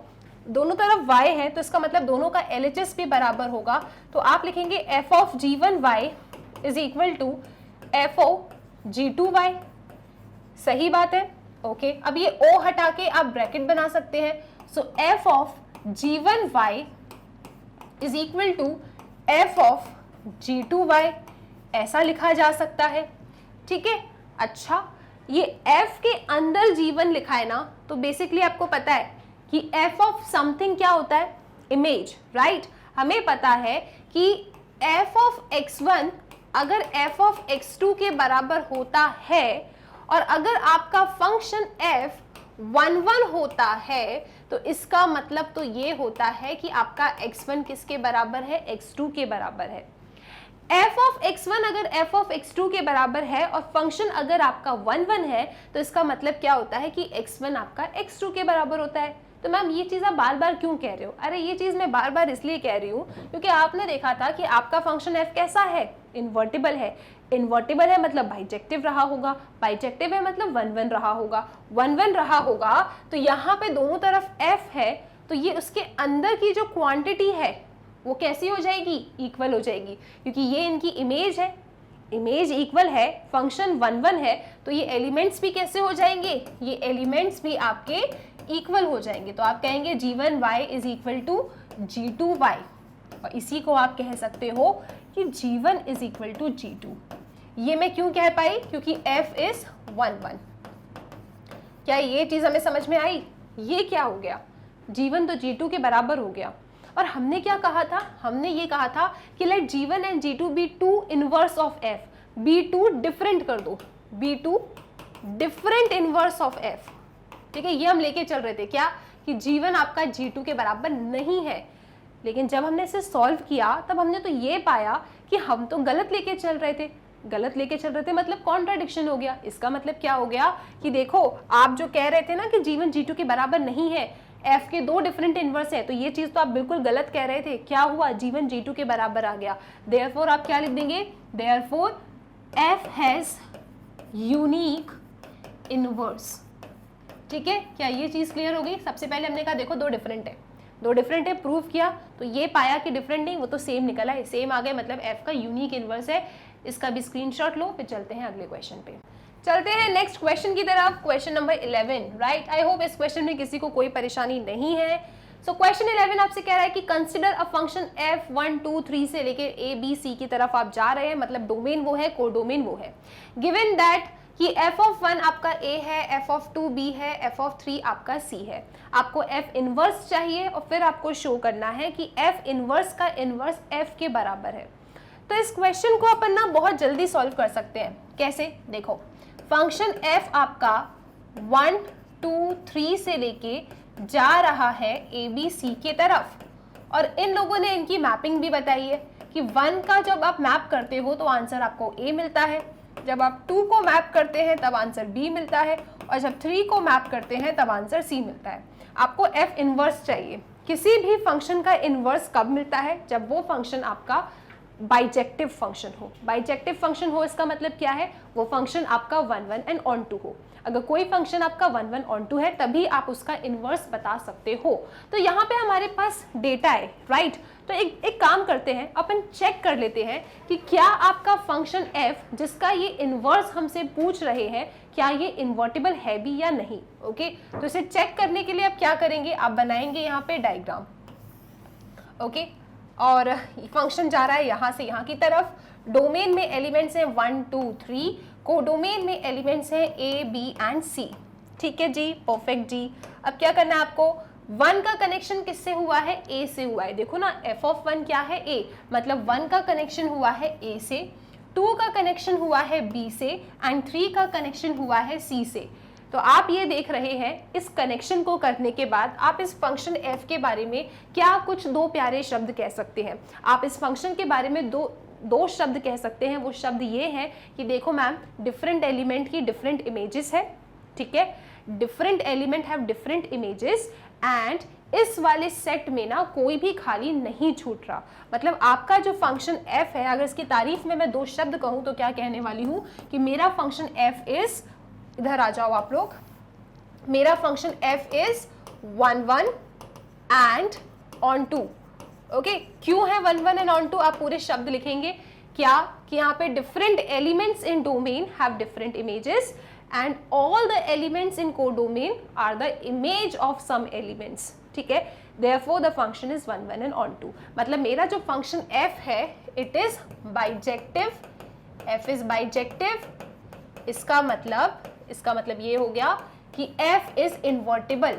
दोनों तरफ y है तो इसका मतलब दोनों का LHS भी बराबर होगा, तो आप लिखेंगे FOG1y is equal to FOG2y। सही बात है, ओके। अब ये O हटा के आप ब्रैकेट बना सकते हैं, सो FOG1y is equal to FOG2y, ऐसा लिखा जा सकता है, ठीक है। अच्छा, ये F के अंदर G1 लिखा है ना, तो बेसिकली आपको पता है कि F ऑफ समथिंग क्या होता है? Image, right. हमें पता है कि F ऑफ x1 अगर F ऑफ x2 के बराबर होता है और अगर आपका फंक्शन F 1 होता है, तो इसका मतलब तो ये होता है कि आपका x1 किसके बराबर है? x2 के बराबर है। f ऑफ x1 अगर f ऑफ x2 के बराबर है और फंक्शन अगर आपका 1 है, तो इसका मतलब क्या होता है कि x1 आपका x2 के बराबर होता है। तो मैम ये चीज़ आप बार बार क्यों कह रहे हो? अरे ये चीज़ मैं बार बार इसलिए कह रही हूँ क्योंकि आपने देखा था कि आपका फंक्शन f कैसा है? इन्वर्टिबल है। इन्वर्टिबल है मतलब बाइजेक्टिव रहा होगा, बाइजेक्टिव है मतलब 1 रहा होगा, 1 रहा होगा, तो यहाँ पे दोनों तरफ f है, तो ये उसके अंदर की जो क्वांटिटी है वो कैसी हो जाएगी? इक्वल हो जाएगी, क्योंकि ये इनकी इमेज है, इमेज इक्वल है, फंक्शन 1 है, तो ये एलिमेंट्स भी कैसे हो जाएंगे? ये एलिमेंट्स भी आपके इक्वल हो जाएंगे। तो आप कहेंगे G1y is equal to G2y, और इसी को आप कह सकते हो कि G1 is equal to G2। ये मैं क्यों कह पाई? क्योंकि F इज 1 क्या ये चीज़ हमें समझ में आई? ये क्या हो गया? G1 तो G2 के बराबर हो गया। और हमने क्या कहा था? हमने ये कहा था कि let G1 and G2 be two inverse of F, B2 different कर दो, B2 different inverse of F, ठीक है। ये हम लेके चल रहे थे क्या? कि G1 आपका G2 के बराबर नहीं है, लेकिन जब हमने इसे सॉल्व किया तब हमने तो ये पाया कि हम तो गलत लेके चल रहे थे, गलत लेके चल रहे थे मतलब कॉन्ट्राडिक्शन हो गया। इसका मतलब क्या हो गया कि देखो, आप जो कह रहे थे ना कि G1 G2 के बराबर नहीं है, F के दो डिफरेंट इनवर्स है, तो ये चीज तो आप बिल्कुल गलत कह रहे थे। क्या हुआ? G1 G2 के बराबर आ गया। देयरफॉर आप क्या लिख देंगे? Therefore F has unique inverse, ठीक है। क्या ये चीज क्लियर हो गई? सबसे पहले हमने कहा देखो दो डिफरेंट है, दो डिफरेंट है, प्रूव किया, तो ये पाया कि डिफरेंट नहीं, वो तो सेम निकला है, सेम आ गए, मतलब F का यूनिक इनवर्स है। इसका भी स्क्रीनशॉट लो, फिर चलते हैं अगले क्वेश्चन पे। चलते हैं नेक्स्ट क्वेश्चन की तरफ, question number 11, right. I hope इस क्वेश्चन में किसी को कोई परेशानी नहीं है। सो क्वेश्चन 11 आपसे कह रहा है कि कंसिडर अ फंक्शन f1 2 3 से लेकर a b c की तरफ आप जा रहे हैं, मतलब डोमेन वो है, कोडोमेन वो है। गिवन दैट कि f ऑफ 1 आपका a है, f ऑफ 2 b है, f ऑफ 3 आपका c है। आपको f इनवर्स चाहिए और फिर आपको शो करना है कि f इनवर्स का इनवर्स f के बराबर है। तो इस क्वेश्चन को अपन ना बहुत जल्दी सॉल्व कर सकते हैं। कैसे? देखो, फंक्शन f आपका 1 2 3 से लेके जा रहा है a b c के तरफ, और इन लोगों ने इनकी मैपिंग भी बताई है कि 1 का जब आप मैप करते हो तो आंसर आपको a मिलता है, जब आप 2 को मैप करते हैं तब आंसर b मिलता है, और जब 3 को मैप करते हैं तब आंसर c मिलता है। आपको f इनवर्स चाहिए। किसी भी फंक्शन का इनवर्स कब मिलता है? जब वो फंक्शन आपका बाइजेक्टिव फंक्शन हो। बाइजेक्टिव फंक्शन हो इसका मतलब क्या है, वो फंक्शन आपका 1 1 एंड ऑन टू हो। अगर कोई फंक्शन आपका 1 1 ऑन टू है तभी आप उसका इनवर्स बता सकते हो। तो यहाँ पे हमारे पास डेटा है, राइट। तो एक काम करते हैं, अपन चेक कर लेते हैं कि क्या आपका फंक्शन f जिसका ये इनवर्स हमसे पूछ रहे हैं, क्या ये इन्वर्टिबल है भी या नहीं। ओके, तो इसे चेक करने के लिए आप क्या करेंगे, आप बनाएंगे यहाँ पे डायग्राम। ओके, और फंक्शन जा रहा है यहाँ से यहाँ की तरफ। डोमेन में एलिमेंट्स हैं 1 2 3, कोडोमेन में एलिमेंट्स हैं a b एंड c। ठीक है जी, परफेक्ट जी। अब क्या करना है आपको, 1 का कनेक्शन किससे हुआ है, a से हुआ है। देखो ना, f(1) क्या है, a, मतलब 1 का कनेक्शन हुआ है a से, 2 का कनेक्शन हुआ है b से एंड 3 का कनेक्शन हुआ है c से। तो आप ये देख रहे हैं, इस कनेक्शन को करने के बाद आप इस फंक्शन f के बारे में क्या कुछ दो प्यारे शब्द कह सकते हैं। आप इस फंक्शन के बारे में दो शब्द कह सकते हैं। वो शब्द ये हैं कि देखो मैम, डिफरेंट एलिमेंट की डिफरेंट इमेजेस है। ठीक है, different element have different images and इस वाले सेट में ना कोई भी खाली नहीं छूट रहा। मतलब आपका जो फंक्शन f है, अगर इसकी तारीफ में मैं दो शब्द कहूँ तो क्या कहने वाली हूँ कि मेरा फंक्शन f इज, इधर आ जाओ आप लोग, मेरा function f is 1 1 and onto. Okay, क्यों है 1 1 एंड ऑन टू, आप पूरे शब्द लिखेंगे क्या कि यहाँ पे different elements in domain have different images and all the elements in codomain are the image of some elements. ठीक है, therefore the function is 1 1 and on 2। मतलब मेरा जो फंक्शन f है, it is bijective, f is bijective। इसका मतलब ये हो गया कि f is invertible।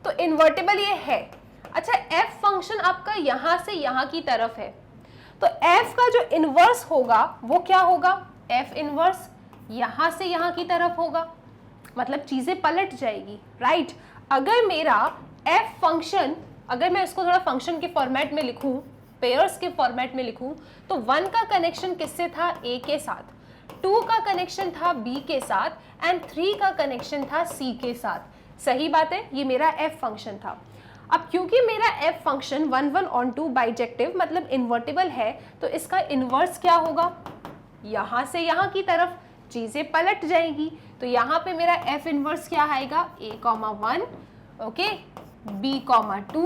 तो इन्वर्टिबल ये है। अच्छा, f फंक्शन आपका यहां से यहां की तरफ है, तो f का जो इनवर्स होगा वो क्या होगा, f इनवर्स यहां से यहां की तरफ होगा, मतलब चीजें पलट जाएगी, राइट। अगर मेरा f फंक्शन, अगर मैं इसको थोड़ा फंक्शन के फॉर्मेट में लिखूं, पेयर्स के फॉर्मेट में लिखूं, तो 1 का कनेक्शन किससे था, a के साथ, 2 का कनेक्शन था b के साथ एंड 3 का कनेक्शन था c के साथ। सही बात है, ये मेरा f फंक्शन था। अब क्योंकि मेरा f function 1 1 onto bijective मतलब इन्वर्टिबल है, तो इसका इनवर्स क्या होगा, यहां से यहां की तरफ चीजें पलट जाएंगी। तो यहाँ पे मेरा f इनवर्स क्या आएगा, a, 1, okay, b, 2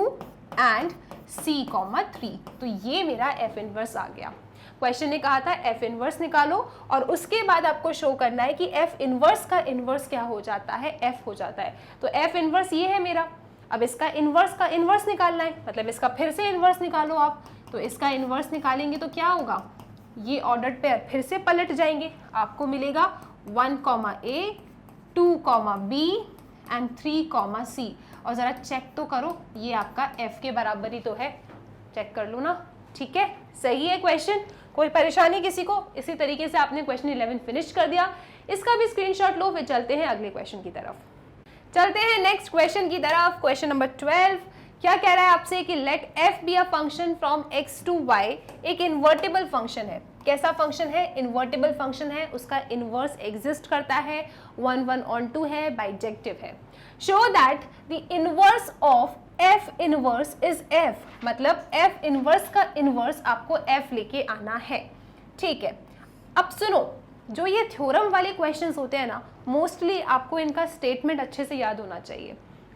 and c, 3। तो ये मेरा f इनवर्स आ गया। क्वेश्चन ने कहा था f इनवर्स निकालो और उसके बाद आपको शो करना है कि f इनवर्स का इनवर्स क्या हो जाता है, f हो जाता है। तो f इनवर्स ये है मेरा। अब इसका इनवर्स का इनवर्स निकालना है, मतलब इसका फिर से इनवर्स निकालो आप। तो इसका इनवर्स निकालेंगे तो क्या होगा, ये ऑर्डर्ड पेयर फिर से पलट जाएंगे, आपको मिलेगा 1, a, 2, b एंड 3, c। और ज़रा चेक तो करो, ये आपका f के बराबर ही तो है, चेक कर लो ना। ठीक है, सही है क्वेश्चन, कोई परेशानी किसी को। इसी तरीके से आपने क्वेश्चन 11 फिनिश कर दिया। इसका भी स्क्रीनशॉट लो, फिर चलते हैं अगले क्वेश्चन की तरफ। चलते हैं नेक्स्ट क्वेश्चन की तरफ। क्वेश्चन नंबर 12 क्या कह रहा है आपसे कि let f be a function from x to y। एक इन्वर्टिबल फंक्शन है। कैसा फंक्शन है, इन्वर्टिबल फंक्शन है, उसका इनवर्स एग्जिस्ट करता है, 1 1 ऑन टू है, बाइजेक्टिव है। Show that the inverse of f inverse is f, मतलब f इनवर्स का इनवर्स आपको f लेके आना है। ठीक है, अब सुनो, जो ये थ्योरम वाले क्वेश्चंस होते हैं ना, मोस्टली आपको इनका स्टेटमेंट अच्छे से याद होना चाहिए।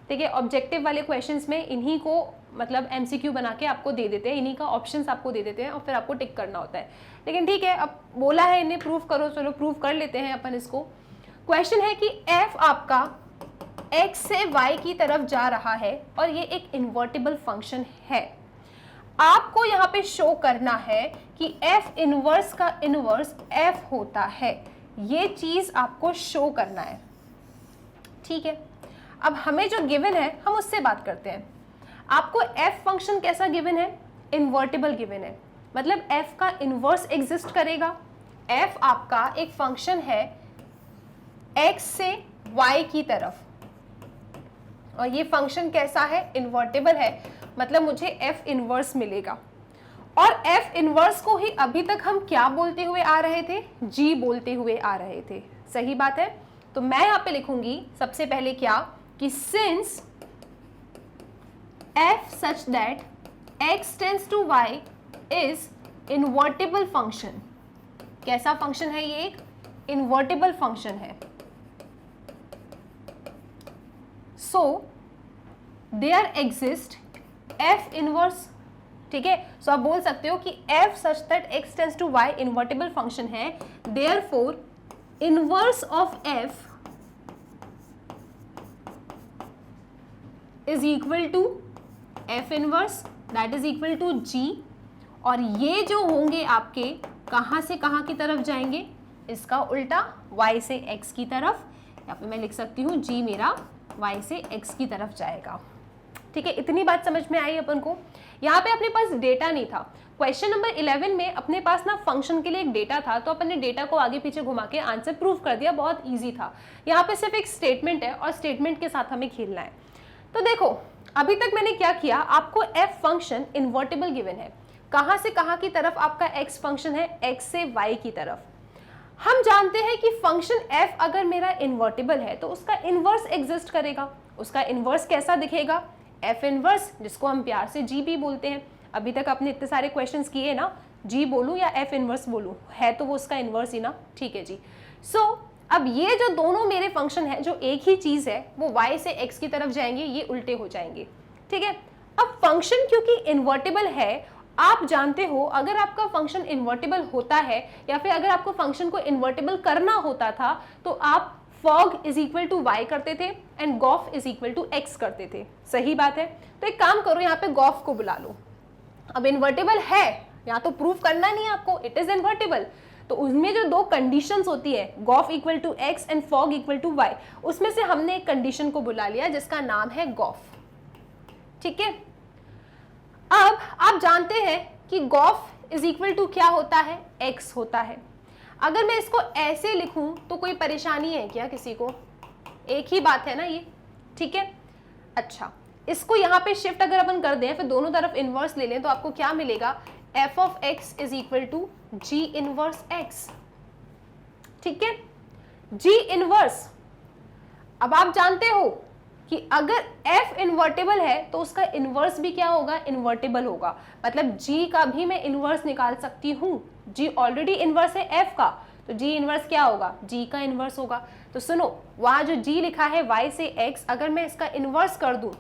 ठीक है, ऑब्जेक्टिव वाले क्वेश्चंस में इन्हीं को मतलब एमसीक्यू बना के आपको दे देते हैं, इन्हीं का ऑप्शंस आपको दे देते हैं और फिर आपको टिक करना होता है। लेकिन ठीक है, अब बोला है इन्हें प्रूव करो, चलो प्रूव कर लेते हैं अपन इसको। क्वेश्चन है कि f आपका x से y की तरफ जा रहा है और ये एक इन्वर्टिबल फंक्शन है। आपको यहाँ पे शो करना है कि f इनवर्स का इनवर्स f होता है, ये चीज आपको शो करना है। ठीक है, अब हमें जो गिवन है हम उससे बात करते हैं। आपको f फंक्शन कैसा गिवन है, इन्वर्टिबल गिवन है, मतलब f का इनवर्स एग्जिस्ट करेगा। f आपका एक फंक्शन है x से y की तरफ और ये फंक्शन कैसा है, इन्वर्टिबल है, मतलब मुझे f इनवर्स मिलेगा। और f इनवर्स को ही अभी तक हम क्या बोलते हुए आ रहे थे, g बोलते हुए आ रहे थे। सही बात है, तो मैं यहाँ पे लिखूंगी सबसे पहले क्या कि since f such that x tends to y is invertible function. कैसा फंक्शन है ये? एक इन्वर्टिबल फंक्शन है। So there exist F inverse, ठीक है। सो आप बोल सकते हो कि F such that X tends to Y invertible function है, therefore inverse of F is equal to F inverse that is equal to G. और ये जो होंगे आपके कहाँ से कहाँ की तरफ जाएंगे? इसका उल्टा y से x की तरफ, या फिर मैं लिख सकती हूँ g मेरा y से x की तरफ जाएगा। ठीक है, इतनी बात समझ में आई अपन को। यहाँ पे अपने पास डेटा नहीं था। क्वेश्चन नंबर 11 में अपने पास ना फंक्शन के लिए एक डेटा था, तो अपन ने डेटा को आगे पीछे घुमा के आंसर प्रूव कर दिया, बहुत ईजी था। यहाँ पे सिर्फ एक स्टेटमेंट है और स्टेटमेंट के साथ हमें खेलना है। तो देखो अभी तक मैंने क्या किया, आपको f फंक्शन इन्वर्टिबल गिवन है। कहाँ से कहाँ की तरफ आपका x फंक्शन है? x से y की तरफ। हम जानते हैं कि फंक्शन f अगर मेरा इन्वर्टिबल है तो उसका इन्वर्स एग्जिस्ट करेगा। उसका इन्वर्स कैसा दिखेगा? f इन्वर्स, जिसको हम प्यार से g भी बोलते हैं। अभी तक आपने इतने सारे क्वेश्चंस किए ना, g बोलूं या f इन्वर्स बोलूं, है तो वो उसका इन्वर्स ही ना। ठीक है जी। सो अब ये जो दोनों मेरे फंक्शन है, जो एक ही चीज है, वो y से x की तरफ जाएंगे, ये उल्टे हो जाएंगे। ठीक है, अब फंक्शन क्योंकि इन्वर्टिबल है, आप जानते हो अगर आपका फंक्शन इन्वर्टिबल होता है या फिर अगर आपको फंक्शन को इन्वर्टिबल करना होता था तो आप fog is equal to y करते थे and gof is equal to x करते थे। सही बात है। तो एक काम करो, यहाँ पे गॉफ को बुला लो। अब इन्वर्टिबल है, यहाँ तो प्रूफ करना नहीं है आपको, इट इज इन्वर्टिबल। तो उसमें जो दो कंडीशंस होती है, gof equal to x and fog equal to y, उसमें से हमने एक कंडीशन को बुला लिया जिसका नाम है गॉफ। ठीक है, अब आप जानते हैं कि गॉफ इज इक्वल टू क्या होता है? x होता है। अगर मैं इसको ऐसे लिखूं तो कोई परेशानी है क्या किसी को? एक ही बात है ना ये। ठीक है, अच्छा इसको यहाँ पे शिफ्ट अगर अपन कर दें, फिर दोनों तरफ इनवर्स ले लें, तो आपको क्या मिलेगा? f of x is equal to g inverse x। ठीक है, g इनवर्स। अब आप जानते हो कि अगर f इन्वर्टेबल है तो उसका इन्वर्स भी क्या होगा? इन्वर्टेबल होगा। मतलब g का भी मैं इन्वर्स निकाल सकती हूँ। g ऑलरेडी इन्वर्स है f का, तो g इन्वर्स क्या होगा? g का इन्वर्स होगा। तो सुनो, वहां जो g लिखा है y से x, अगर मैं इसका इन्वर्स कर दूं,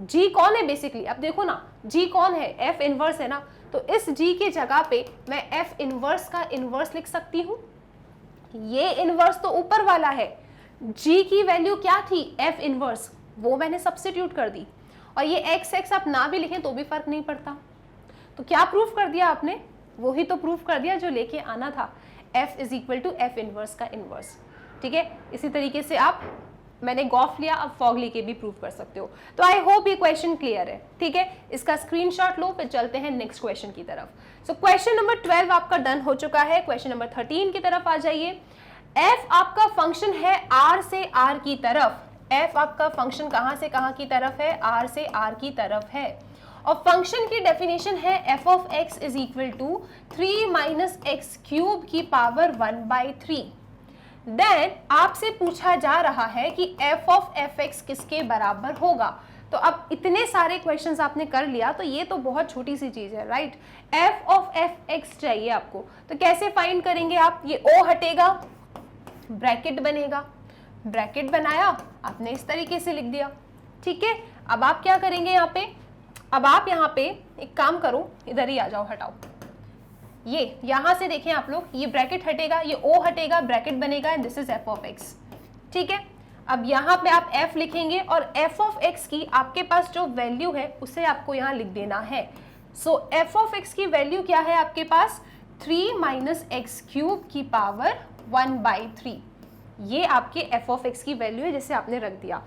g कौन है बेसिकली? अब देखो ना, g कौन है? f इन्वर्स है ना। तो इस g की जगह पे मैं f इन्वर्स का इन्वर्स लिख सकती हूँ। ये इन्वर्स तो ऊपर वाला है, g की वैल्यू क्या थी? f इन्वर्स, वो मैंने सब्स्टिट्यूट कर दी। और ये x x आप ना भी लिखें तो भी फर्क नहीं पड़ता। तो क्या प्रूफ कर दिया आपने? वो ही तो प्रूफ कर दिया जो लेके आना था, f is equal to f inverse का इनवर्स। ठीक है, इसी तरीके से आप, मैंने गॉफ लिया, अब फॉग लेके भी प्रूफ कर सकते हो। तो आई होप ये क्वेश्चन क्लियर है। ठीक है, इसका स्क्रीनशॉट लो, फिर चलते हैं नेक्स्ट क्वेश्चन की तरफ। सो क्वेश्चन नंबर 12 आपका डन हो चुका है। क्वेश्चन नंबर 13 की तरफ आ जाइए। f आपका फंक्शन है r से r की तरफ। f आपका फंक्शन कहाँ से कहाँ की तरफ है? r से r की तरफ है। और फंक्शन की डेफिनेशन है f of x is equal to 3 minus x cube की पावर 1/3। देन आपसे पूछा जा रहा है कि f ऑफ fx किसके बराबर होगा। तो अब इतने सारे क्वेश्चंस आपने कर लिया, तो ये तो बहुत छोटी सी चीज है, राइट। f ऑफ fx चाहिए आपको, तो कैसे फाइंड करेंगे आप? ये o हटेगा, ब्रैकेट बनेगा, ब्रैकेट बनाया आपने, इस तरीके से लिख दिया। ठीक है, अब आप क्या करेंगे यहाँ पे? अब आप यहाँ पे एक काम करो, इधर ही आ जाओ, हटाओ ये, यहाँ से देखें आप लोग, ये ब्रैकेट हटेगा, ये o हटेगा, ब्रैकेट बनेगा, and this is f of x। ठीक है, अब यहाँ पे आप f लिखेंगे और f ऑफ x की आपके पास जो वैल्यू है उसे आपको यहाँ लिख देना है। सो f ऑफ x की वैल्यू क्या है आपके पास? 3 माइनस एक्स क्यूब की पावर 1/3। ये आपके f ऑफ x की वैल्यू है, जिसे आपने रख दिया।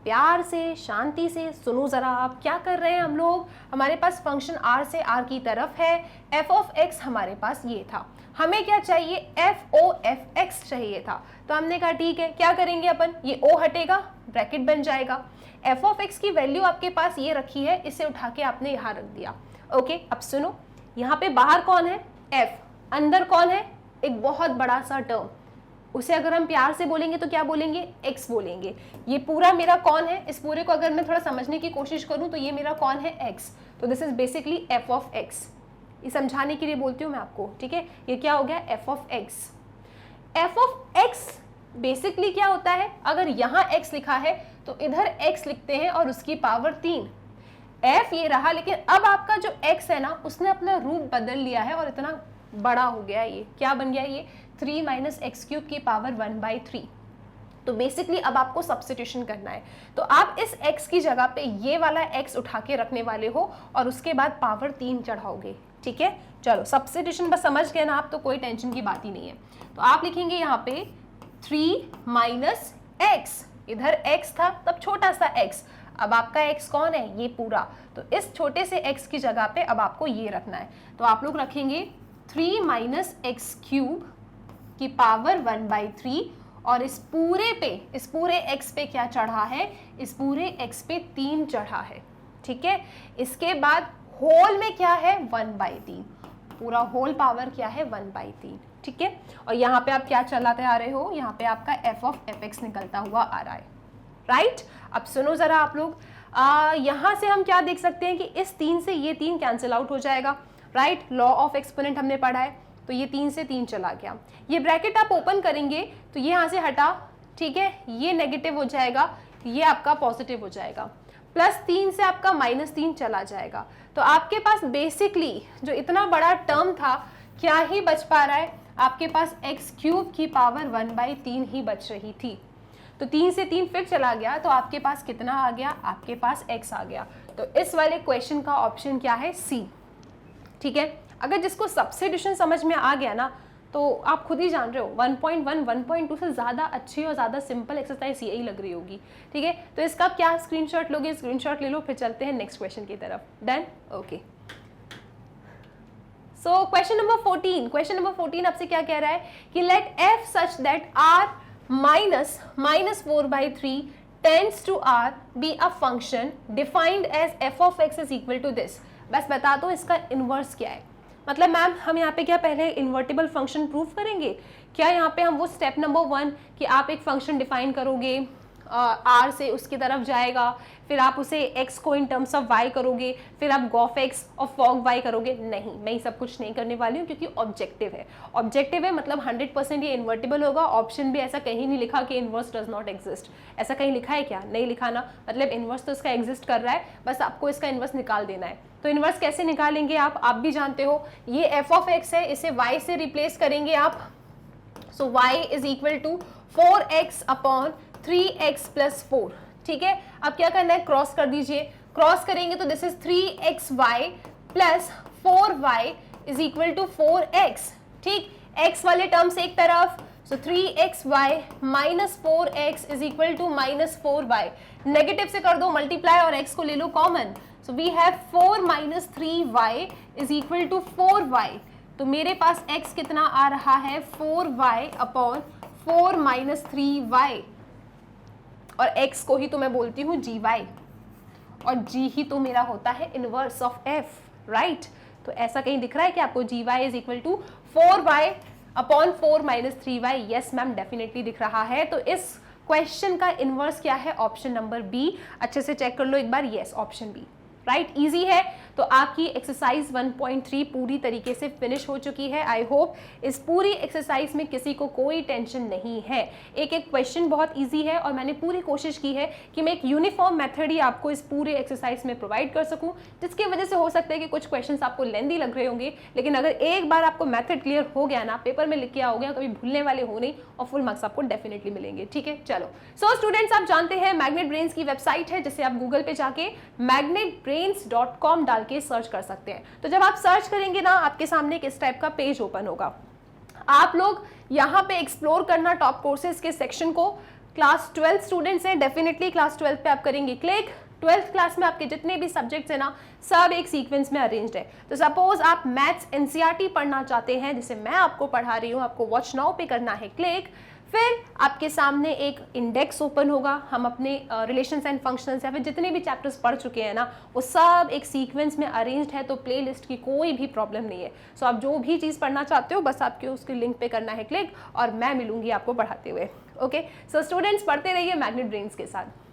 प्यार से, शांति से सुनो जरा, आप क्या कर रहे हैं हम लोग? हमारे पास फंक्शन r से r की तरफ है, f ऑफ x हमारे पास ये था, हमें क्या चाहिए? f o f x चाहिए था। तो हमने कहा ठीक है, क्या करेंगे अपन? ये o हटेगा, ब्रैकेट बन जाएगा। f ऑफ x की वैल्यू आपके पास ये रखी है, इसे उठा के आपने यहाँ रख दिया। ओके, अब सुनो, यहाँ पे बाहर कौन है? f, अंदर कौन है? एक बहुत बड़ा सा टर्म, उसे अगर हम प्यार से बोलेंगे तो क्या बोलेंगे? x बोलेंगे। ये पूरा मेरा कौन है? इस पूरे को अगर मैं थोड़ा समझने की कोशिश करूं तो ये मेरा कौन है? x। तो this is basically f of x। ये समझाने के लिए बोलती हूँ मैं आपको, ठीक है। ये क्या हो गया, F of X. F of x basically क्या होता है, अगर यहाँ x लिखा है तो इधर x लिखते हैं और उसकी पावर 3। f ये रहा, लेकिन अब आपका जो x है ना उसने अपना रूप बदल लिया है और इतना बड़ा हो गया है। ये क्या बन गया, ये 3 माइनस एक्स क्यूब की पावर 1/3। तो बेसिकली अब आपको सब्स्टिट्यूशन करना है, तो आप इस x की जगह पे ये वाला x उठा के रखने वाले हो और उसके बाद पावर 3 चढ़ाओगे, ठीक है। चलो सब्स्टिट्यूशन बस समझ गए ना आप, तो कोई टेंशन की बात ही नहीं है। तो आप लिखेंगे यहाँ पे 3 माइनस एक्स, इधर x था तब छोटा सा x, अब आपका x कौन है, ये पूरा, तो इस छोटे से x की जगह पे अब आपको ये रखना है। तो आप लोग रखेंगे 3 माइनस एक्स क्यूब की पावर 1/3 और इस पूरे x पे क्या चढ़ा है, इस पूरे x पे 3 चढ़ा है, ठीक है। इसके बाद होल में क्या है, 1/3, पूरा होल पावर क्या है, 1/3, ठीक है। और यहाँ पे आप क्या चलाते आ रहे हो, यहाँ पे आपका f ऑफ fx निकलता हुआ आ रहा है, राइट। अब सुनो जरा आप लोग, यहाँ से हम क्या देख सकते हैं कि इस 3 से ये 3 कैंसिल आउट हो जाएगा, राइट। लॉ ऑफ एक्सपोनेंट हमने पढ़ा है, तो ये 3 से 3 चला गया। ये ब्रैकेट आप ओपन करेंगे तो ये यहाँ से हटा, ठीक है, ये नेगेटिव हो जाएगा, ये आपका पॉजिटिव हो जाएगा, +3 से आपका -3 चला जाएगा। तो आपके पास बेसिकली जो इतना बड़ा टर्म था क्या ही बच पा रहा है, आपके पास एक्स क्यूब की पावर 1/3 ही बच रही थी। तो 3 से 3 फिर चला गया, तो आपके पास कितना आ गया, आपके पास x आ गया। तो इस वाले क्वेश्चन का ऑप्शन क्या है, सी, ठीक है। अगर जिसको सब्स्टिट्यूशन समझ में आ गया ना, तो आप खुद ही जान रहे हो 1.1 1.2 से ज़्यादा अच्छी और ज़्यादा सिंपल एक्सरसाइज यही लग रही होगी, ठीक है। तो इसका क्या स्क्रीनशॉट लोगे, स्क्रीनशॉट ले लो, फिर चलते हैं नेक्स्ट क्वेश्चन की तरफ। Done, okay. So question number 14 आपसे क्या कह रहा है कि let f such that r minus -4/3 tends to r be a function defined as f of x is equal to this. बस बता दो इसका इनवर्स क्या है, मतलब मैम हम यहाँ पे क्या पहले इन्वर्टिबल फंक्शन प्रूव करेंगे क्या, यहाँ पे हम वो स्टेप नंबर 1 कि आप एक फंक्शन डिफाइन करोगे r से उसकी तरफ जाएगा, फिर आप उसे x को इन टर्म्स ऑफ y करोगे, फिर आप गॉफ x और फॉग y करोगे। नहीं, मैं ये सब कुछ नहीं करने वाली हूँ, क्योंकि ऑब्जेक्टिव है मतलब 100% ये इन्वर्टिबल होगा। ऑप्शन भी ऐसा कहीं नहीं लिखा कि इन्वर्स डज नॉट एग्जिस्ट, ऐसा कहीं लिखा है क्या, नहीं लिखा ना, मतलब इन्वर्स तो इसका एग्जिस्ट कर रहा है, बस आपको इसका इन्वर्स निकाल देना है। तो इन्वर्स कैसे निकालेंगे आप भी जानते हो, ये f ऑफ x है, इसे y से रिप्लेस करेंगे आप। So y is equal to 4x upon 3x plus 4, ठीक है। अब क्या करना है, क्रॉस कर दीजिए, क्रॉस करेंगे तो this is 3xy plus 4y is equal to 4x, ठीक। x वाले टर्म्स एक तरफ, so 3xy minus 4x is equal to -4y, negative से कर दो मल्टीप्लाई और x को ले लो common, so we have 4 minus 3y is equal to 4y। तो मेरे पास x कितना आ रहा है, 4y अपॉन 4 माइनस 3y, और x को ही तो मैं बोलती हूँ gy, और g ही तो मेरा होता है इनवर्स ऑफ f, राइट। तो ऐसा कहीं दिख रहा है कि आपको gy is equal to 4y upon 4 minus 3y, yes ma'am definitely दिख रहा है। तो इस क्वेश्चन का इनवर्स क्या है, ऑप्शन नंबर बी। अच्छे से चेक कर लो एक बार, yes option B, right. Easy है। तो आपकी एक्सरसाइज 1.3 पूरी तरीके से फिनिश हो चुकी है। आई होप इस पूरी एक्सरसाइज में किसी को कोई टेंशन नहीं है। एक एक क्वेश्चन बहुत इजी है और मैंने पूरी कोशिश की है कि मैं एक यूनिफॉर्म मेथड ही आपको इस पूरे एक्सरसाइज में प्रोवाइड कर सकूं, जिसकी वजह से हो सकता है कि कुछ क्वेश्चंस आपको लेंदी लग रहे होंगे, लेकिन अगर एक बार आपको मेथड क्लियर हो गया ना, पेपर में लिख के आओगे, कभी भूलने वाले हो नहीं और फुल मार्क्स आपको डेफिनेटली मिलेंगे, ठीक है। चलो सो स्टूडेंट्स, आप जानते हैं मैग्नेट ब्रेन्स की वेबसाइट है, जिसे आप गूगल पे जाके magnetbrains.com डाल के सर्च कर सकते हैं। तो जब आप सर्च करेंगे ना, आपके सामने एक इस टाइप का पेज ओपन होगा। आप लोग यहाँ पे एक्सप्लोर करना टॉप कोर्सेज के सेक्शन को। क्लास 12 स्टूडेंट्स हैं, डेफिनेटली क्लास 12 पे आप करेंगे क्लिक। 12th क्लास में आपके जितने भी सब्जेक्ट्स हैं ना, सब एक सीक्वेंस में अरेंज्ड है। तो सपोज आप मैथ्स एनसीईआरटी पढ़ना चाहते हैं, जिसे मैं आपको पढ़ा रही हूँ, आपको वॉच नाउ पे करना है क्लिक। फिर आपके सामने एक इंडेक्स ओपन होगा। हम अपने रिलेशंस एंड फंक्शंस या फिर जितने भी चैप्टर्स पढ़ चुके हैं ना, वो सब एक सीक्वेंस में अरेंज्ड है, तो प्लेलिस्ट की कोई भी प्रॉब्लम नहीं है। सो आप जो भी चीज़ पढ़ना चाहते हो, बस आपके उसके लिंक पे करना है क्लिक, और मैं मिलूंगी आपको पढ़ाते हुए। ओके, सो स्टूडेंट्स पढ़ते रहिए मैग्नेट ब्रेन्स के साथ।